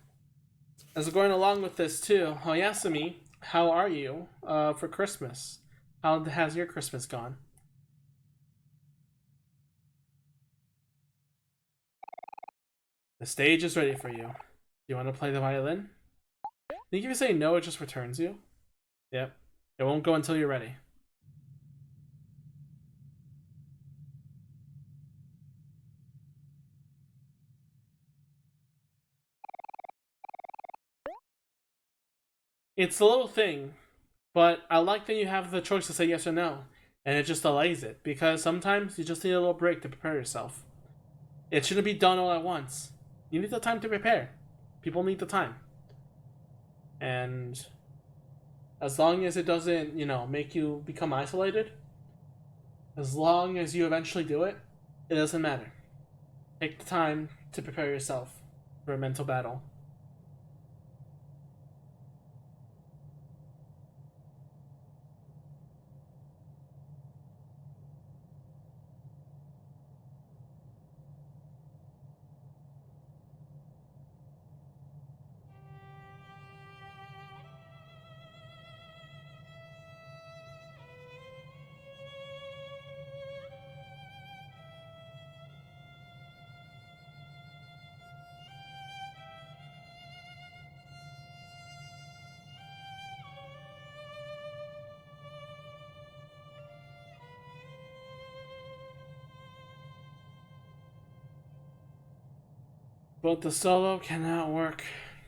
As we're going along with this too, Oyasumi, how are you for Christmas? How has your Christmas gone? The stage is ready for you. Do you want to play the violin? I think if you say no, it just returns you. Yep. It won't go until you're ready. It's a little thing, but I like that you have the choice to say yes or no, and it just delays it, because sometimes you just need a little break to prepare yourself. It shouldn't be done all at once. You need the time to prepare. People need the time. And as long as it doesn't, make you become isolated, as long as you eventually do it, it doesn't matter. Take the time to prepare yourself for a mental battle. But the solo cannot work.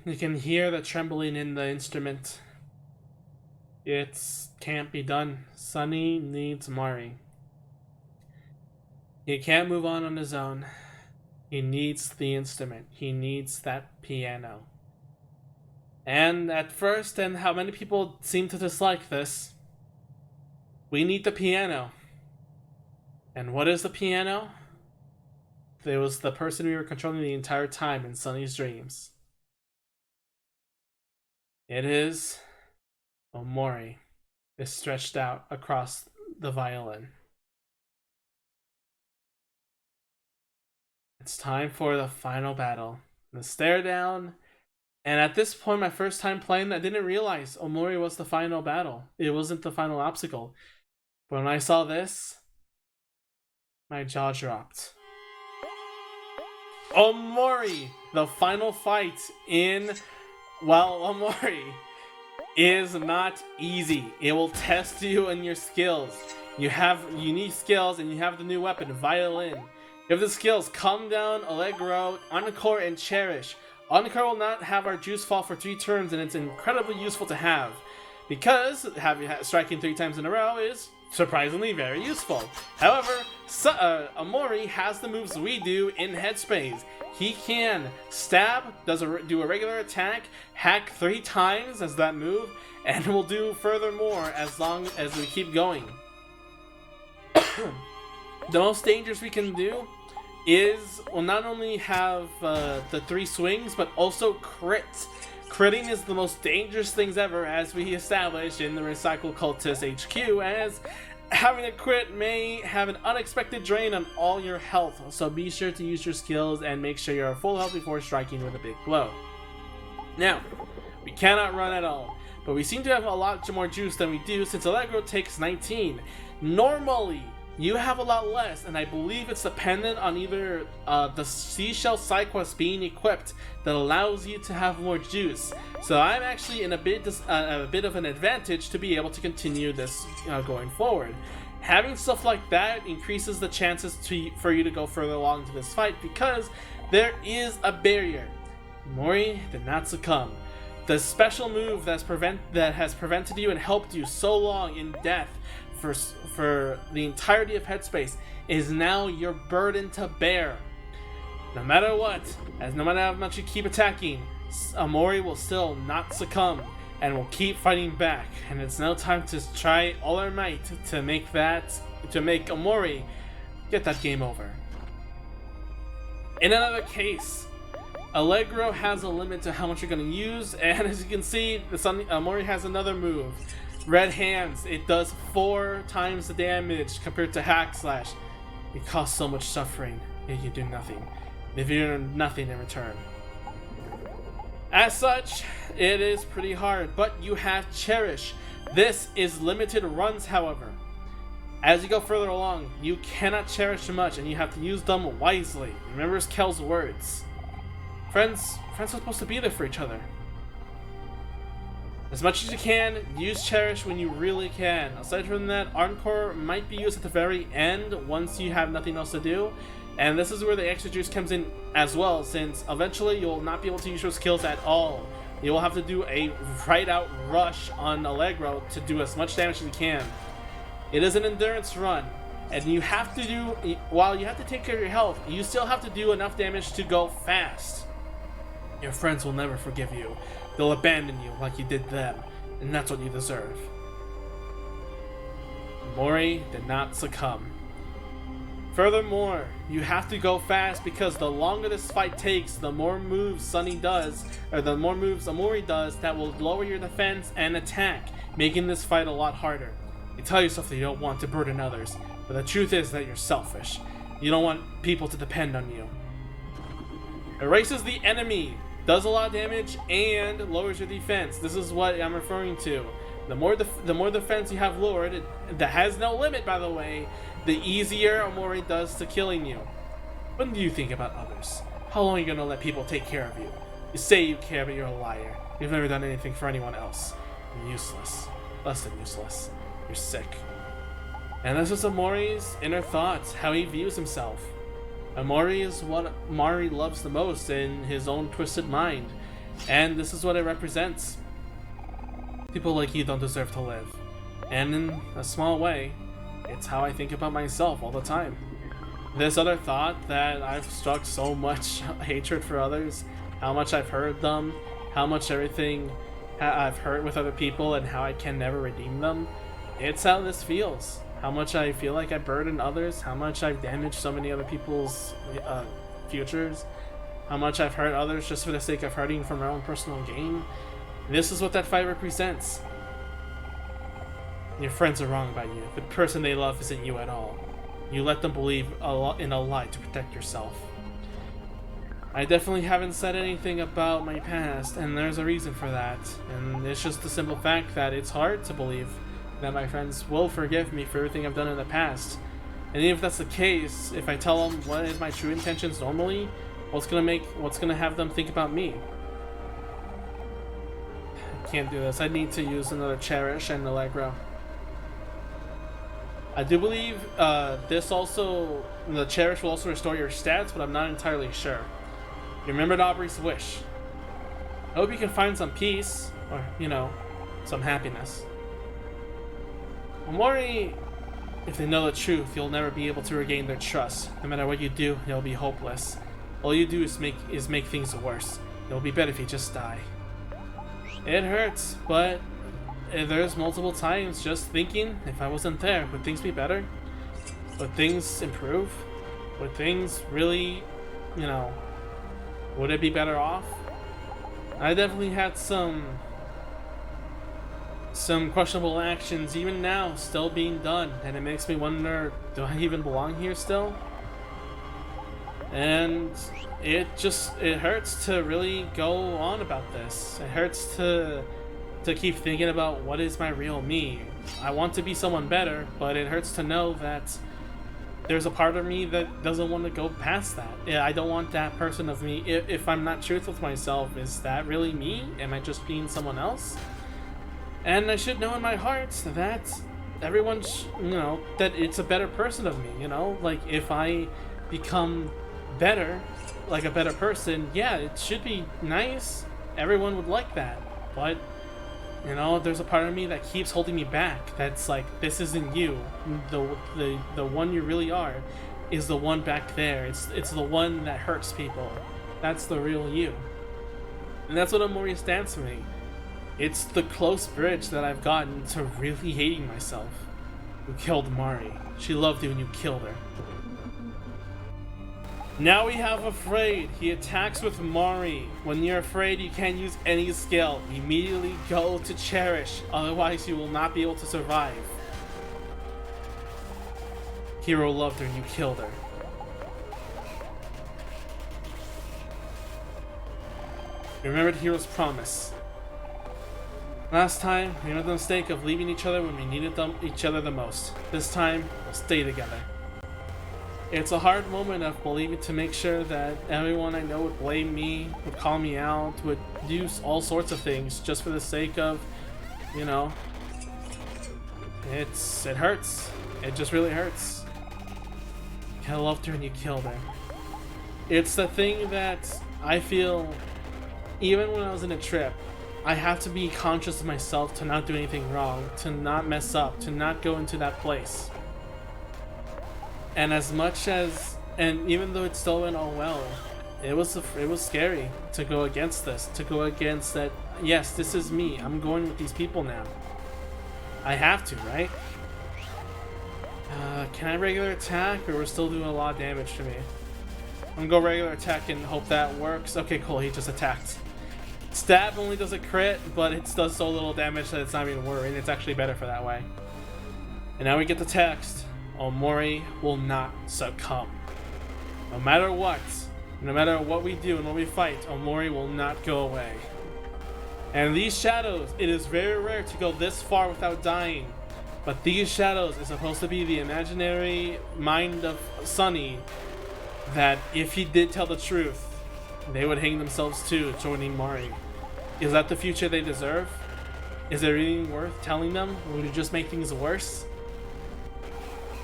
You can hear the trembling in the instrument. It can't be done. Sunny needs Mari. He can't move on his own. He needs the instrument. He needs that piano. And at first, and how many people seem to dislike this, we need the piano. And what is the piano? It was the person we were controlling the entire time in Sunny's dreams. It is OMORI. Is stretched out across the violin. It's time for the final battle. The stare down. And at this point, my first time playing, I didn't realize OMORI was the final battle. It wasn't the final obstacle. But when I saw this, my jaw dropped. OMORI, the final fight in, OMORI is not easy. It will test you and your skills. You have unique skills and you have the new weapon, violin. You have the skills, Calm Down, Allegro, Encore, and Cherish. Encore will not have our juice fall for 3 turns, and it's incredibly useful to have. Because striking 3 times in a row is surprisingly very useful. However, OMORI has the moves we do in Headspace. He can stab, do a regular attack, hack 3 times as that move, and will do furthermore as long as we keep going. The most dangerous we can do is, will not only have the 3 swings, but also crit. Critting is the most dangerous things ever, as we established in the Recycle Cultist HQ, as having a crit may have an unexpected drain on all your health, so be sure to use your skills and make sure you're full health before striking with a big blow. Now, we cannot run at all, but we seem to have a lot more juice than we do since Allegro takes 19. Normally, you have a lot less, and I believe it's dependent on either the Seashell side quest being equipped that allows you to have more juice. So I'm actually in a bit of an advantage to be able to continue this going forward. Having stuff like that increases the chances for you to go further along into this fight because there is a barrier. Mori did not succumb. The special move that has prevented you and helped you so long in death for the entirety of Headspace is now your burden to bear. No matter what, no matter how much you keep attacking, OMORI will still not succumb and will keep fighting back. And it's now time to try all our might to make OMORI get that game over. In another case, Allegro has a limit to how much you're going to use, and as you can see, OMORI has another move. Red Hands, it does 4 times the damage compared to Hack Slash. It costs so much suffering, yet you do nothing. If you earn nothing in return. As such, it is pretty hard, but you have Cherish. This is limited runs, however. As you go further along, you cannot cherish much, and you have to use them wisely. Remember Kel's words. Friends are supposed to be there for each other. As much as you can, use Cherish when you really can. Aside from that, Encore might be used at the very end once you have nothing else to do. And this is where the extra juice comes in as well, since eventually you'll not be able to use your skills at all. You will have to do a right-out rush on Allegro to do as much damage as you can. It is an endurance run, and you have to do, while you have to take care of your health, you still have to do enough damage to go fast. Your friends will never forgive you. They'll abandon you like you did them, and that's what you deserve. Omori did not succumb. Furthermore, you have to go fast because the longer this fight takes, the more moves Sunny does, or the more moves Omori does that will lower your defense and attack, making this fight a lot harder. You tell yourself that you don't want to burden others, but the truth is that you're selfish. You don't want people to depend on you. Erases the enemy, does a lot of damage, and lowers your defense. This is what I'm referring to. The more defense you have lowered, that has no limit by the way, the easier Omori does to killing you. What do you think about others? How long are you gonna let people take care of you? You say you care, but you're a liar. You've never done anything for anyone else. You're useless. Less than useless. You're sick. And this is Omori's inner thoughts, how he views himself. Omori is what Mari loves the most in his own twisted mind. And this is what it represents. People like you don't deserve to live. And in a small way, it's how I think about myself all the time. This other thought that I've struck so much hatred for others, how much I've hurt them, how much everything I've hurt with other people and how I can never redeem them, it's how this feels. How much I feel like I burden others, how much I've damaged so many other people's futures, how much I've hurt others just for the sake of hurting for my own personal gain. This is what that fight represents. Your friends are wrong about you. The person they love isn't you at all. You let them believe in a lie to protect yourself. I definitely haven't said anything about my past, and there's a reason for that. And it's just the simple fact that it's hard to believe that my friends will forgive me for everything I've done in the past. And even if that's the case, if I tell them what is my true intentions normally, what's gonna have them think about me? I can't do this. I need to use another Cherish and Allegro. I do believe the Cherish will also restore your stats, but I'm not entirely sure. You remembered Aubrey's wish. I hope you can find some peace, or, some happiness. Omori, if they know the truth, you'll never be able to regain their trust. No matter what you do, it'll be hopeless. All you do is make things worse. It'll be better if you just die. It hurts, but there's multiple times just thinking, if I wasn't there, would things be better? Would things improve? Would things really, would it be better off? I definitely had some questionable actions even now still being done, and it makes me wonder, do I even belong here still? And it hurts to really go on about this. It hurts to keep thinking about what is my real me. I want to be someone better, but it hurts to know that there's a part of me that doesn't want to go past that. Yeah, I don't want that person of me. If I'm not truthful with myself, is that really me? Am I just being someone else? And I should know in my heart that everyone, that it's a better person of me, Like, if I become better, like a better person, yeah, it should be nice. Everyone would like that. But, there's a part of me that keeps holding me back. That's like, this isn't you. The one you really are is the one back there. It's the one that hurts people. That's the real you. And that's what Omori stands for me. It's the close bridge that I've gotten to really hating myself. You killed Mari. She loved you and you killed her. Now we have Afraid. He attacks with Mari. When you're afraid, you can't use any skill. Immediately go to Cherish, otherwise you will not be able to survive. Hero loved her and you killed her. You remembered Hero's promise. Last time, we made the mistake of leaving each other when we needed each other the most. This time, we'll stay together. It's a hard moment of believing to make sure that everyone I know would blame me, would call me out, would do all sorts of things just for the sake of, it hurts. It just really hurts. I loved her and you killed her. It's the thing that I feel, even when I was in a trip, I have to be conscious of myself to not do anything wrong, to not mess up, to not go into that place. And even though it still went all well, it was scary to go against this, to go against that. Yes, this is me. I'm going with these people now. I have to, right? Can I regular attack, or we're still doing a lot of damage to me? I'm gonna go regular attack and hope that works. Okay, cool. He just attacked. Stab only does a crit, but it does so little damage that it's not even worrying. It's actually better for that way. And now we get the text. Omori will not succumb. No matter what we do and when we fight, Omori will not go away. And these shadows, it is very rare to go this far without dying. But these shadows is supposed to be the imaginary mind of Sunny, that if he did tell the truth, they would hang themselves too, joining Mari. Is that the future they deserve? Is it really worth telling them? Would it just make things worse?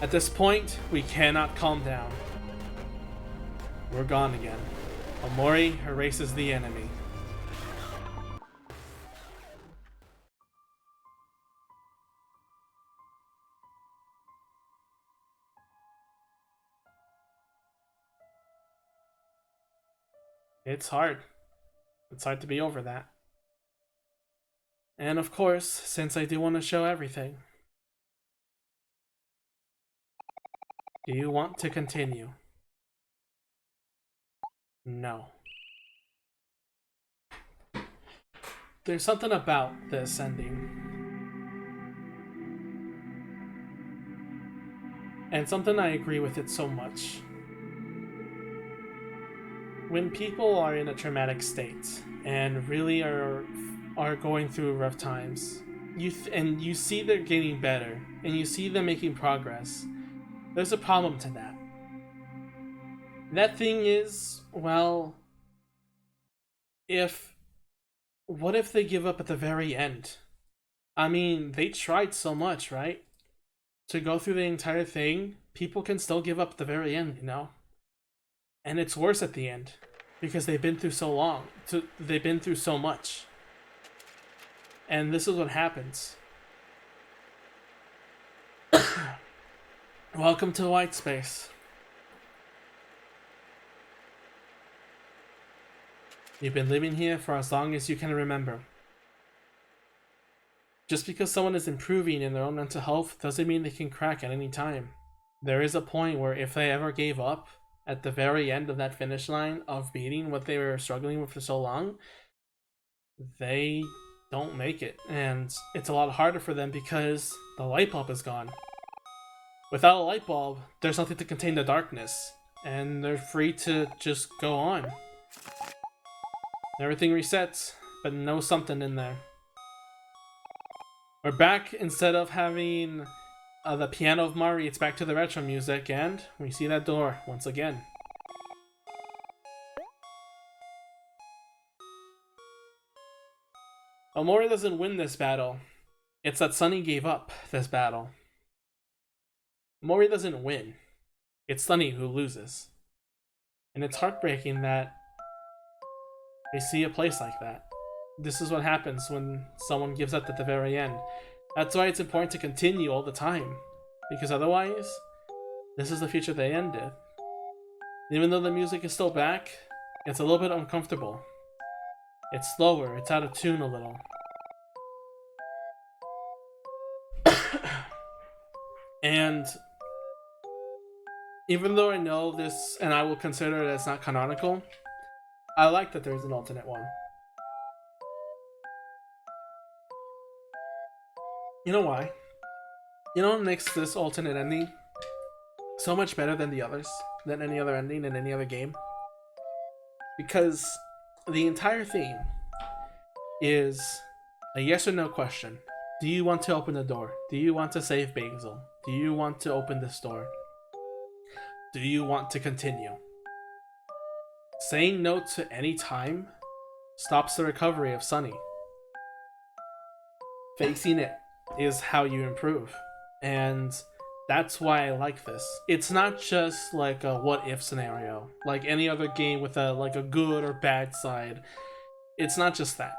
At this point, we cannot calm down. We're gone again. Omori erases the enemy. It's hard. It's hard to be over that. And of course, since I do want to show everything, do you want to continue? No. There's something about this ending. And something I agree with it so much. When people are in a traumatic state and really are going through rough times, you see they're getting better and you see them making progress, there's a problem to that. That thing is, well, what if they give up at the very end? I mean, they tried so much, right? To go through the entire thing, people can still give up at the very end, you know? And it's worse at the end, because they've been through so long, they've been through so much. And this is what happens. Welcome to White Space. You've been living here for as long as you can remember. Just because someone is improving in their own mental health doesn't mean they can crack at any time. There is a point where if they ever gave up at the very end of that finish line of beating what they were struggling with for so long, they don't make it. And it's a lot harder for them because the light bulb is gone. Without a light bulb, there's nothing to contain the darkness, and they're free to just go on. Everything resets, but no something in there. We're back. Instead of having the piano of Mari, it's back to the retro music, and we see that door once again. Omori doesn't win this battle. It's that Sunny gave up this battle. Omori doesn't win. It's Sunny who loses. And it's heartbreaking that we see a place like that. This is what happens when someone gives up at the very end. That's why it's important to continue all the time. Because otherwise, this is the future they ended. Even though the music is still back, it's a little bit uncomfortable. It's slower, it's out of tune a little. And even though I know this, and I will consider it as not canonical, I like that there's an alternate one. You know why? You know what makes this alternate ending so much better than the others, than any other ending in any other game? Because the entire theme is a yes or no question. Do you want to open the door? Do you want to save Basil? Do you want to open this door? Do you want to continue? Saying no to any time stops the recovery of Sunny. Facing it is how you improve. And that's why I like this. It's not just like a what if scenario, like any other game with a good or bad side. It's not just that.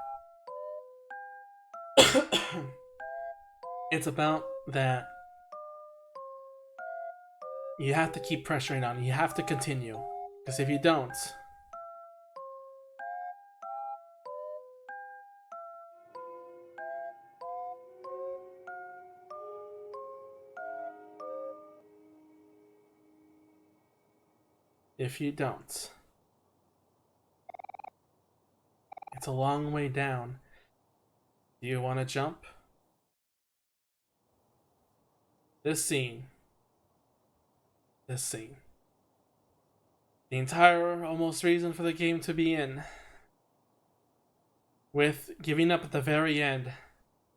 It's about that you have to keep pressuring on. You have to continue. Because if you don't, if you don't. It's a long way down. Do you want to jump? This scene. This scene. The entire almost reason for the game to be in. With giving up at the very end.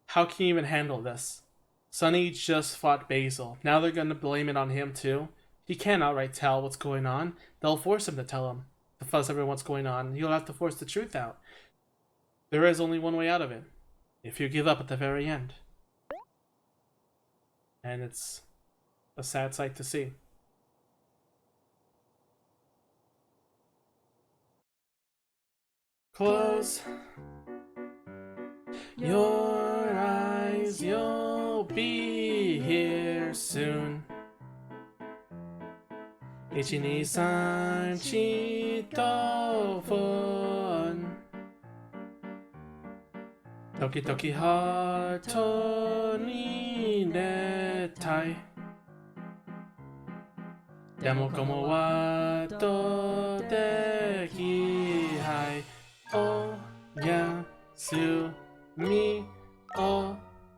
How can you even handle this? Sunny just fought Basil. Now they're gonna blame it on him too. He can't outright tell what's going on. They'll force him to tell him. To fuss everyone what's going on. He'll have to force the truth out. There is only one way out of it. If you give up at the very end. And it's a sad sight to see. Close your eyes, you'll be here soon. 1、2、3、4ドキドキハートに入れたいでもこもはとできはいおやすみお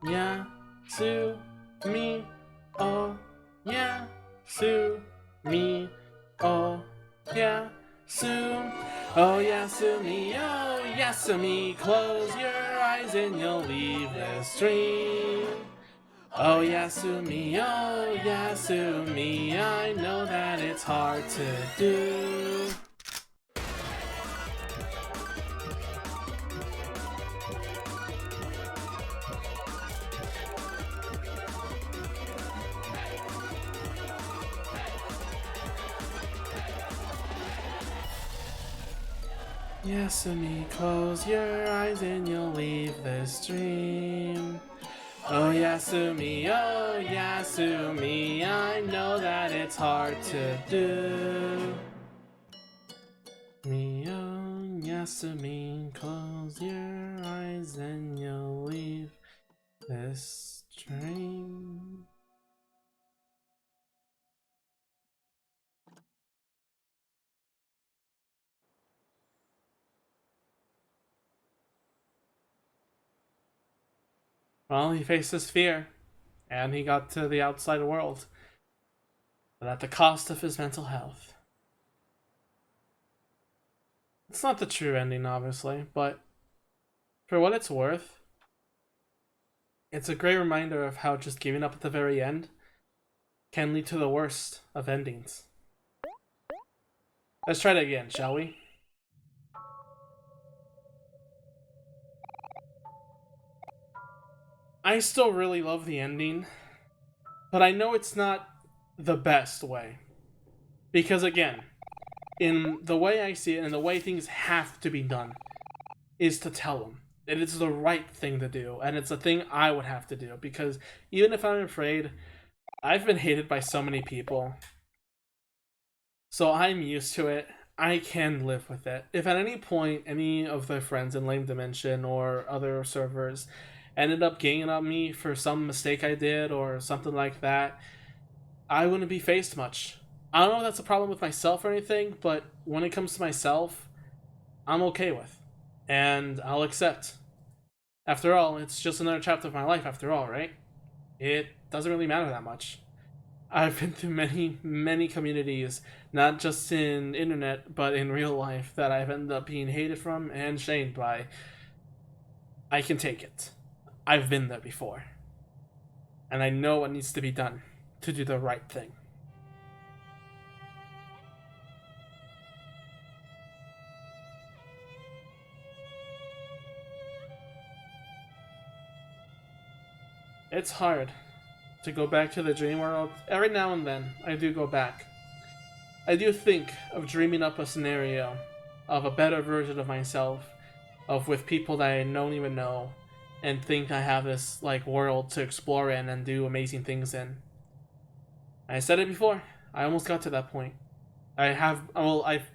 やすみおやすみおやすおやすみおやすみ Close your eyes and you'll leave this dream Oh Yasumi, oh Yasumi, I know that it's hard to do. Yasumi, close your eyes and you'll leave this dream. Oh Yasumi, I know that it's hard to do. Oh Yasumi, close your eyes and you'll leave this dream. Well, he faced his fear, and he got to the outside world, but at the cost of his mental health. It's not the true ending, obviously, but for what it's worth, it's a great reminder of how just giving up at the very end can lead to the worst of endings. Let's try it again, shall we? I still really love the ending, but I know it's not the best way. Because again, in the way I see it and the way things have to be done, is to tell them. It is the right thing to do, and it's a thing I would have to do, because even if I'm afraid, I've been hated by so many people. So I'm used to it. I can live with it. If at any point any of their friends in Lame Dimension or other servers ended up ganging on me for some mistake I did or something like that, I wouldn't be faced much. I don't know if that's a problem with myself or anything, but when it comes to myself, I'm okay with. And I'll accept. After all, it's just another chapter of my life after all, right? It doesn't really matter that much. I've been through many communities, not just in internet, but in real life, that I've ended up being hated from and shamed by. I can take it. I've been there before. And I know what needs to be done to do the right thing. It's hard to go back to the dream world. Every now and then, I do go back. I do think of dreaming up a scenario of a better version of myself, of with people that I don't even know, and think I have this like world to explore in and do amazing things in. I said it before. I almost got to that point. I've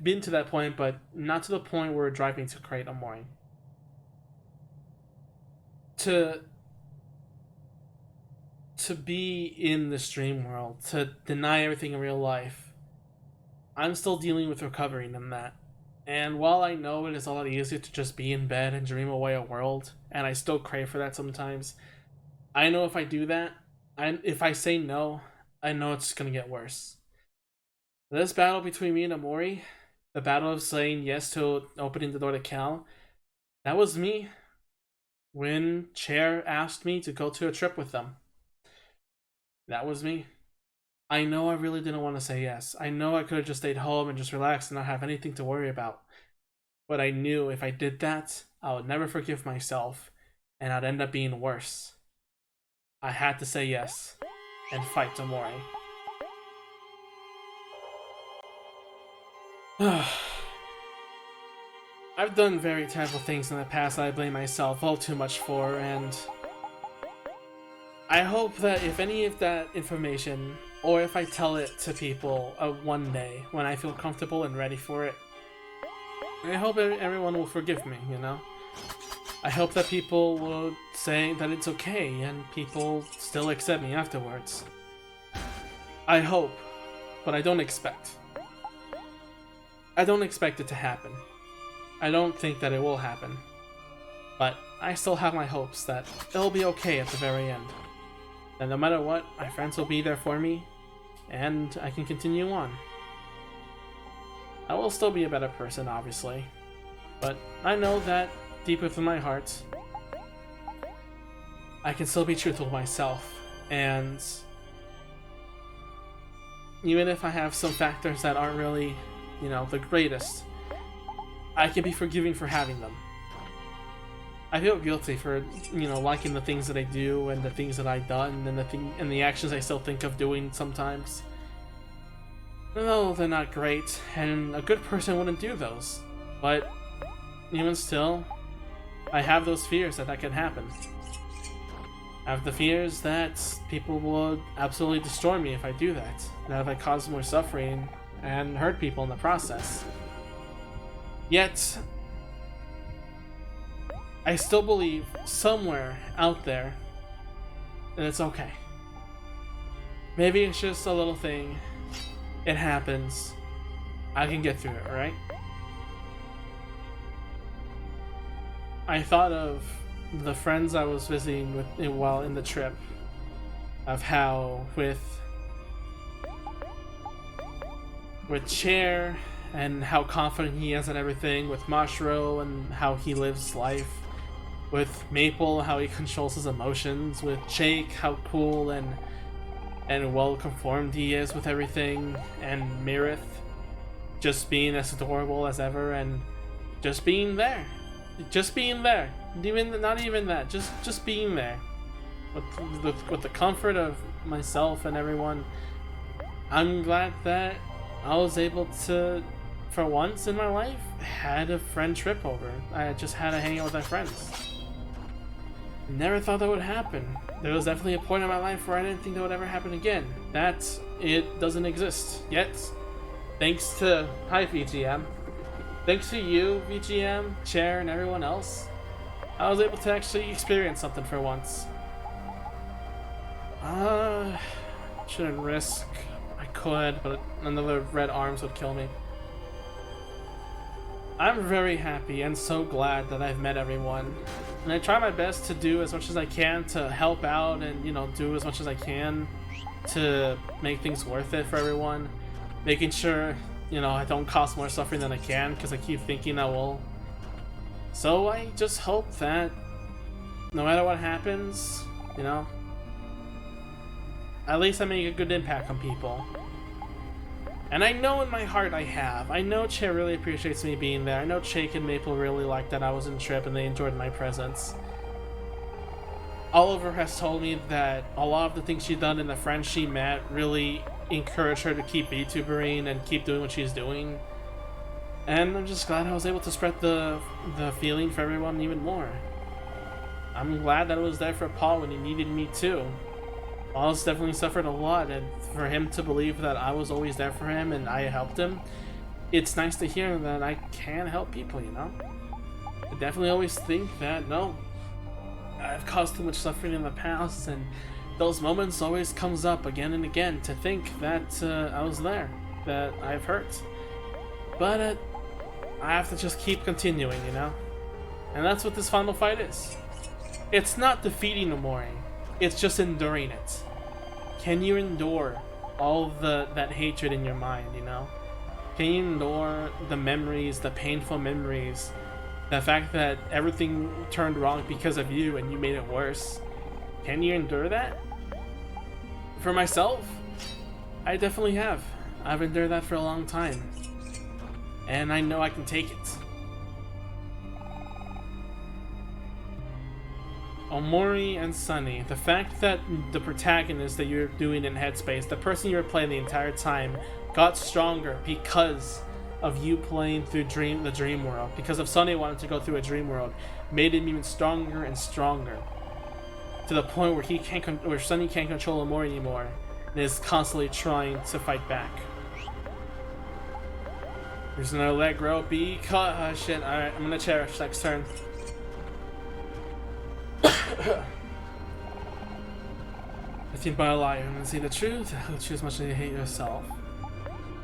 been to that point, but not to the point where it drives me to create OMORI. To be in the stream world, to deny everything in real life, I'm still dealing with recovering in that. And while I know it is a lot easier to just be in bed and dream away a world, and I still crave for that sometimes, I know if I do that, if I say no, I know it's gonna get worse. This battle between me and Omori, the battle of saying yes to opening the door to Cal, that was me when Chair asked me to go to a trip with them. That was me. I know I really didn't want to say yes. I know I could have just stayed home and just relaxed and not have anything to worry about. But I knew if I did that, I would never forgive myself, and I'd end up being worse. I had to say yes and fight Omori. I've done very terrible things in the past that I blame myself all too much for, and I hope that if any of that information, or if I tell it to people one day when I feel comfortable and ready for it, I hope everyone will forgive me, you know? I hope that people will say that it's okay and people still accept me afterwards. I hope, but I don't expect. I don't expect it to happen. I don't think that it will happen. But I still have my hopes that it'll be okay at the very end. That no matter what, my friends will be there for me, and I can continue on. I will still be a better person, obviously, but I know that deep within my heart, I can still be truthful to myself, and even if I have some factors that aren't really, you know, the greatest, I can be forgiving for having them. I feel guilty for, you know, liking the things that I do and the things that I've done and the actions I still think of doing sometimes. No, they're not great, and a good person wouldn't do those. But even still, I have those fears that could happen. I have the fears that people would absolutely destroy me if I do that. That if I cause more suffering and hurt people in the process. Yet, I still believe somewhere out there that it's okay. Maybe it's just a little thing. It happens. I can get through it, alright? I thought of the friends I was visiting with while in the trip. Of how with Chair and how confident he is in everything, with Mashro and how he lives life, with Maple, how he controls his emotions, with Jake, how cool and well conformed he is with everything, and Mirith just being as adorable as ever and just being there. Just being there. Not even that, just being there. With the comfort of myself and everyone. I'm glad that I was able to, for once in my life, had a friend trip over. I just had to hang out with my friends. Never thought that would happen. There was definitely a point in my life where I didn't think that would ever happen again. That it doesn't exist yet. Thanks to VGM. Thanks to you, VGM, Chair, and everyone else, I was able to actually experience something for once. Shouldn't risk. I could, but another red arms would kill me. I'm very happy and so glad that I've met everyone. And I try my best to do as much as I can to help out and, you know, do as much as I can to make things worth it for everyone. Making sure, you know, I don't cause more suffering than I can, because I keep thinking I will. So I just hope that no matter what happens, you know, at least I make a good impact on people. And I know in my heart I have. I know Che really appreciates me being there. I know Jake and Maple really liked that I was in Trip and they enjoyed my presence. Oliver has told me that a lot of the things she's done and the friends she met really encouraged her to keep VTubering and keep doing what she's doing. And I'm just glad I was able to spread the feeling for everyone even more. I'm glad that I was there for Paul when he needed me too. Paul's definitely suffered a lot, and for him to believe that I was always there for him and I helped him, it's nice to hear that I can help people, you know? I definitely always think that, no, I've caused too much suffering in the past, and those moments always comes up again and again to think that I was there. that I've hurt. But I have to just keep continuing, you know? And that's what this final fight is. It's not defeating Omori, it's just enduring it. Can you endure all of that hatred in your mind, you know? Can you endure the memories, the painful memories, the fact that everything turned wrong because of you and you made it worse? Can you endure that? For myself, I definitely have. I've endured that for a long time. And I know I can take it. Omori and Sunny, the fact that the protagonist that you're doing in Headspace, the person you were playing the entire time, got stronger because of you playing through the dream world, because of Sunny wanting to go through a dream world, made him even stronger and stronger, to the point where Sunny can't control Omori anymore, and is constantly trying to fight back. There's another leg row. Be caught. Shit. Alright, I'm gonna cherish next turn. I think by a liar and see the truth. You'll choose much to hate yourself.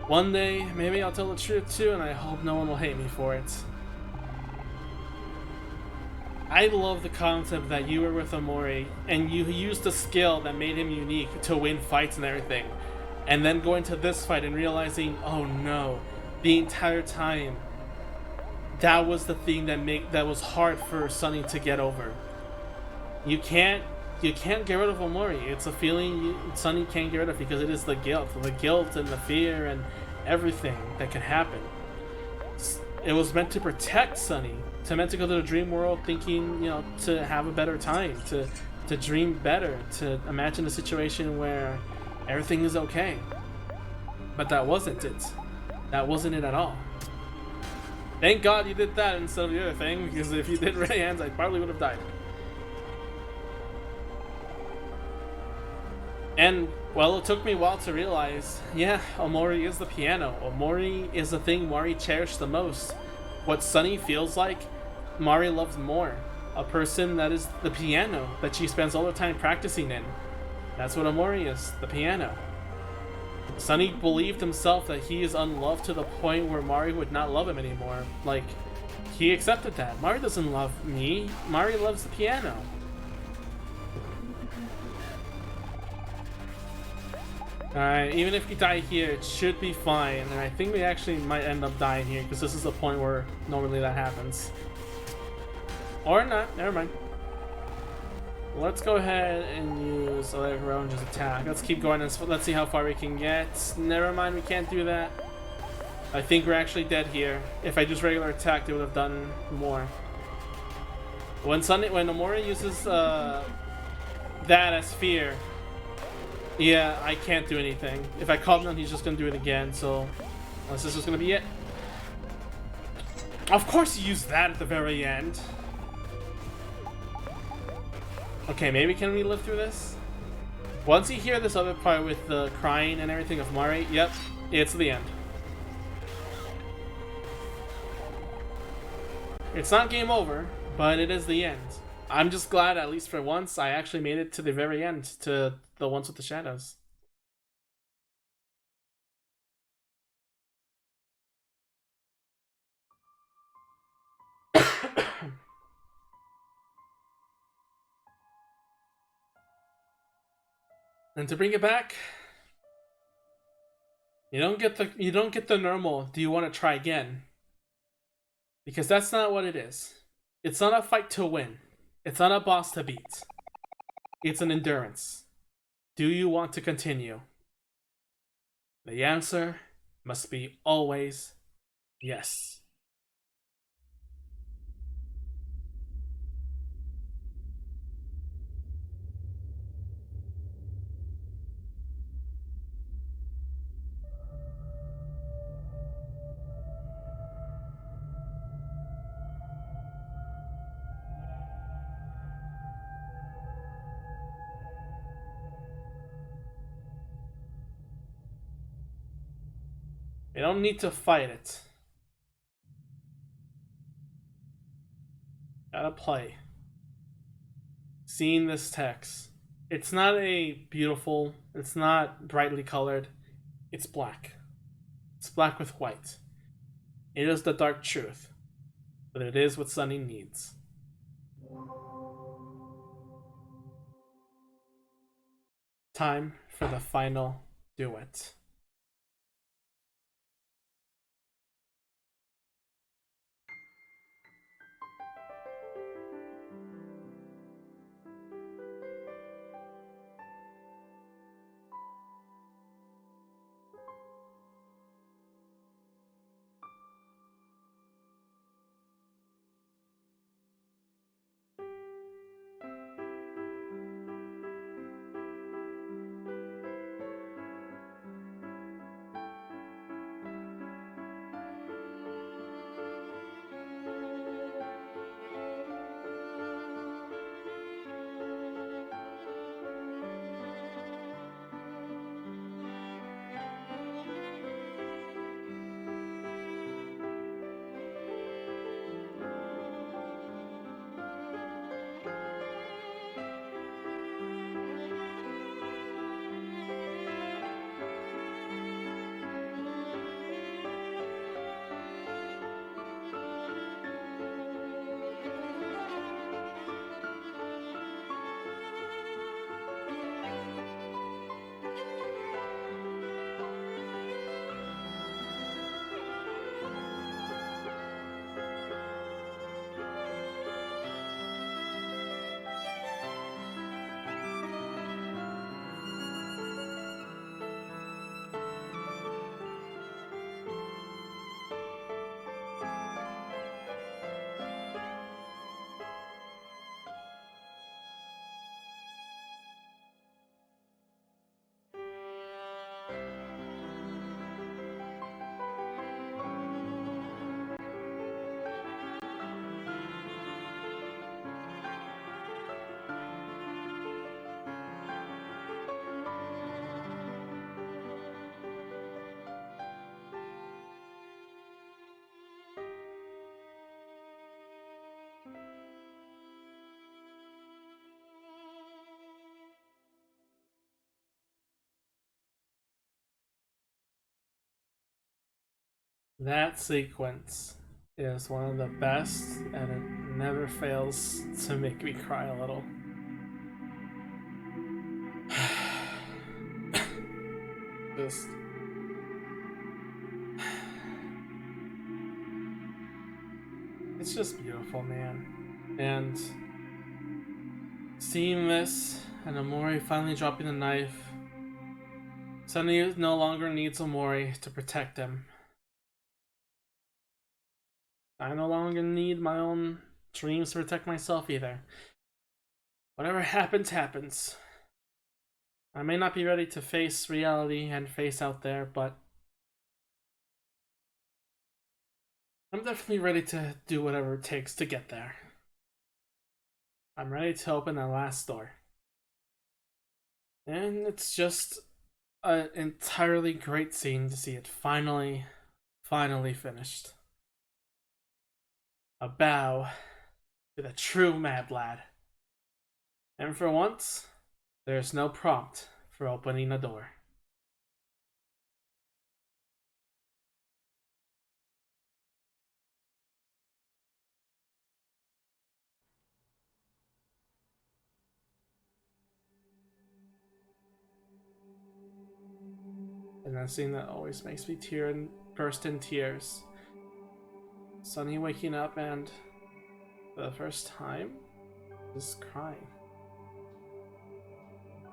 One day, maybe I'll tell the truth too, and I hope no one will hate me for it. I love the concept that you were with Omori, and you used the skill that made him unique to win fights and everything. And then going to this fight and realizing, oh no, the entire time, that was the thing that was hard for Sunny to get over. You can't get rid of Omori. It's a feeling Sunny can't get rid of because it is the guilt and the fear and everything that can happen. It was meant to protect Sunny, meant to go to the dream world thinking, you know, to have a better time, to dream better, to imagine a situation where everything is okay. But that wasn't it. That wasn't it at all. Thank God you did that instead of the other thing, because if you did Ray Hands, I probably would have died. And, well, it took me a while to realize, yeah, Omori is the piano. Omori is the thing Mari cherished the most. What Sunny feels like, Mari loves more. A person that is the piano that she spends all the time practicing in. That's what Omori is, the piano. Sunny believed himself that he is unloved to the point where Mari would not love him anymore. Like, he accepted that. Mari doesn't love me. Mari loves the piano. Alright, even if we die here, it should be fine. And I think we actually might end up dying here, because this is the point where normally that happens. Or not, never mind. Let's go ahead and use Electric Row and just attack. Let's keep going and let's see how far we can get. Never mind, we can't do that. I think we're actually dead here. If I just regular attack, they would have done more. When Omori uses that as fear, yeah, I can't do anything. If I calm down, he's just gonna do it again, so unless this is gonna be it. Of course he used that at the very end. Okay, maybe can we live through this? Once you hear this other part with the crying and everything of Mari, yep, it's the end. It's not game over, but it is the end. I'm just glad, at least for once, I actually made it to the very end, to the ones with the shadows. And to bring it back, you don't get the normal, do you want to try again? Because that's not what it is. It's not a fight to win. It's not a boss to beat. It's an endurance. Do you want to continue? The answer must be always yes. You don't need to fight it. Gotta play. Seeing this text. It's not it's not brightly colored. It's black. It's black with white. It is the dark truth, but it is what Sunny needs. Time for the final duet. That sequence is one of the best, and it never fails to make me cry a little. Just. It's just beautiful, man. And seeing this, and Omori finally dropping the knife, Sunny no longer needs Omori to protect him. I no longer need my own dreams to protect myself either. Whatever happens, happens. I may not be ready to face reality and face out there, but I'm definitely ready to do whatever it takes to get there. I'm ready to open that last door. And it's just an entirely great scene to see it finally finished. A bow to the true Mad Lad. And for once, there's no prompt for opening a door. And that scene that always makes me burst in tears. Sunny waking up and, for the first time, just crying.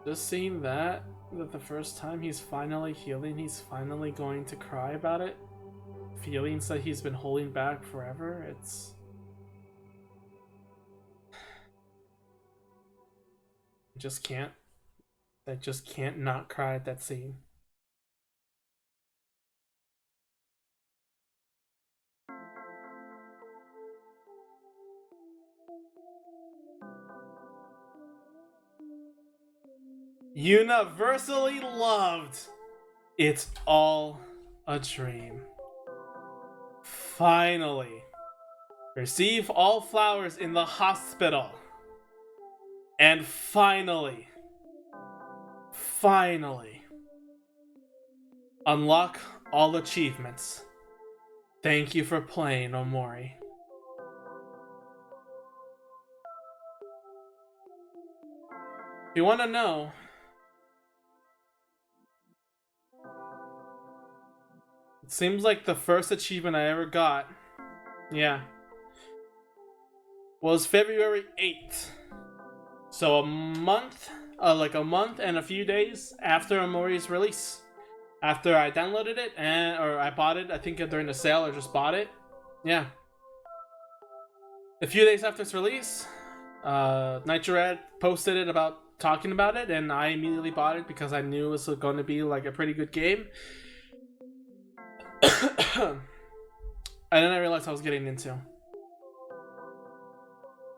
Just seeing that the first time he's finally healing, he's finally going to cry about it. Feelings that he's been holding back forever, it's... just can't. I just can't not cry at that scene. Universally loved. It's all a dream. Finally. Receive all flowers in the hospital. And finally, unlock all achievements. Thank you for playing, Omori. If you want to know, it seems like the first achievement I ever got, yeah, was February 8th. So a month and a few days after Omori's release. After I downloaded it, or I bought it, I think during the sale, or just bought it. Yeah. A few days after its release, Nitrored posted it about talking about it, and I immediately bought it because I knew it was going to be like a pretty good game. And then I realized I was getting into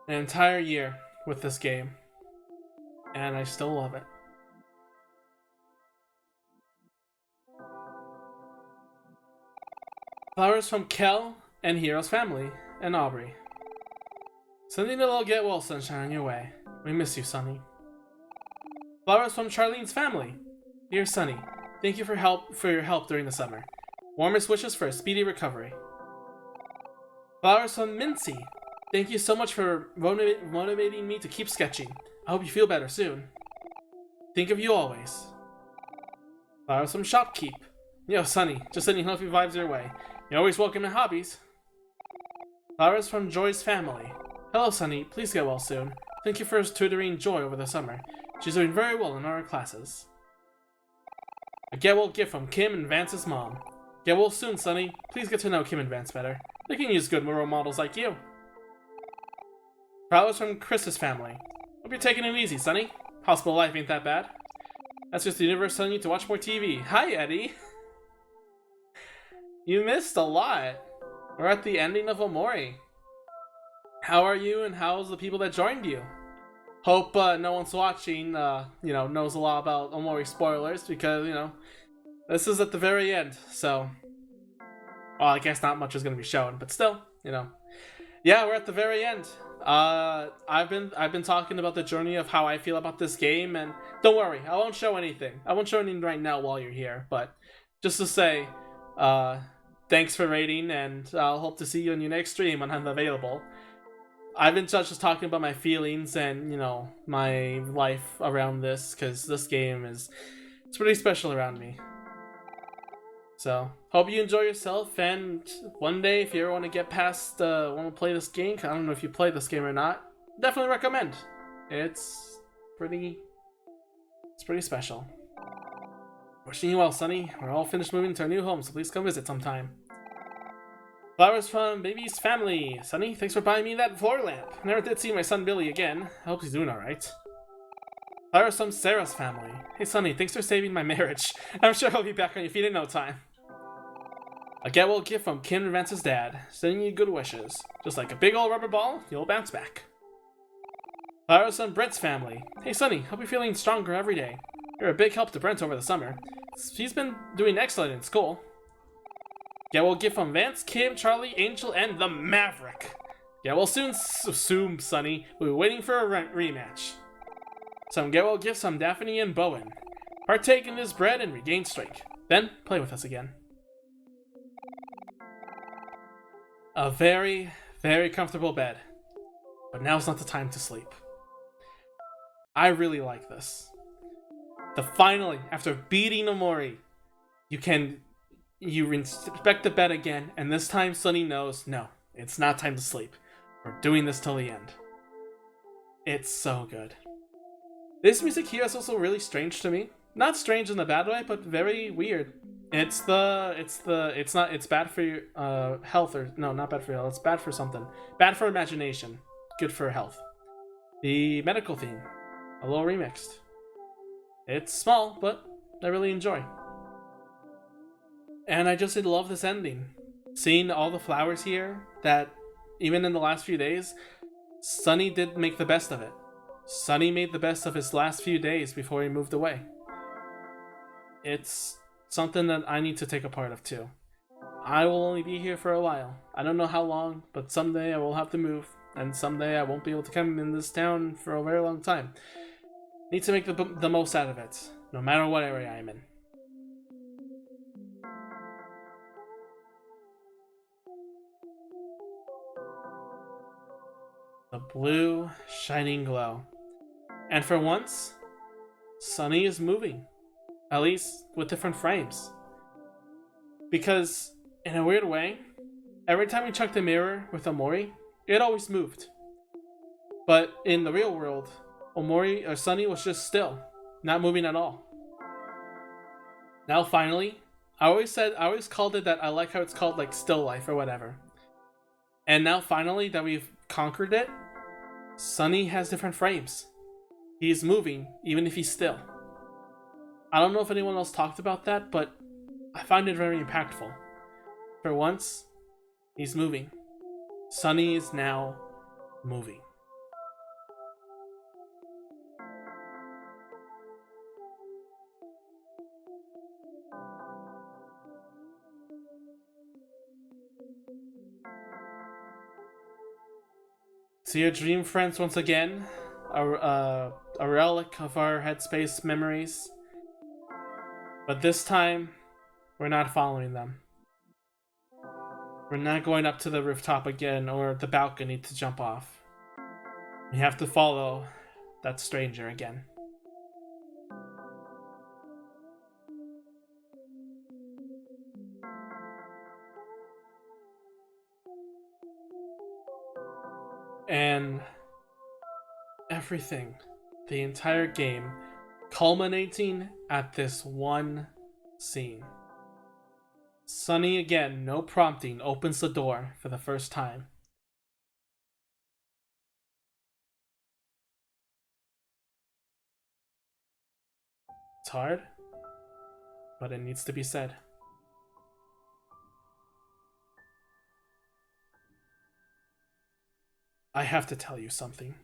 an entire year with this game, and I still love it. Flowers from Kel and Hero's family, and Aubrey. Sending a little get well sunshine on your way. We miss you, Sunny. Flowers from Charlene's family. Dear Sunny, thank you for your help during the summer. Warmest wishes for a speedy recovery. Flowers from Mincy. Thank you so much for motivating me to keep sketching. I hope you feel better soon. Think of you always. Flowers from Shopkeep. Yo, Sunny, just sending healthy vibes your way. You're always welcome in hobbies. Flowers from Joy's family. Hello, Sunny. Please get well soon. Thank you for tutoring Joy over the summer. She's doing very well in our classes. A get well gift from Kim and Vance's mom. Get well soon, Sunny. Please get to know Kim and Vance better. They can use good role models like you. Flowers from Chris's family. Hope you're taking it easy, Sunny. Hospital life ain't that bad. That's just the universe telling you to watch more TV. Hi, Eddie. You missed a lot. We're at the ending of Omori. How are you, and how's the people that joined you? Hope no one's watching, knows a lot about Omori spoilers, because, this is at the very end, so... Well, I guess not much is going to be shown, but still, Yeah, we're at the very end. I've been talking about the journey of how I feel about this game, and don't worry, I won't show anything. I won't show anything right now while you're here, but just to say, thanks for rating, and I'll hope to see you in your next stream when I'm available. I've been just talking about my feelings and, my life around this, because this game it's pretty special around me. So, hope you enjoy yourself, and one day, if you ever want to get past, want to play this game, I don't know if you play this game or not, definitely recommend. It's pretty special. Wishing you well, Sunny. We're all finished moving to our new home, so please come visit sometime. Flowers from Baby's family. Sunny, thanks for buying me that floor lamp. Never did see my son Billy again. I hope he's doing alright. Flowers from Sarah's family. Hey Sunny, thanks for saving my marriage. I'm sure I'll be back on your feet in no time. A get well gift from Kim and Vance's dad, sending you good wishes. Just like a big old rubber ball, you'll bounce back. Flowers from Brent's family. Hey Sunny, hope you're feeling stronger every day. You're a big help to Brent over the summer. He's been doing excellent in school. Get well gift from Vance, Kim, Charlie, Angel, and the Maverick. Get well soon, Sunny. We'll be waiting for a rematch. Some get well gifts from Daphne and Bowen. Partake in this bread and regain strength. Then, play with us again. A very, very comfortable bed. But now's not the time to sleep. I really like this. Finally, after beating Omori, you inspect the bed again, and this time Sunny knows, no, it's not time to sleep. We're doing this till the end. It's so good. This music here is also really strange to me. Not strange in a bad way, but very weird. It's bad for your health, or no, not bad for your health. It's bad for something. Bad for imagination. Good for health. The medical theme, a little remixed. It's small, but I really enjoy. And I just love this ending. Seeing all the flowers here, that even in the last few days, Sunny did make the best of it. Sunny made the best of his last few days before he moved away. It's something that I need to take a part of too. I will only be here for a while. I don't know how long, but someday I will have to move, and someday I won't be able to come in this town for a very long time. Need to make the most out of it, no matter what area I'm in. The blue, shining glow. And for once, Sunny is moving. At least with different frames. Because, in a weird way, every time we checked the mirror with Omori, it always moved. But in the real world, Omori or Sunny was just still, not moving at all. Now finally, I always called it that. I like how it's called like still life or whatever. And now finally that we've conquered it, Sunny has different frames. He's moving even if he's still. I don't know if anyone else talked about that, but I find it very impactful. For once, he's moving. Sunny is now moving. See your dream friends once again, a relic of our headspace memories. But this time, we're not following them. We're not going up to the rooftop again or the balcony to jump off. We have to follow that stranger again. And everything, the entire game, culminating at this one scene. Sunny again, no prompting, opens the door for the first time. It's hard, but it needs to be said. I have to tell you something.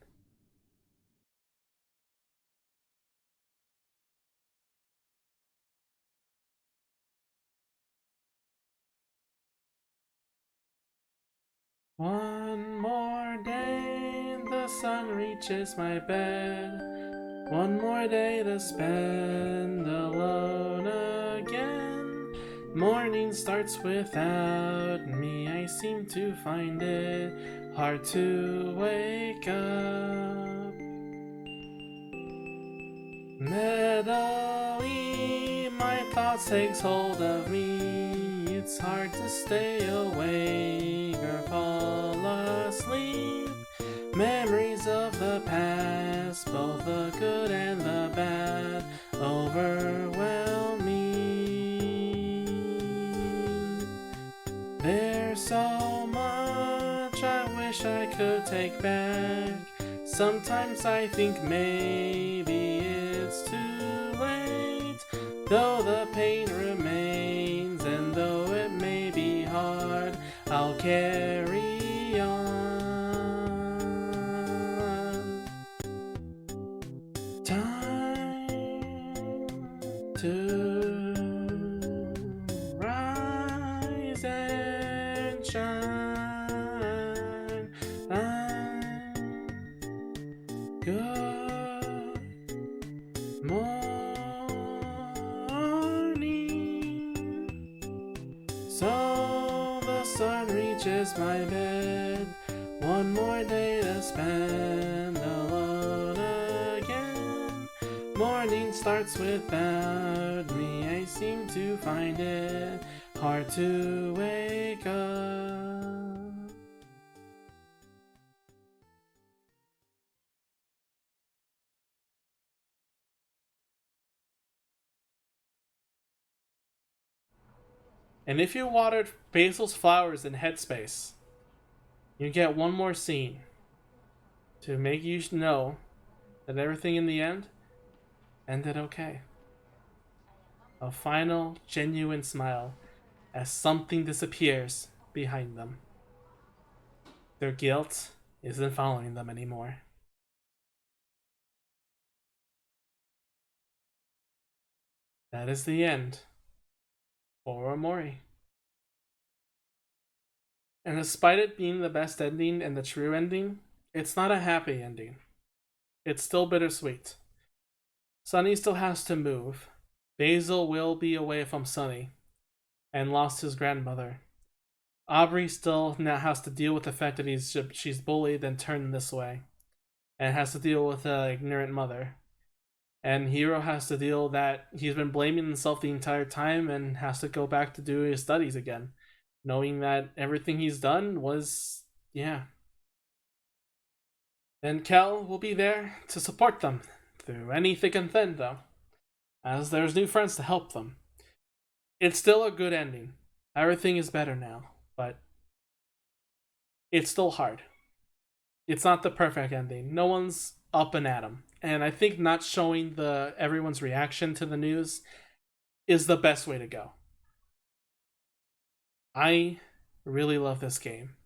One more day, the sun reaches my bed. One more day to spend alone again. Morning starts without me, I seem to find it hard to wake up. Medley, my thoughts takes hold of me. It's hard to stay awake or fall asleep. Memories of the past, both the good and the bad, overwhelm me. There's so much I wish I could take back. Sometimes I think maybe it's too late, though the pain remains, and though it may be hard, I'll carry on. Time to rise and shine. Good morning. So the sun reaches my bed. One more day to spend alone again. Morning starts without me. I seem to find it hard to wake up. And if you watered Basil's flowers in Headspace, you get one more scene to make you know that everything in the end ended okay. A final, genuine smile as something disappears behind them. Their guilt isn't following them anymore. That is the end for OMORI. And despite it being the best ending and the true ending, it's not a happy ending. It's still bittersweet. Sunny still has to move. Basil will be away from Sunny and lost his grandmother. Aubrey still now has to deal with the fact that she's bullied and turned this way, and has to deal with an ignorant mother. And Hiro has to deal that he's been blaming himself the entire time and has to go back to do his studies again, knowing that everything he's done was, yeah. And Kel will be there to support them through any thick and thin, though, as there's new friends to help them. It's still a good ending. Everything is better now, but it's still hard. It's not the perfect ending. No one's up and at 'em. And I think not showing the everyone's reaction to the news is the best way to go. I really love this game,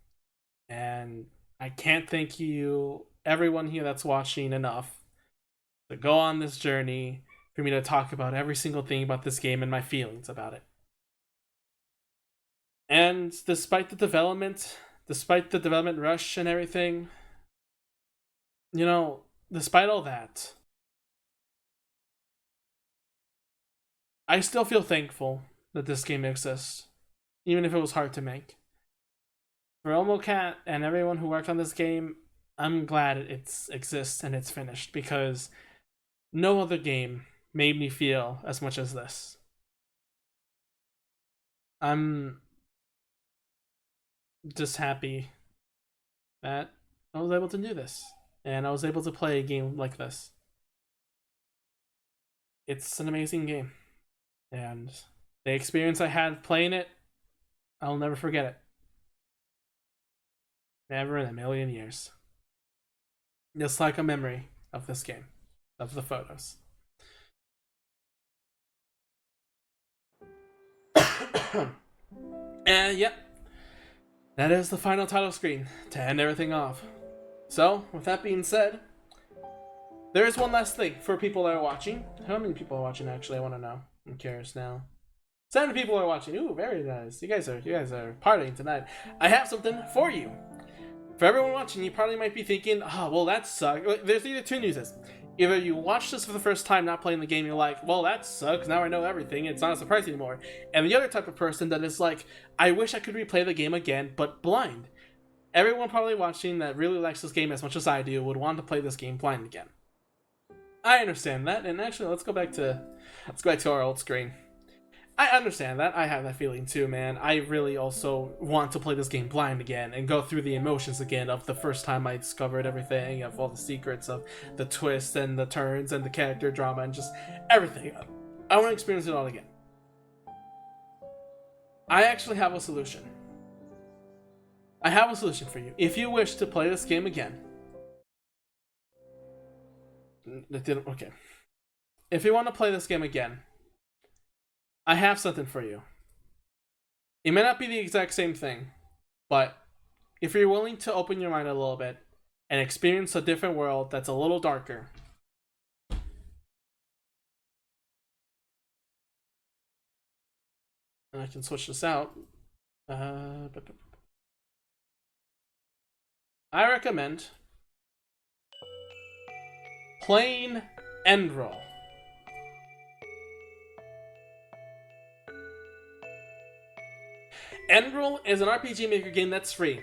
and I can't thank you, everyone here that's watching, enough to go on this journey for me to talk about every single thing about this game and my feelings about it. And despite the development rush and everything, despite all that, I still feel thankful that this game exists, even if it was hard to make. For OmoCat and everyone who worked on this game, I'm glad it exists and it's finished, because no other game made me feel as much as this. I'm just happy that I was able to do this, and I was able to play a game like this. It's an amazing game, and the experience I had playing it, I'll never forget it. Never in a million years. Just like a memory of this game, of the photos. And yep, that is the final title screen to end everything off. So, with that being said, there is one last thing for people that are watching. How many people are watching, actually? I want to know. I'm curious now. 7 people are watching. Ooh, very nice. You guys are partying tonight. I have something for you. For everyone watching, you probably might be thinking, oh, well, that sucks. There's either two newses. Either you watch this for the first time, not playing the game, you're like, well, that sucks, now I know everything, it's not a surprise anymore. And the other type of person that is like, I wish I could replay the game again, but blind. Everyone probably watching that really likes this game as much as I do would want to play this game blind again. I understand that, and actually, let's go back to our old screen. I understand that. I have that feeling too, man. I really also want to play this game blind again and go through the emotions again of the first time I discovered everything, of all the secrets, of the twists and the turns and the character drama and just everything. I want to experience it all again. I actually have a solution. I have a solution for you. If you wish to play this game again... Okay. If you want to play this game again, I have something for you. It may not be the exact same thing, but if you're willing to open your mind a little bit and experience a different world that's a little darker, and I can switch this out. I recommend playing Endroll. Endroll is an RPG Maker game that's free,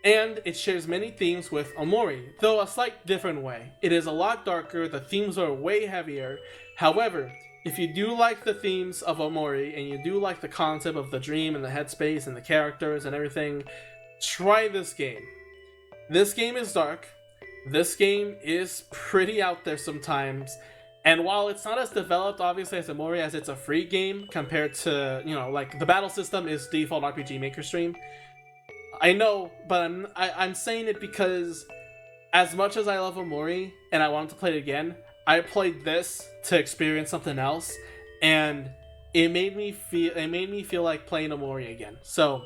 and it shares many themes with OMORI, though a slight different way. It is a lot darker, the themes are way heavier. However, if you do like the themes of OMORI, and you do like the concept of the dream and the headspace and the characters and everything, try this game. This game is dark, this game is pretty out there sometimes, and while it's not as developed, obviously, as OMORI, as it's a free game compared to, like, the battle system is default RPG Maker Stream. I know, but I'm saying it because as much as I love OMORI and I wanted to play it again, I played this to experience something else, and it made me feel like playing OMORI again. So,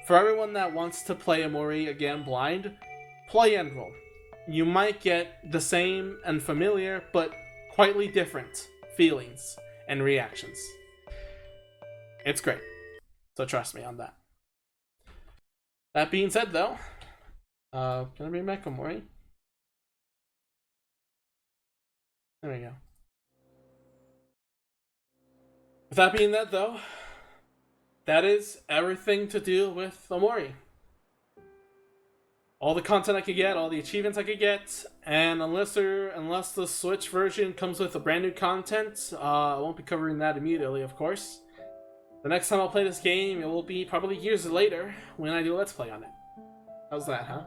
for everyone that wants to play OMORI again blind, play Endroll. You might get the same and familiar, but quietly different feelings and reactions. It's great. So trust me on that. That being said, though, can I bring back OMORI? There we go. With that being that, though, that is everything to do with Omori. All the content I could get, all the achievements I could get, and unless the Switch version comes with a brand new content, I won't be covering that immediately, of course. The next time I'll play this game, it will be probably years later when I do a Let's Play on it. How's that, huh?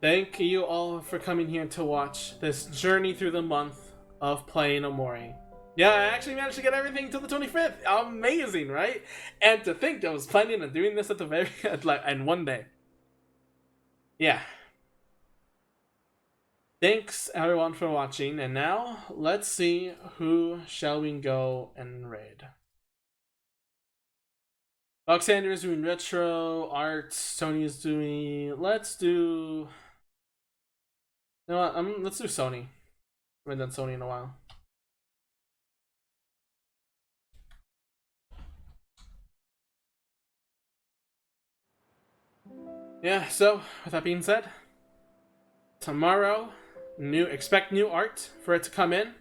Thank you all for coming here to watch this journey through the month of playing Omori. Yeah, I actually managed to get everything till the 25th. Amazing, right? And to think I was planning on doing this at the very in one day. Yeah. Thanks everyone for watching, and now let's see who shall we go and raid. Alexander is doing retro, art, Sony is doing... Let's do... You know what, let's do Sony. I haven't done Sony in a while. Yeah, so, with that being said, tomorrow, expect new art for it to come in.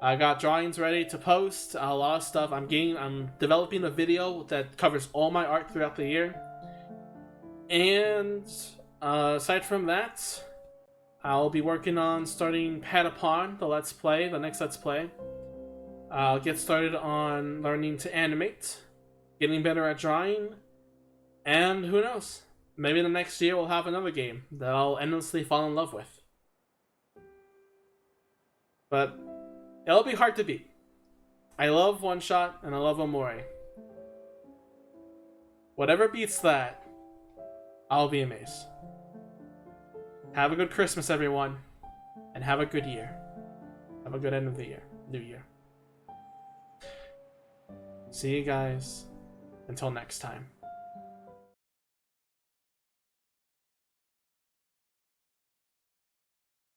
I got drawings ready to post, a lot of stuff. I'm developing a video that covers all my art throughout the year. And aside from that, I'll be working on starting Patapon, the next Let's Play. I'll get started on learning to animate, getting better at drawing, and who knows? Maybe the next year we'll have another game that I'll endlessly fall in love with. But it'll be hard to beat. I love One Shot and I love Omori. Whatever beats that, I'll be amazed. Have a good Christmas, everyone, and have a good year. Have a good end of the year, New Year. See you guys until next time.